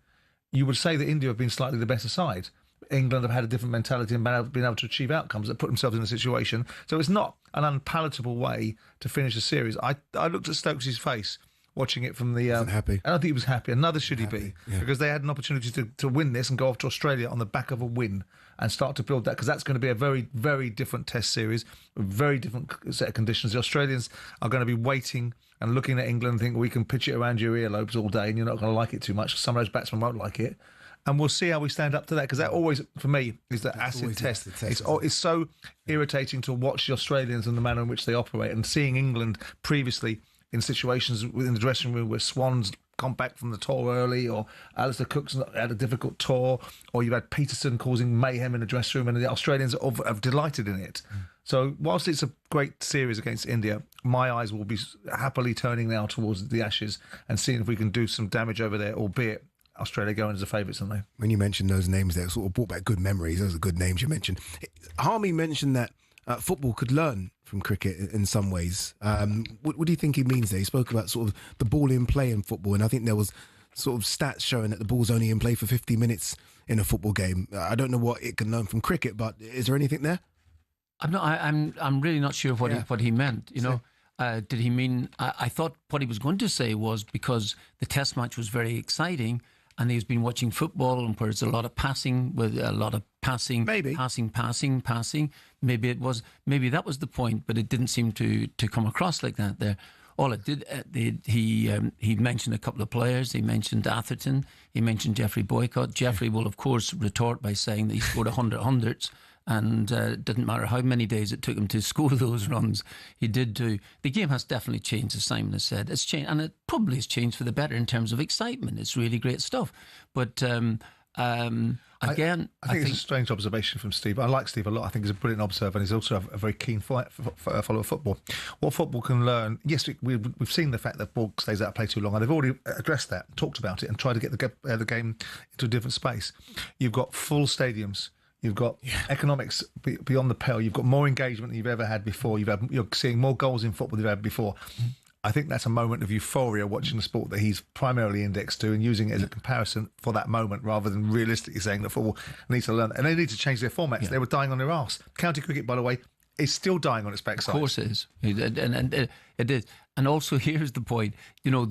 you would say that India have been slightly the better side. England have had a different mentality and been able to achieve outcomes that put themselves in a situation. So it's not an unpalatable way to finish a series. I looked at Stokes' face watching it from the... Wasn't happy. I don't think he was happy. Another should he be? Yeah. Because they had an opportunity to win this and go off to Australia on the back of a win and start to build that, because that's going to be a very, very different test series, a very different set of conditions. The Australians are going to be waiting and looking at England and think, we can pitch it around your earlobes all day and you're not going to like it too much. Some of those batsmen won't like it. And we'll see how we stand up to that, because that always, for me, is the acid test. It's so irritating to watch the Australians and the manner in which they operate, and seeing England previously in situations within the dressing room where Swan's come back from the tour early, or Alistair Cook's had a difficult tour, or you've had Peterson causing mayhem in the dressing room, and the Australians have delighted in it. So whilst it's a great series against India, my eyes will be happily turning now towards the Ashes and seeing if we can do some damage over there, albeit Australia going as the favourites, aren't they? When you mentioned those names there, it sort of brought back good memories. Those are good names you mentioned. Harmy mentioned that football could learn from cricket in some ways. What do you think he means there? He spoke about sort of the ball in play in football, and I think there was sort of stats showing that the ball's only in play for 50 minutes in a football game. I don't know what it can learn from cricket, but is there anything there? I'm really not sure what he meant. You know, did he mean? I thought what he was going to say was because the Test match was very exciting, and he's been watching football, and where there's a lot of passing, passing. Maybe that was the point, but it didn't seem to come across like that there. All it did, he mentioned a couple of players. He mentioned Atherton. He mentioned Jeffrey Boycott. Jeffrey will, of course, retort by saying that he scored 100 hundreds, and it didn't matter how many days it took him to score those runs. He did do. The game has definitely changed, as Simon has said. It's changed, and it probably has changed for the better in terms of excitement. It's really great stuff. But again, I think it's a strange observation from Steve. I like Steve a lot. I think he's a brilliant observer, and he's also a very keen follower of football. What football can learn, yes, we've seen the fact that ball stays out of play too long, and they've already addressed that, talked about it, and tried to get the game into a different space. You've got full stadiums. You've got economics beyond the pale. You've got more engagement than you've ever had before. You're seeing more goals in football than you've had before. I think that's a moment of euphoria watching the sport that he's primarily indexed to and using it as a comparison for that moment rather than realistically saying that football needs to learn. And they need to change their formats. Yeah. They were dying on their arse. County cricket, by the way, is still dying on its backside. Of course it is. And it is. And also, here's the point. You know,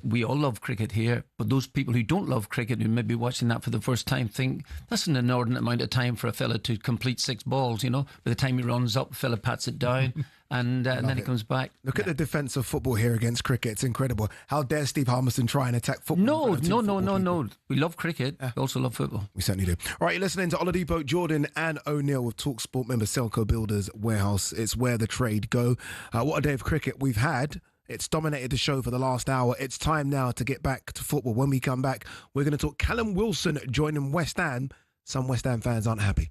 we all love cricket here, but those people who don't love cricket, who may be watching that for the first time, think that's an inordinate amount of time for a fella to complete 6 balls, you know. By the time he runs up, the fella pats it down. And then he comes back. Look at the defence of football here against cricket. It's incredible. How dare Steve Harmison try and attack football? No. We love cricket. We also love football. We certainly do. All right, you're listening to Oladipo, Jordan and O'Neill with talkSPORT member Selco Builders Warehouse. It's where the trade go. What a day of cricket we've had. It's dominated the show for the last hour. It's time now to get back to football. When we come back, we're going to talk Callum Wilson joining West Ham. Some West Ham fans aren't happy.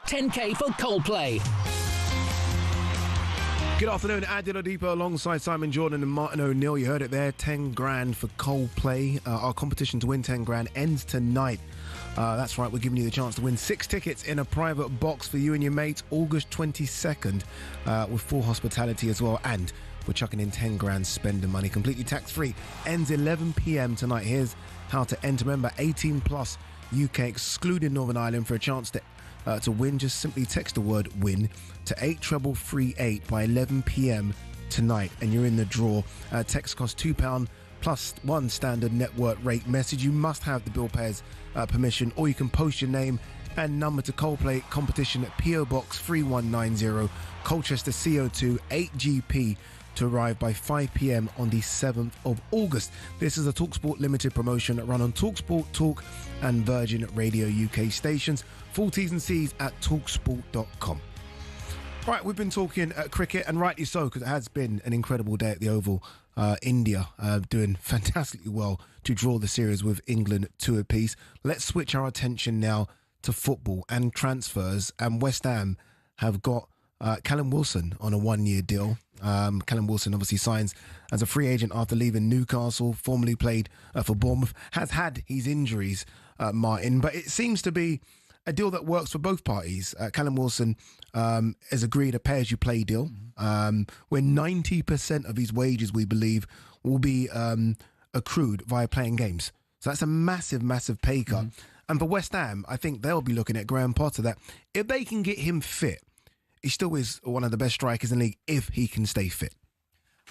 10k for Coldplay. Good afternoon, Ade Oladipo alongside Simon Jordan and Martin O'Neill. You heard it there, 10 grand for Coldplay. Our competition to win 10 grand ends tonight. That's right, we're giving you the chance to win 6 tickets in a private box for you and your mates, August 22nd, with full hospitality as well. And we're chucking in 10 grand spending money, completely tax-free. Ends 11 p.m. tonight. Here's how to enter. Remember, 18 plus UK, excluding Northern Ireland, for a chance to win. Just simply text the word WIN to 83338 by 11 p.m. tonight, and you're in the draw. Text costs £2 plus 1 standard network rate message. You must have the bill payer's permission, or you can post your name and number to Coldplay competition at PO Box 3190, Colchester CO2 8GP, to arrive by 5 p.m. on the 7th of August. This is a TalkSPORT limited promotion run on TalkSPORT, Talk and Virgin Radio UK stations. Full T's and C's at talksport.com. Right, we've been talking cricket, and rightly so, because it has been an incredible day at the Oval. India doing fantastically well to draw the series with England 2 apiece. Let's switch our attention now to football and transfers. And West Ham have got Callum Wilson on a 1-year deal. Callum Wilson obviously signs as a free agent after leaving Newcastle, formerly played for Bournemouth, has had his injuries, Martin, but it seems to be a deal that works for both parties. Callum Wilson has agreed a pay-as-you-play deal, where 90% of his wages, we believe, will be accrued via playing games. So that's a massive, massive pay cut. And for West Ham, I think they'll be looking at Graham Potter, that if they can get him fit, he still is one of the best strikers in the league if he can stay fit.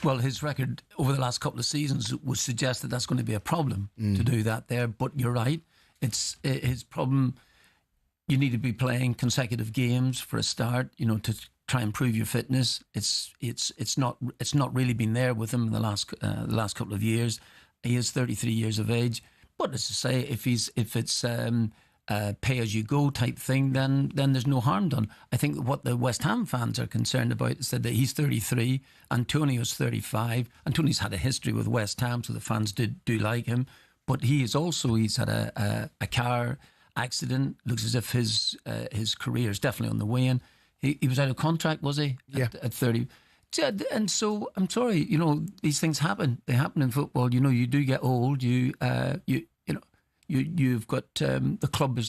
Well, his record over the last couple of seasons would suggest that that's going to be a problem to do that there. But you're right. It's his problem. You need to be playing consecutive games for a start, to try and prove your fitness. It's not really been there with him in the last couple of years. He is 33 years of age. But as I say, if it's pay as you go type thing, then there's no harm done. I think what the West Ham fans are concerned about is that he's 33, Antonio's 35. Antonio's had a history with West Ham, so the fans do like him. But he's had a car accident. Looks as if his career is definitely on the wane. He was out of contract, was he? Yeah. At 30. And so I'm sorry, these things happen. They happen in football. You do get old. You've got the club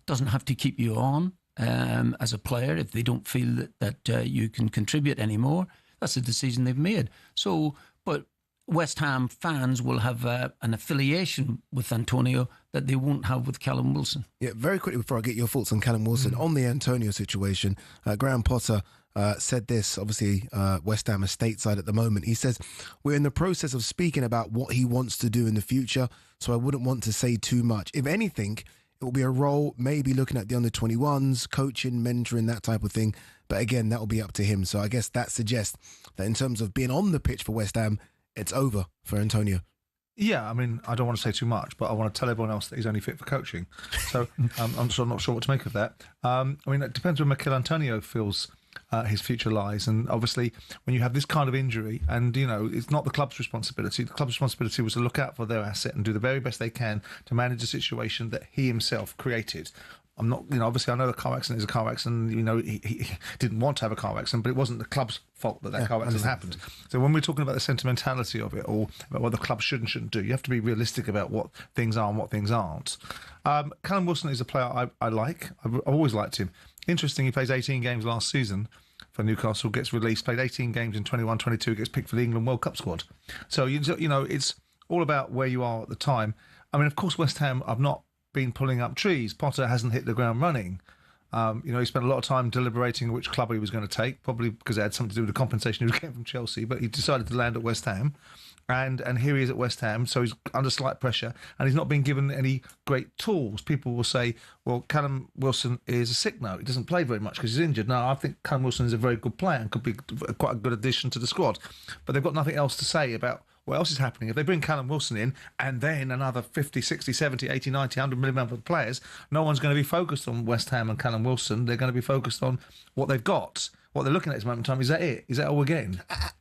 doesn't have to keep you on as a player if they don't feel that you can contribute anymore. That's a decision they've made. So, but West Ham fans will have an affiliation with Antonio that they won't have with Callum Wilson. Yeah, very quickly before I get your thoughts on Callum Wilson, on the Antonio situation, Graham Potter said this, obviously West Ham is stateside at the moment. He says, we're in the process of speaking about what he wants to do in the future, so I wouldn't want to say too much. If anything, it will be a role, maybe looking at the under-21s, coaching, mentoring, that type of thing. But again, that will be up to him. So I guess that suggests that in terms of being on the pitch for West Ham, it's over for Antonio. Yeah, I mean, I don't want to say too much, but I want to tell everyone else that he's only fit for coaching. So I'm sort of not sure what to make of that. I mean, it depends where Mikel Antonio feels his future lies. And obviously, when you have this kind of injury, and, it's not the club's responsibility. The club's responsibility was to look out for their asset and do the very best they can to manage a situation that he himself created. I'm not, obviously I know the car accident is a car accident, he didn't want to have a car accident, but it wasn't the club's fault that car accident happened. So when we're talking about the sentimentality of it, or about what the club should and shouldn't do, you have to be realistic about what things are and what things aren't. Callum Wilson is a player I like. I've always liked him. Interesting, he plays 18 games last season for Newcastle, gets released, played 18 games in 21-22, gets picked for the England World Cup squad. So, it's all about where you are at the time. I mean, of course, West Ham, I've not been pulling up trees. Potter hasn't hit the ground running. He spent a lot of time deliberating which club he was going to take, probably because it had something to do with the compensation he was getting from Chelsea, but he decided to land at West Ham. And here he is at West Ham, so he's under slight pressure, and he's not been given any great tools. People will say, well, Callum Wilson is a sick note. He doesn't play very much because he's injured. No, I think Callum Wilson is a very good player and could be quite a good addition to the squad. But they've got nothing else to say about what else is happening. If they bring Callum Wilson in and then another 50, 60, 70, 80, 90, 100 million other players, no one's going to be focused on West Ham and Callum Wilson. They're going to be focused on what they've got. What they're looking at at this moment in time, is that it? Is that all we're getting?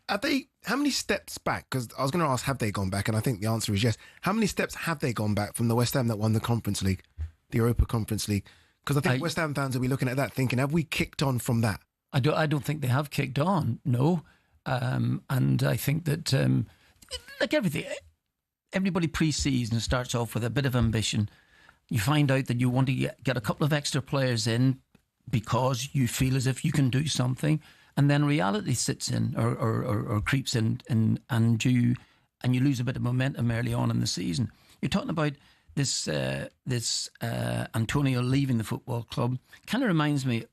How many steps back? Because I was going to ask, have they gone back? And I think the answer is yes. How many steps have they gone back from the West Ham that won the Conference League, the Europa Conference League? Because I think West Ham fans will be looking at that thinking, have we kicked on from that? I don't think they have kicked on, no. And I think that, like everything, everybody pre-season starts off with a bit of ambition. You find out that you want to get a couple of extra players in because you feel as if you can do something, and then reality sits in or creeps in, and you lose a bit of momentum early on in the season. You're talking about this Antonio leaving the football club. Kind of reminds me.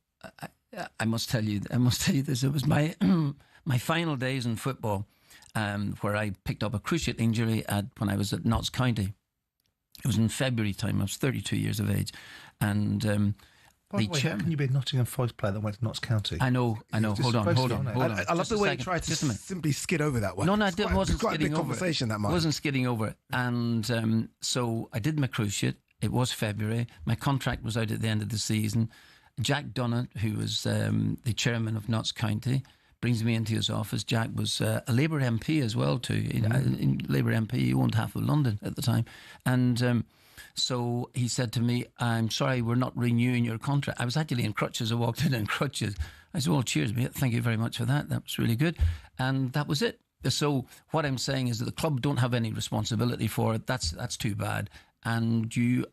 I must tell you this. It was my my final days in football, where I picked up a cruciate injury when I was at Notts County. It was in February time. I was 32 years of age, and By the way, how can you be a Nottingham Forest player that went to Notts County? I know. Hold on. I love the way you tried to simply skid over that one. No, I wasn't quite skidding a big over conversation, it. that might. Wasn't skidding over it. And so I did my cruciate. It was February. My contract was out at the end of the season. Jack Dunnett, who was the chairman of Notts County, brings me into his office. Jack was a Labour MP as well, too. Labour MP, he owned half of London at the time. And so he said to me, I'm sorry, we're not renewing your contract. I was actually in crutches. I walked in crutches. I said, well, cheers, mate. Thank you very much for that. That was really good. And that was it. So what I'm saying is that the club don't have any responsibility for it. That's too bad. And you're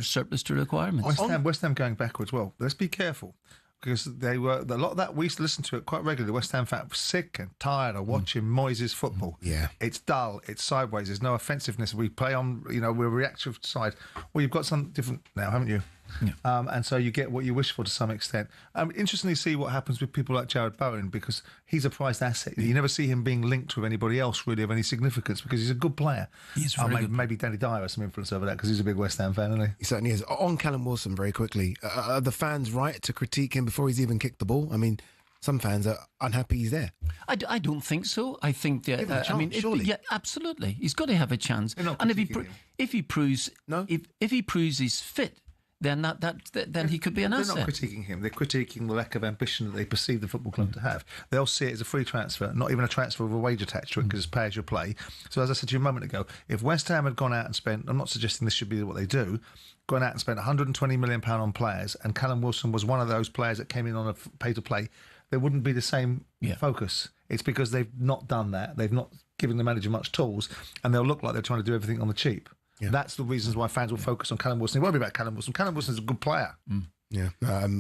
surplus to requirements. West Ham going backwards. Well, let's be careful, because they were a lot of that. We used to listen to it quite regularly. The West Ham fans were sick and tired of watching Moyes' football. Yeah, it's dull. It's sideways. There's no offensiveness. We play on. We're a reactive side. Well, you've got something different now, haven't you? Yeah. And so you get what you wish for to some extent. Interestingly, see what happens with people like Jared Bowen, because he's a prized asset. You never see him being linked with anybody else really of any significance, because he's a good player. He's very good. Maybe Danny Dyer has some influence over that, because he's a big West Ham fan, isn't he? He certainly is. On Callum Wilson, very quickly, are the fans right to critique him before he's even kicked the ball? I mean, some fans are unhappy he's there. I don't think so. I think that. Give him a chance, surely. Yeah, absolutely. He's got to have a chance. And if he proves he's fit, then then he could be an asset. They're not critiquing him. They're critiquing the lack of ambition that they perceive the football club to have. They'll see it as a free transfer, not even a transfer with a wage attached to it, because it's pay as you play. So as I said to you a moment ago, if West Ham had gone out and spent, I'm not suggesting this should be what they do, gone out and spent £120 million on players, and Callum Wilson was one of those players that came in on a pay to play, there wouldn't be the same focus. It's because they've not done that. They've not given the manager much tools, and they'll look like they're trying to do everything on the cheap. Yeah. That's the reasons why fans will focus on Callum Wilson. They won't be about Callum Wilson. Callum Wilson's a good player. Yeah.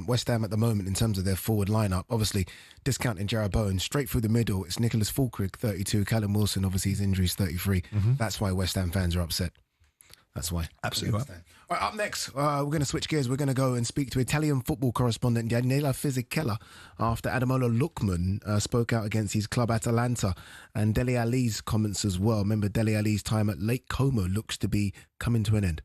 West Ham at the moment, in terms of their forward lineup, obviously discounting Jared Bowen, straight through the middle, it's Nicholas Fulkrug, 32, Callum Wilson, obviously his injury is 33. That's why West Ham fans are upset. That's why. Absolutely right. All right, up next, we're going to switch gears. We're going to go and speak to Italian football correspondent Daniela Fisichella after Ademola Lookman spoke out against his club Atalanta, and Dele Alli's comments as well. Remember, Dele Alli's time at Lake Como looks to be coming to an end.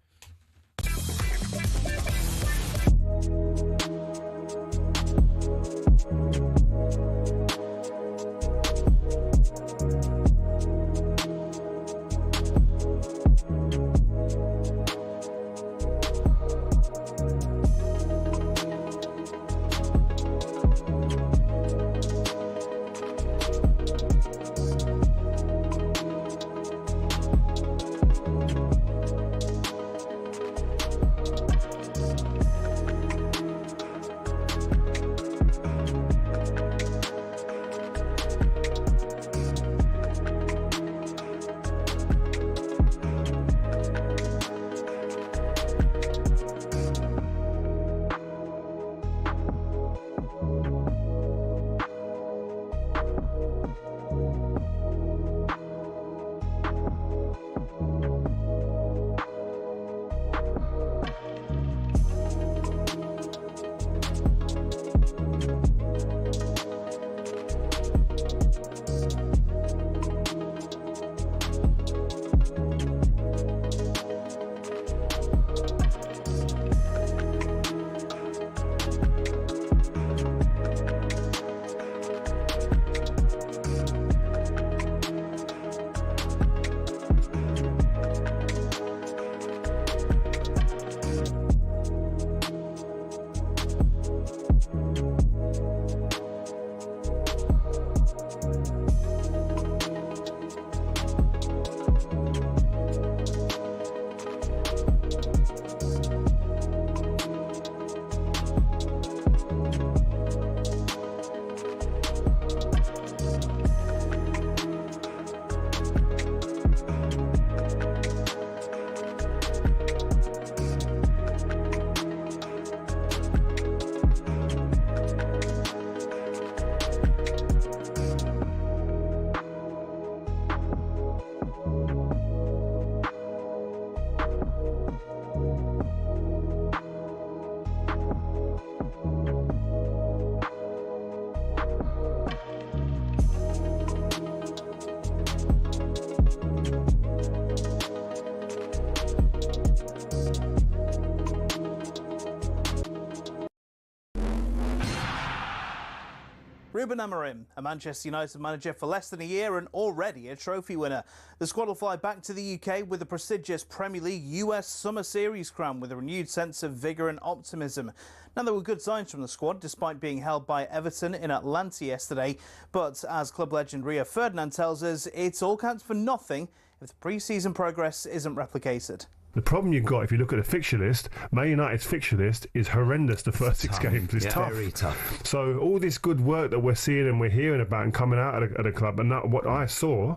Ruben Amorim, a Manchester United manager for less than a year and already a trophy winner. The squad will fly back to the UK with the prestigious Premier League US Summer Series crown with a renewed sense of vigour and optimism. Now, there were good signs from the squad despite being held by Everton in Atlanta yesterday. But as club legend Rio Ferdinand tells us, it all counts for nothing if the pre-season progress isn't replicated. The problem you've got, if you look at the fixture list, Man United's fixture list is horrendous the first six games. It's tough. Very tough. So all this good work that we're seeing and we're hearing about and coming out of the club, and that, what I saw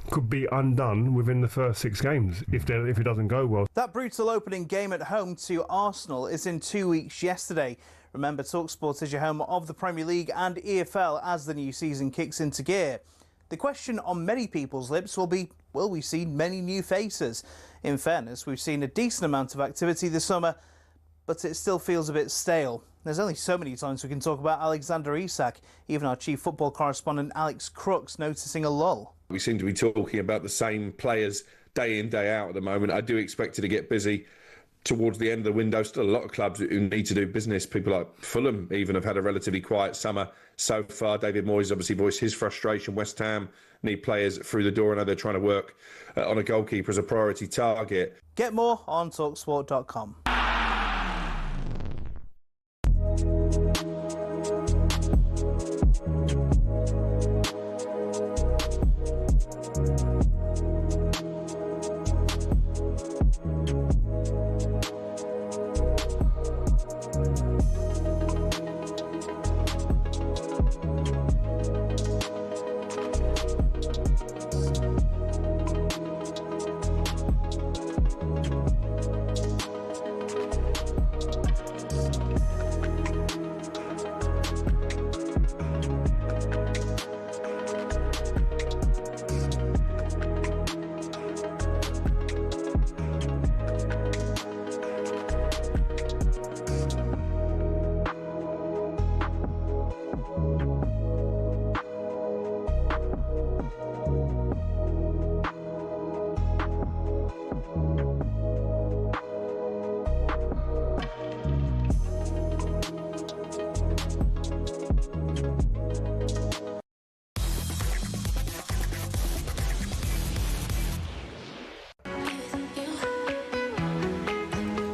could be undone within the first six games if it doesn't go well. That brutal opening game at home to Arsenal is in 2 weeks yesterday. Remember, talkSPORT is your home of the Premier League and EFL as the new season kicks into gear. The question on many people's lips will be, will we see many new faces? In fairness, we've seen a decent amount of activity this summer, but it still feels a bit stale. There's only so many times we can talk about Alexander Isak, even our chief football correspondent Alex Crooks noticing a lull. We seem to be talking about the same players day in, day out at the moment. I do expect it to get busy towards the end of the window. Still a lot of clubs who need to do business. People like Fulham even have had a relatively quiet summer so far. David Moyes obviously voiced his frustration. West Ham need players through the door. I know they're trying to work on a goalkeeper as a priority target. Get more on talksport.com.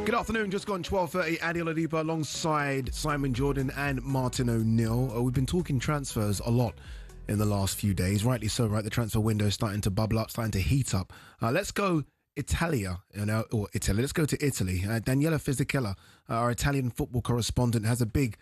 Good afternoon, just gone 12:30. Ade Oladipo alongside Simon Jordan and Martin O'Neill. We've been talking transfers a lot in the last few days. Rightly so, right? The transfer window is starting to bubble up, starting to heat up. Let's go Italia, or Italy. Let's go to Italy. Daniela Fisichella, our Italian football correspondent, has a big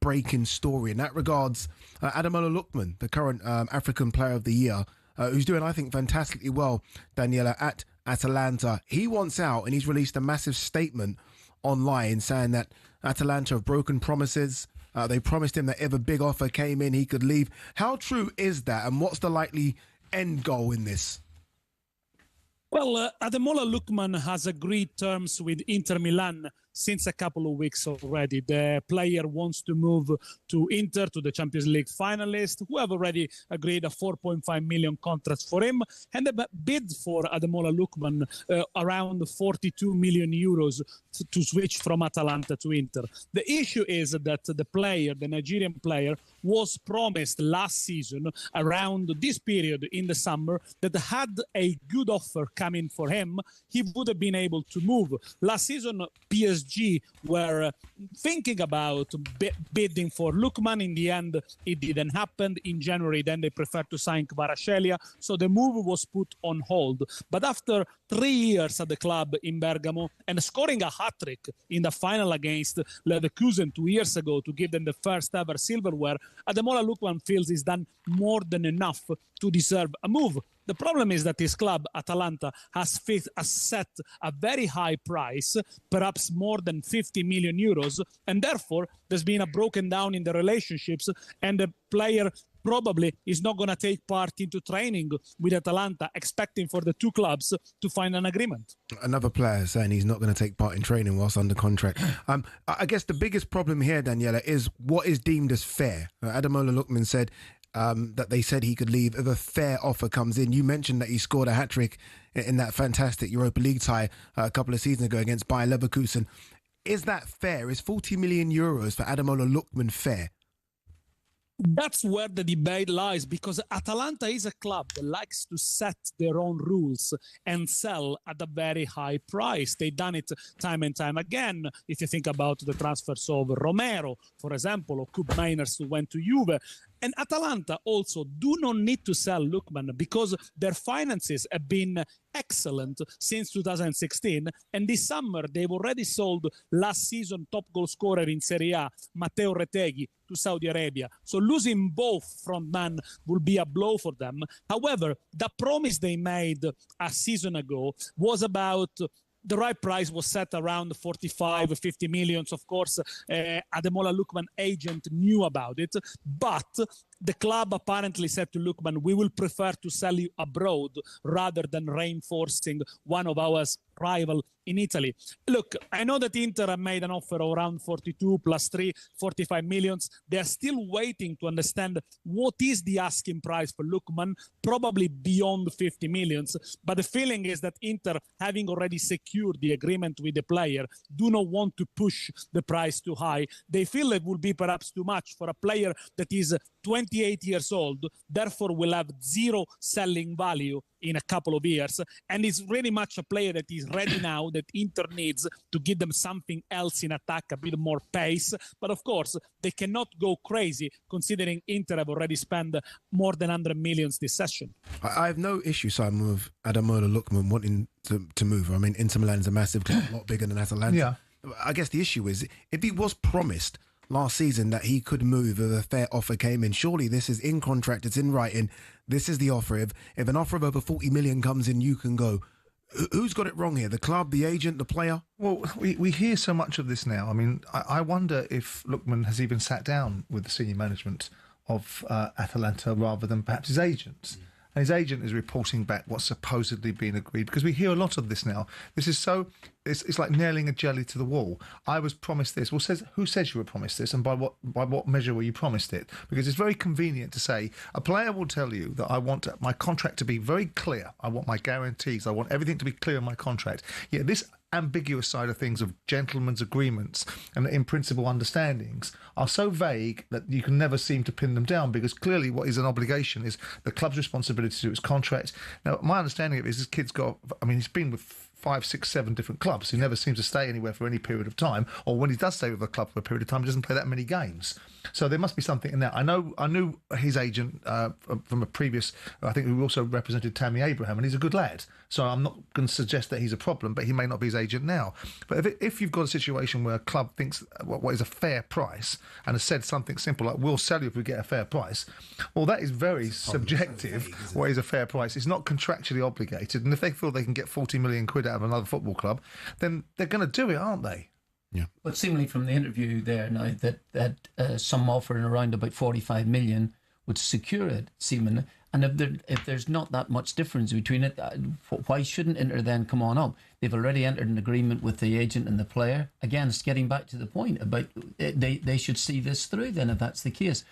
breaking story. In that regards, Ademola Lookman, the current African Player of the Year, who's doing, I think, fantastically well, Daniela, at Atalanta. He wants out, and he's released a massive statement online saying that Atalanta have broken promises. They promised him that if a big offer came in, he could leave. How true is that, and what's the likely end goal in this? Well, Ademola Lookman has agreed terms with Inter Milan since a couple of weeks already. The player wants to move to Inter, to the Champions League finalists, who have already agreed a 4.5 million contract for him, and the bid for Ademola Lookman around 42 million euros to switch from Atalanta to Inter. The issue is that the player, the Nigerian player, was promised last season around this period in the summer that had a good offer coming for him, he would have been able to move. Last season, PSG were thinking about bidding for Lookman. In the end, it didn't happen. In January, then they preferred to sign Kvaratskhelia, so the move was put on hold. But after 3 years at the club in Bergamo and scoring a hat-trick in the final against Leverkusen 2 years ago to give them the first ever silverware, Ademola Lookman feels he's done more than enough to deserve a move. The problem is that his club, Atalanta, has set a very high price, perhaps more than 50 million euros, and therefore there's been a broken down in the relationships, and the player probably is not going to take part into training with Atalanta, expecting for the two clubs to find an agreement. Another player saying he's not going to take part in training whilst under contract. I guess the biggest problem here, Daniela, is what is deemed as fair. Ademola Lookman said that they said he could leave if a fair offer comes in. You mentioned that he scored a hat-trick in that fantastic Europa League tie a couple of seasons ago against Bayer Leverkusen. Is that fair? Is 40 million euros for Ademola Lookman fair? That's where the debate lies, because Atalanta is a club that likes to set their own rules and sell at a very high price. They've done it time and time again. If you think about the transfers of Romero, for example, or Koop Meiners who went to Juve. And Atalanta also do not need to sell Lookman because their finances have been excellent since 2016. And this summer, they've already sold last season top goal scorer in Serie A, Matteo Retegui, to Saudi Arabia. So losing both frontmen will be a blow for them. However, the promise they made a season ago was about the right price was set around 45, 50 millions. Of course, Ademola Lookman agent knew about it, but the club apparently said to Lookman, we will prefer to sell you abroad rather than reinforcing one of our rival in Italy. Look, I know that Inter have made an offer of around 42 plus 3, 45 millions. They're still waiting to understand what is the asking price for Lookman, probably beyond 50 millions. But the feeling is that Inter, having already secured the agreement with the player, do not want to push the price too high. They feel it will be perhaps too much for a player that is 28 years old, therefore will have zero selling value in a couple of years, and is really much a player that is ready now, that Inter needs to give them something else in attack, a bit more pace. But of course, they cannot go crazy, considering Inter have already spent more than 100 millions this session. I have no issue, Simon, with Ademola Lookman wanting to move. I mean, Inter Milan is a massive club, a lot bigger than Atalanta. Yeah. I guess the issue is, if he was promised last season that he could move if a fair offer came in, surely this is in contract, it's in writing, this is the offer. If an offer of over 40 million comes in, you can go. Who's got it wrong here? The club, the agent, the player? Well, we hear so much of this now. I mean, I wonder if Lookman has even sat down with the senior management of Atalanta rather than perhaps his agents. And his agent is reporting back what's supposedly been agreed, because we hear a lot of this now. This is so, it's like nailing a jelly to the wall. I was promised this. Well, who says you were promised this, and by what measure were you promised it? Because it's very convenient to say, a player will tell you that I want my contract to be very clear. I want my guarantees. I want everything to be clear in my contract. Yet this ambiguous side of things, of gentlemen's agreements and in principle understandings, are so vague that you can never seem to pin them down, because clearly what is an obligation is the club's responsibility to do its contract. Now, my understanding of it is this kid's got, I mean, he's been with 5, 6, 7 different clubs. He never seems to stay anywhere for any period of time, or when he does stay with a club for a period of time, he doesn't play that many games. So there must be something in that. I knew his agent from a previous, I think, who also represented Tammy Abraham, and he's a good lad. So I'm not going to suggest that he's a problem, but he may not be his agent now. But if you've got a situation where a club thinks what is a fair price and has said something simple like, we'll sell you if we get a fair price, well, that is very subjective. What is a fair price? It's not contractually obligated. And if they feel they can get 40 million quid out of another football club, then they're going to do it, aren't they? Yeah. But seemingly from the interview there now that some offering around about 45 million would secure it, seemingly. And if there's not that much difference between it, why shouldn't Inter then come on up? They've already entered an agreement with the agent and the player. Again, it's getting back to the point about they should see this through then, if that's the case.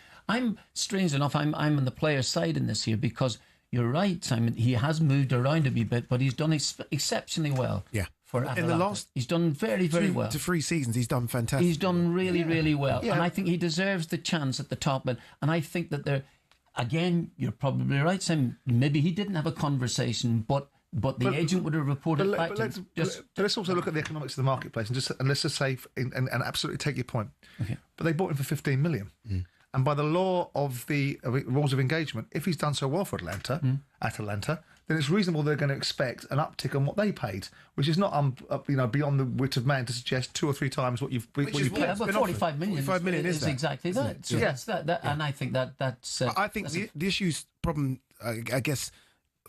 Strange enough, I'm on the player's side in this here, because you're right, Simon, he has moved around a wee bit, but he's done exceptionally well. Yeah. For in the last, he's done very, very well. To 3 seasons, he's done fantastic. He's done really, really well. Yeah. And I think he deserves the chance at the top. And I think that again, you're probably right, Sam. Maybe he didn't have a conversation, but the agent would have reported back to him. Let's also look at the economics of the marketplace and let's just say, and absolutely take your point. Okay. But they bought him for 15 million. Mm. And by the law of the rules of engagement, if he's done so well for Atalanta, then it's reasonable they're going to expect an uptick on what they paid, which is not beyond the wit of man to suggest 2 or 3 times what you've paid. Yeah, but 45 million. 45 million is exactly that. So yes, that, and I think that's. I think the issue's problem, I guess,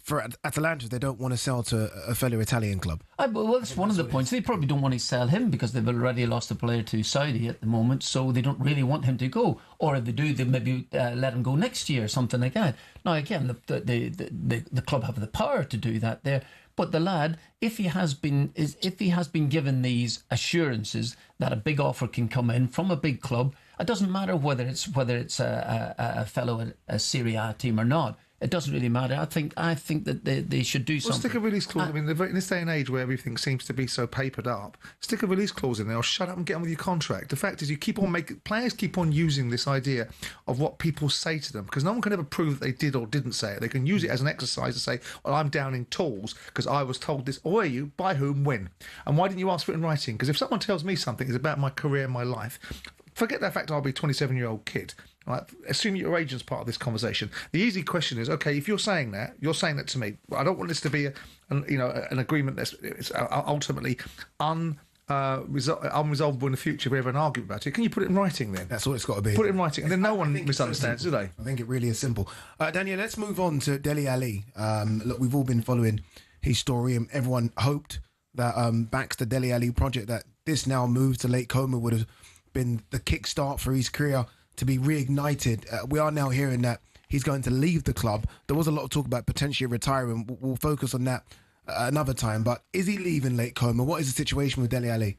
for Atalanta, they don't want to sell to a fellow Italian club. Well, that's one of the points. They probably don't want to sell him because they've already lost a player to Saudi at the moment, so they don't really want him to go. Or if they do, they maybe let him go next year or something like that. Now, again, the club have the power to do that there. But the lad, if he has been given these assurances that a big offer can come in from a big club, it doesn't matter whether it's a fellow a Serie A team or not. it doesn't really matter. I think that they should do something. Stick a release clause. I mean, in this day and age where everything seems to be so papered up, stick a release clause in there or shut up and get on with your contract. The fact is, players keep on using this idea of what people say to them, because no one can ever prove that they did or didn't say it. They can use it as an exercise to say, well, I'm down in tools because I was told this. Or are you? By whom? When? And why didn't you ask for it in writing? Because if someone tells me something is about my career and my life, forget that fact I'll be a 27-year-old kid. Right? Assume your agent's part of this conversation. The easy question is, okay, if you're saying that to me. I don't want this to be an agreement that's ultimately unresolvable in the future if we have an argument about it. Can you put it in writing then? That's what it's got to be. Put it in writing, and then no one misunderstands, do they? I think it really is simple. Daniel, let's move on to Dele Alli. Look, we've all been following his story, and everyone hoped that backs the Dele Alli project, that this now move to Lake Como would have been the kickstart for his career to be reignited. We are now hearing that he's going to leave the club. There was a lot of talk about potentially retiring. We'll focus on that another time. But is he leaving Lake Como? What is the situation with Dele Alli?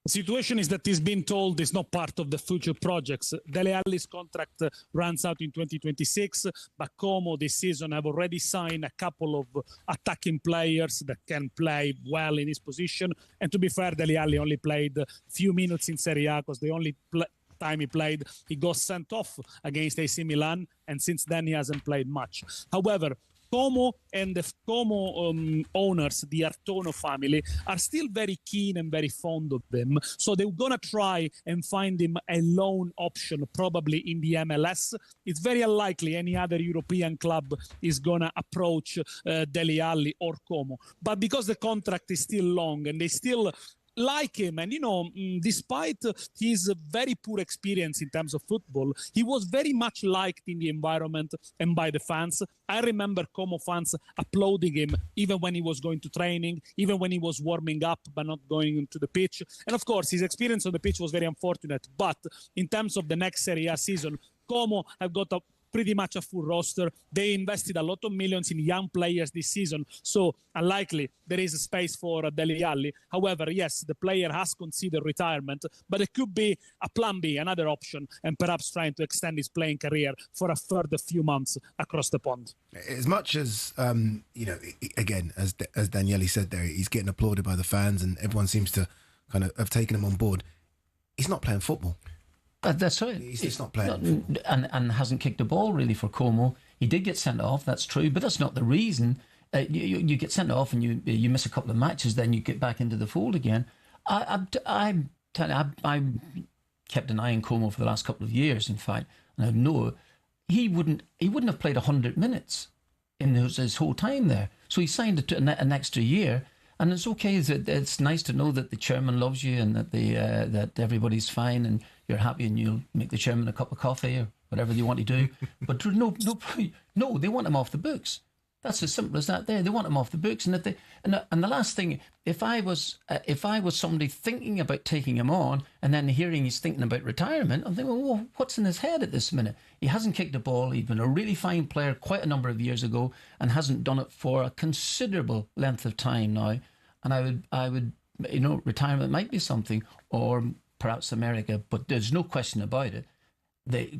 The situation is that he's been told it's not part of the future projects. Dele Alli's contract runs out in 2026, but Como this season have already signed a couple of attacking players that can play well in his position. And to be fair, Dele Alli only played a few minutes in Serie A because the only time he played, he got sent off against AC Milan, and since then he hasn't played much. However, Como and the Como owners, the Artono family, are still very keen and very fond of him. So they're going to try and find him a loan option, probably in the MLS. It's very unlikely any other European club is going to approach Dele Alli or Como. But because the contract is still long and they still like him, and despite his very poor experience in terms of football, he was very much liked in the environment and by the fans. I remember Como fans applauding him even when he was going to training, even when he was warming up but not going into the pitch. And of course, his experience on the pitch was very unfortunate. But in terms of the next Serie A season, Como have got pretty much a full roster. They invested a lot of millions in young players this season, so unlikely there is a space for Dele Alli. However, yes, the player has considered retirement, but it could be a plan B, another option, and perhaps trying to extend his playing career for a further few months across the pond. As much as, again, as Daniele said there, he's getting applauded by the fans and everyone seems to kind of have taken him on board. He's not playing football. That's right. He's not playing. And hasn't kicked a ball, really, for Como. He did get sent off, that's true, but that's not the reason. You get sent off and you miss a couple of matches, then you get back into the fold again. I kept an eye on Como for the last couple of years, in fact, and I know he wouldn't have played 100 minutes in his whole time there. So he signed an extra year. And it's okay. It's nice to know that the chairman loves you and that that everybody's fine and you're happy and you'll make the chairman a cup of coffee or whatever they want to do. But no, they want him off the books. That's as simple as that. They want him off the books. And the last thing, if I was somebody thinking about taking him on and then hearing he's thinking about retirement, I'm thinking, well, what's in his head at this minute? He hasn't kicked a ball. He's been a really fine player quite a number of years ago and hasn't done it for a considerable length of time now. And I would, retirement might be something, or perhaps America, but there's no question about it.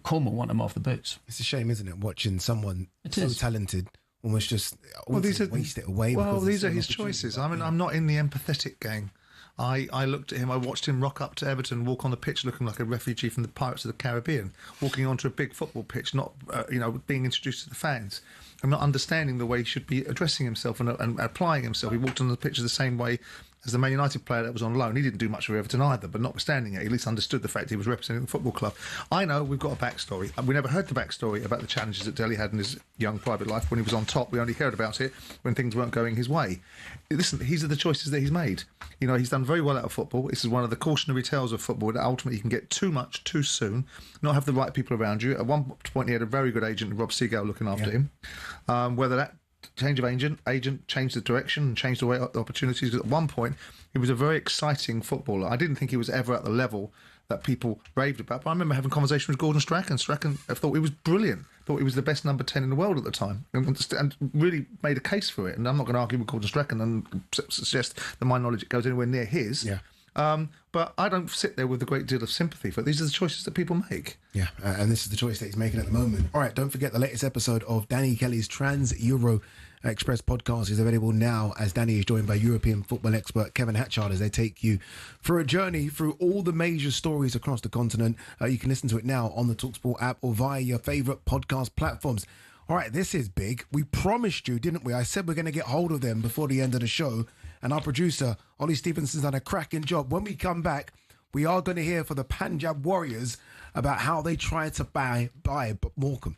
Como want him off the books. It's a shame, isn't it, watching someone talented almost just waste it away. Well, these are his choices. I mean, I'm not in the empathetic game. I looked at him, I watched him rock up to Everton, walk on the pitch looking like a refugee from the Pirates of the Caribbean, walking onto a big football pitch, not, being introduced to the fans. I'm not understanding the way he should be addressing himself and applying himself. He walked on the pitch the same way as the Man United player that was on loan. He didn't do much for Everton either, but notwithstanding it, he at least understood the fact he was representing the football club. I know we've got a backstory. We never heard the backstory about the challenges that Dele had in his young private life when he was on top. We only heard about it when things weren't going his way. Listen, these are the choices that he's made. He's done very well out of football. This is one of the cautionary tales of football, that ultimately you can get too much too soon, not have the right people around you. At one point he had a very good agent, Rob Seagal, looking after him. Whether that change of agent changed the direction and changed the way opportunities. At one point, he was a very exciting footballer. I didn't think he was ever at the level that people raved about. But I remember having a conversation with Gordon Strachan. Strachan thought he was brilliant. Thought he was the best number 10 in the world at the time, and really made a case for it. And I'm not going to argue with Gordon Strachan and suggest that my knowledge goes anywhere near his. Yeah. But but I don't sit there with a great deal of sympathy for it. These are the choices that people make. Yeah, and this is the choice that he's making at the moment. All right, don't forget the latest episode of Danny Kelly's Trans-Euro Express podcast is available now, as Danny is joined by European football expert Kevin Hatchard as they take you for a journey through all the major stories across the continent. You can listen to it now on the talkSPORT app or via your favourite podcast platforms. All right, this is big. We promised you, didn't we? I said we're going to get hold of them before the end of the show, and our producer, Ollie Stevenson's done a cracking job. When we come back, we are going to hear from the Punjab Warriors about how they tried to buy Morecambe.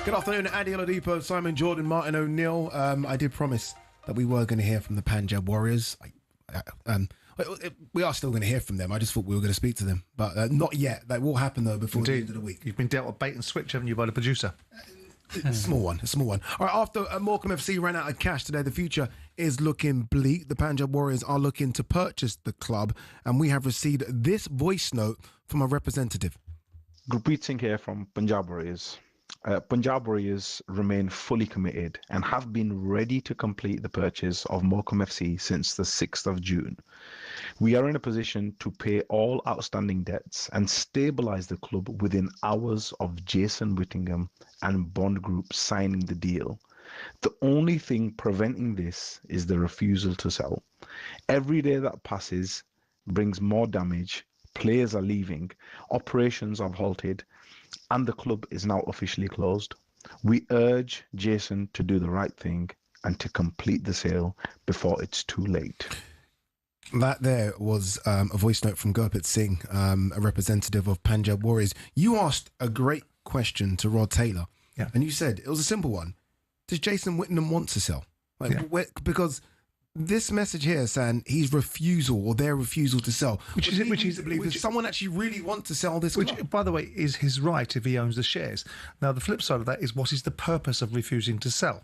Good afternoon, Ade Oladipo, Simon Jordan, Martin O'Neill. I did promise that we were going to hear from the Punjab Warriors. We are still going to hear from them. I just thought we were going to speak to them, but not yet. That will happen, though, before the end of the week. You've been dealt a bait and switch, haven't you, by the producer? A small one. All right, after Morecambe FC ran out of cash today, the future is looking bleak. The Punjab Warriors are looking to purchase the club, and we have received this voice note from a representative. Gurpreet Singh here from Punjab Warriors. Punjab Warriors remain fully committed and have been ready to complete the purchase of Morecambe FC since the 6th of June. We are in a position to pay all outstanding debts and stabilise the club within hours of Jason Whittingham and Bond Group signing the deal. The only thing preventing this is the refusal to sell. Every day that passes brings more damage. Players are leaving, operations have halted, and the club is now officially closed. We urge Jason to do the right thing and to complete the sale before it's too late. That there was a voice note from Gurpreet Singh, a representative of Punjab Warriors. You asked a great question to Rod Taylor, and you said it was a simple one. Does Jason Whittingham want to sell? Because this message here saying his refusal or their refusal to sell, which someone actually really wants to sell this club. Which, by the way, is his right if he owns the shares. Now, the flip side of that is what is the purpose of refusing to sell?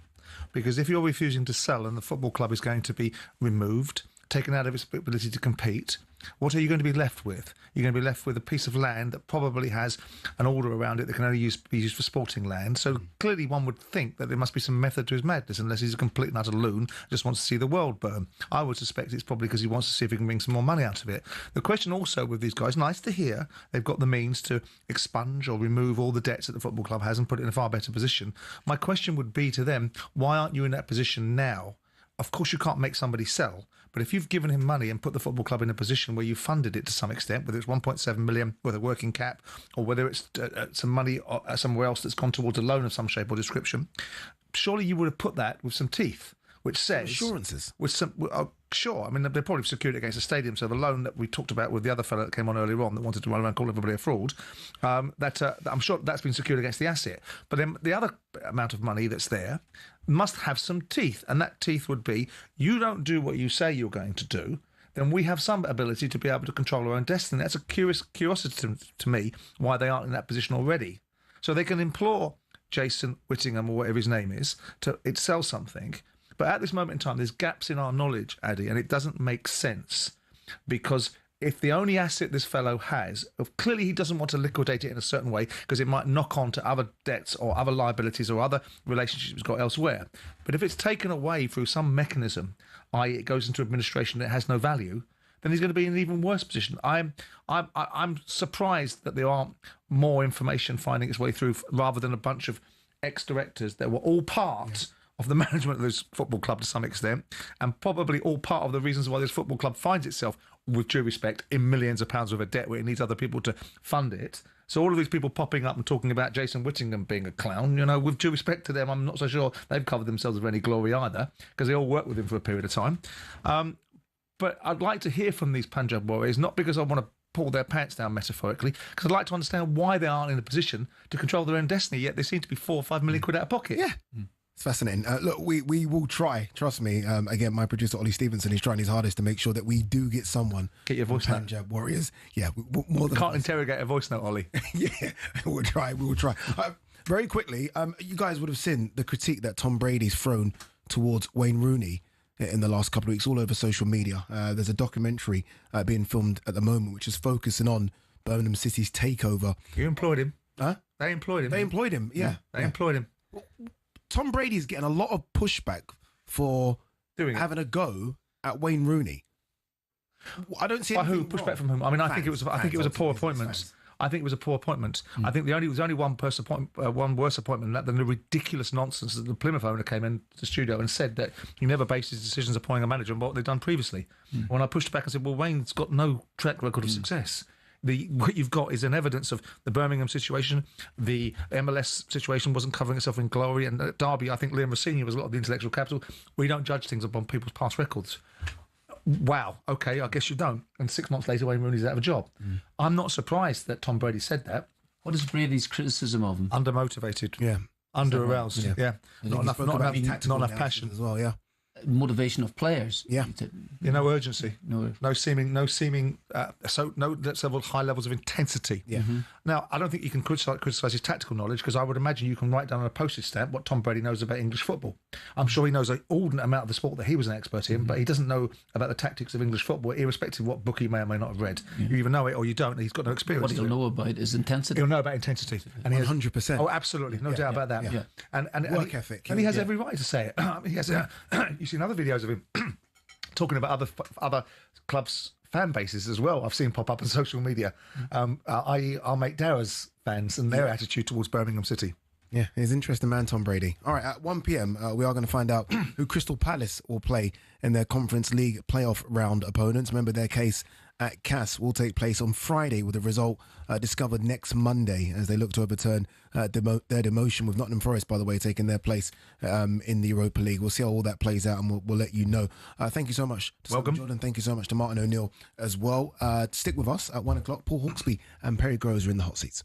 Because if you're refusing to sell and the football club is going to be removed, taken out of its ability to compete, what are you going to be left with? You're going to be left with a piece of land that probably has an order around it that can only be used for sporting land. So clearly one would think that there must be some method to his madness, unless he's a complete and utter loon, just wants to see the world burn. I would suspect it's probably because he wants to see if he can bring some more money out of it. The question also with these guys, nice to hear, they've got the means to expunge or remove all the debts that the football club has and put it in a far better position. My question would be to them, why aren't you in that position now? Of course you can't make somebody sell, but if you've given him money and put the football club in a position where you funded it to some extent, whether it's 1.7 million with a working cap or whether it's some money somewhere else that's gone towards a loan of some shape or description, surely you would have put that with some teeth, which says... Assurances. With some... sure, I mean, they're probably secured against a stadium, so the loan that we talked about with the other fellow that came on earlier on that wanted to run around calling everybody a fraud, I'm sure that's been secured against the asset. But then the other amount of money that's there must have some teeth, and that teeth would be, you don't do what you say you're going to do, then we have some ability to be able to control our own destiny. That's a curiosity to me why they aren't in that position already. So they can implore Jason Whittingham, or whatever his name is, to sell something. But at this moment in time, there's gaps in our knowledge, Ade, and it doesn't make sense, because if the only asset this fellow has, clearly he doesn't want to liquidate it in a certain way because it might knock on to other debts or other liabilities or other relationships he's got elsewhere. But if it's taken away through some mechanism, i.e. it goes into administration that has no value, then he's going to be in an even worse position. I'm surprised that there aren't more information finding its way through, rather than a bunch of ex-directors that were all part of the management of this football club to some extent, and probably all part of the reasons why this football club finds itself, with due respect, in millions of pounds worth of debt where it needs other people to fund it. So all of these people popping up and talking about Jason Whittingham being a clown, with due respect to them, I'm not so sure they've covered themselves with any glory either, because they all worked with him for a period of time. But I'd like to hear from these Punjab Warriors, not because I want to pull their pants down metaphorically, because I'd like to understand why they aren't in a position to control their own destiny, yet they seem to be 4 or 5 million quid out of pocket. Yeah. It's fascinating. Look, we will try. Trust me. Again, my producer Ollie Stevenson is trying his hardest to make sure that we do get someone. Get your voice note. Punjab Warriors. Yeah, more than can't interrogate a voice note, Ollie. Yeah, we'll try. We will try. Very quickly, you guys would have seen the critique that Tom Brady's thrown towards Wayne Rooney in the last couple of weeks all over social media. There's a documentary being filmed at the moment which is focusing on Birmingham City's takeover. You employed him. Huh? They employed him. They employed him. Yeah, they employed him. Tom Brady's getting a lot of pushback for having a go at Wayne Rooney. I don't see anything pushback from whom. I mean, I think it was a poor appointment. I think it was a poor appointment. I think there was only one worse appointment than the ridiculous nonsense that the Plymouth owner came into the studio and said that he never based his decisions appointing a manager on what they'd done previously. When I pushed back and said, well, Wayne's got no track record of success. What you've got is an evidence of the Birmingham situation. The MLS situation wasn't covering itself in glory. And at Derby, I think Liam Rossini was a lot of the intellectual capital. We don't judge things upon people's past records. Wow, okay, I guess you don't. And 6 months later, Wayne Rooney's out of a job. I'm not surprised that Tom Brady said that. What is Brady's criticism of him? Undermotivated. Yeah. Under-aroused. Yeah. Not enough passion as well, yeah. motivation of players. Yeah. No urgency. No seeming high levels of intensity. Yeah. Now, I don't think you can criticise his tactical knowledge, because I would imagine you can write down on a postage stamp what Tom Brady knows about English football. I'm sure he knows an inordinate amount of the sport that he was an expert in, but he doesn't know about the tactics of English football, irrespective of what book he may or may not have read. You either know it or you don't, and he's got no experience. What he'll know about is intensity. He'll know about intensity. And 100%. Oh, absolutely. No doubt about that. Yeah. And work ethic. And he has every right to say it. He has. You've seen other videos of him talking about other clubs' fan bases as well. I've seen pop up on social media, i.e. our mate Dara's fans and their attitude towards Birmingham City. Yeah, he's an interesting man, Tom Brady. All right, at 1 p.m, we are going to find out who Crystal Palace will play in their Conference League playoff round opponents. Remember, their case at CAS will take place on Friday, with the result discovered next Monday, as they look to overturn their demotion, with Nottingham Forest, by the way, taking their place in the Europa League. We'll see how all that plays out, and we'll let you know. Thank you so much to Simon Jordan. Thank you so much to Martin O'Neill as well. Stick with us at 1 o'clock. Paul Hawksby and Perry Groves are in the hot seats.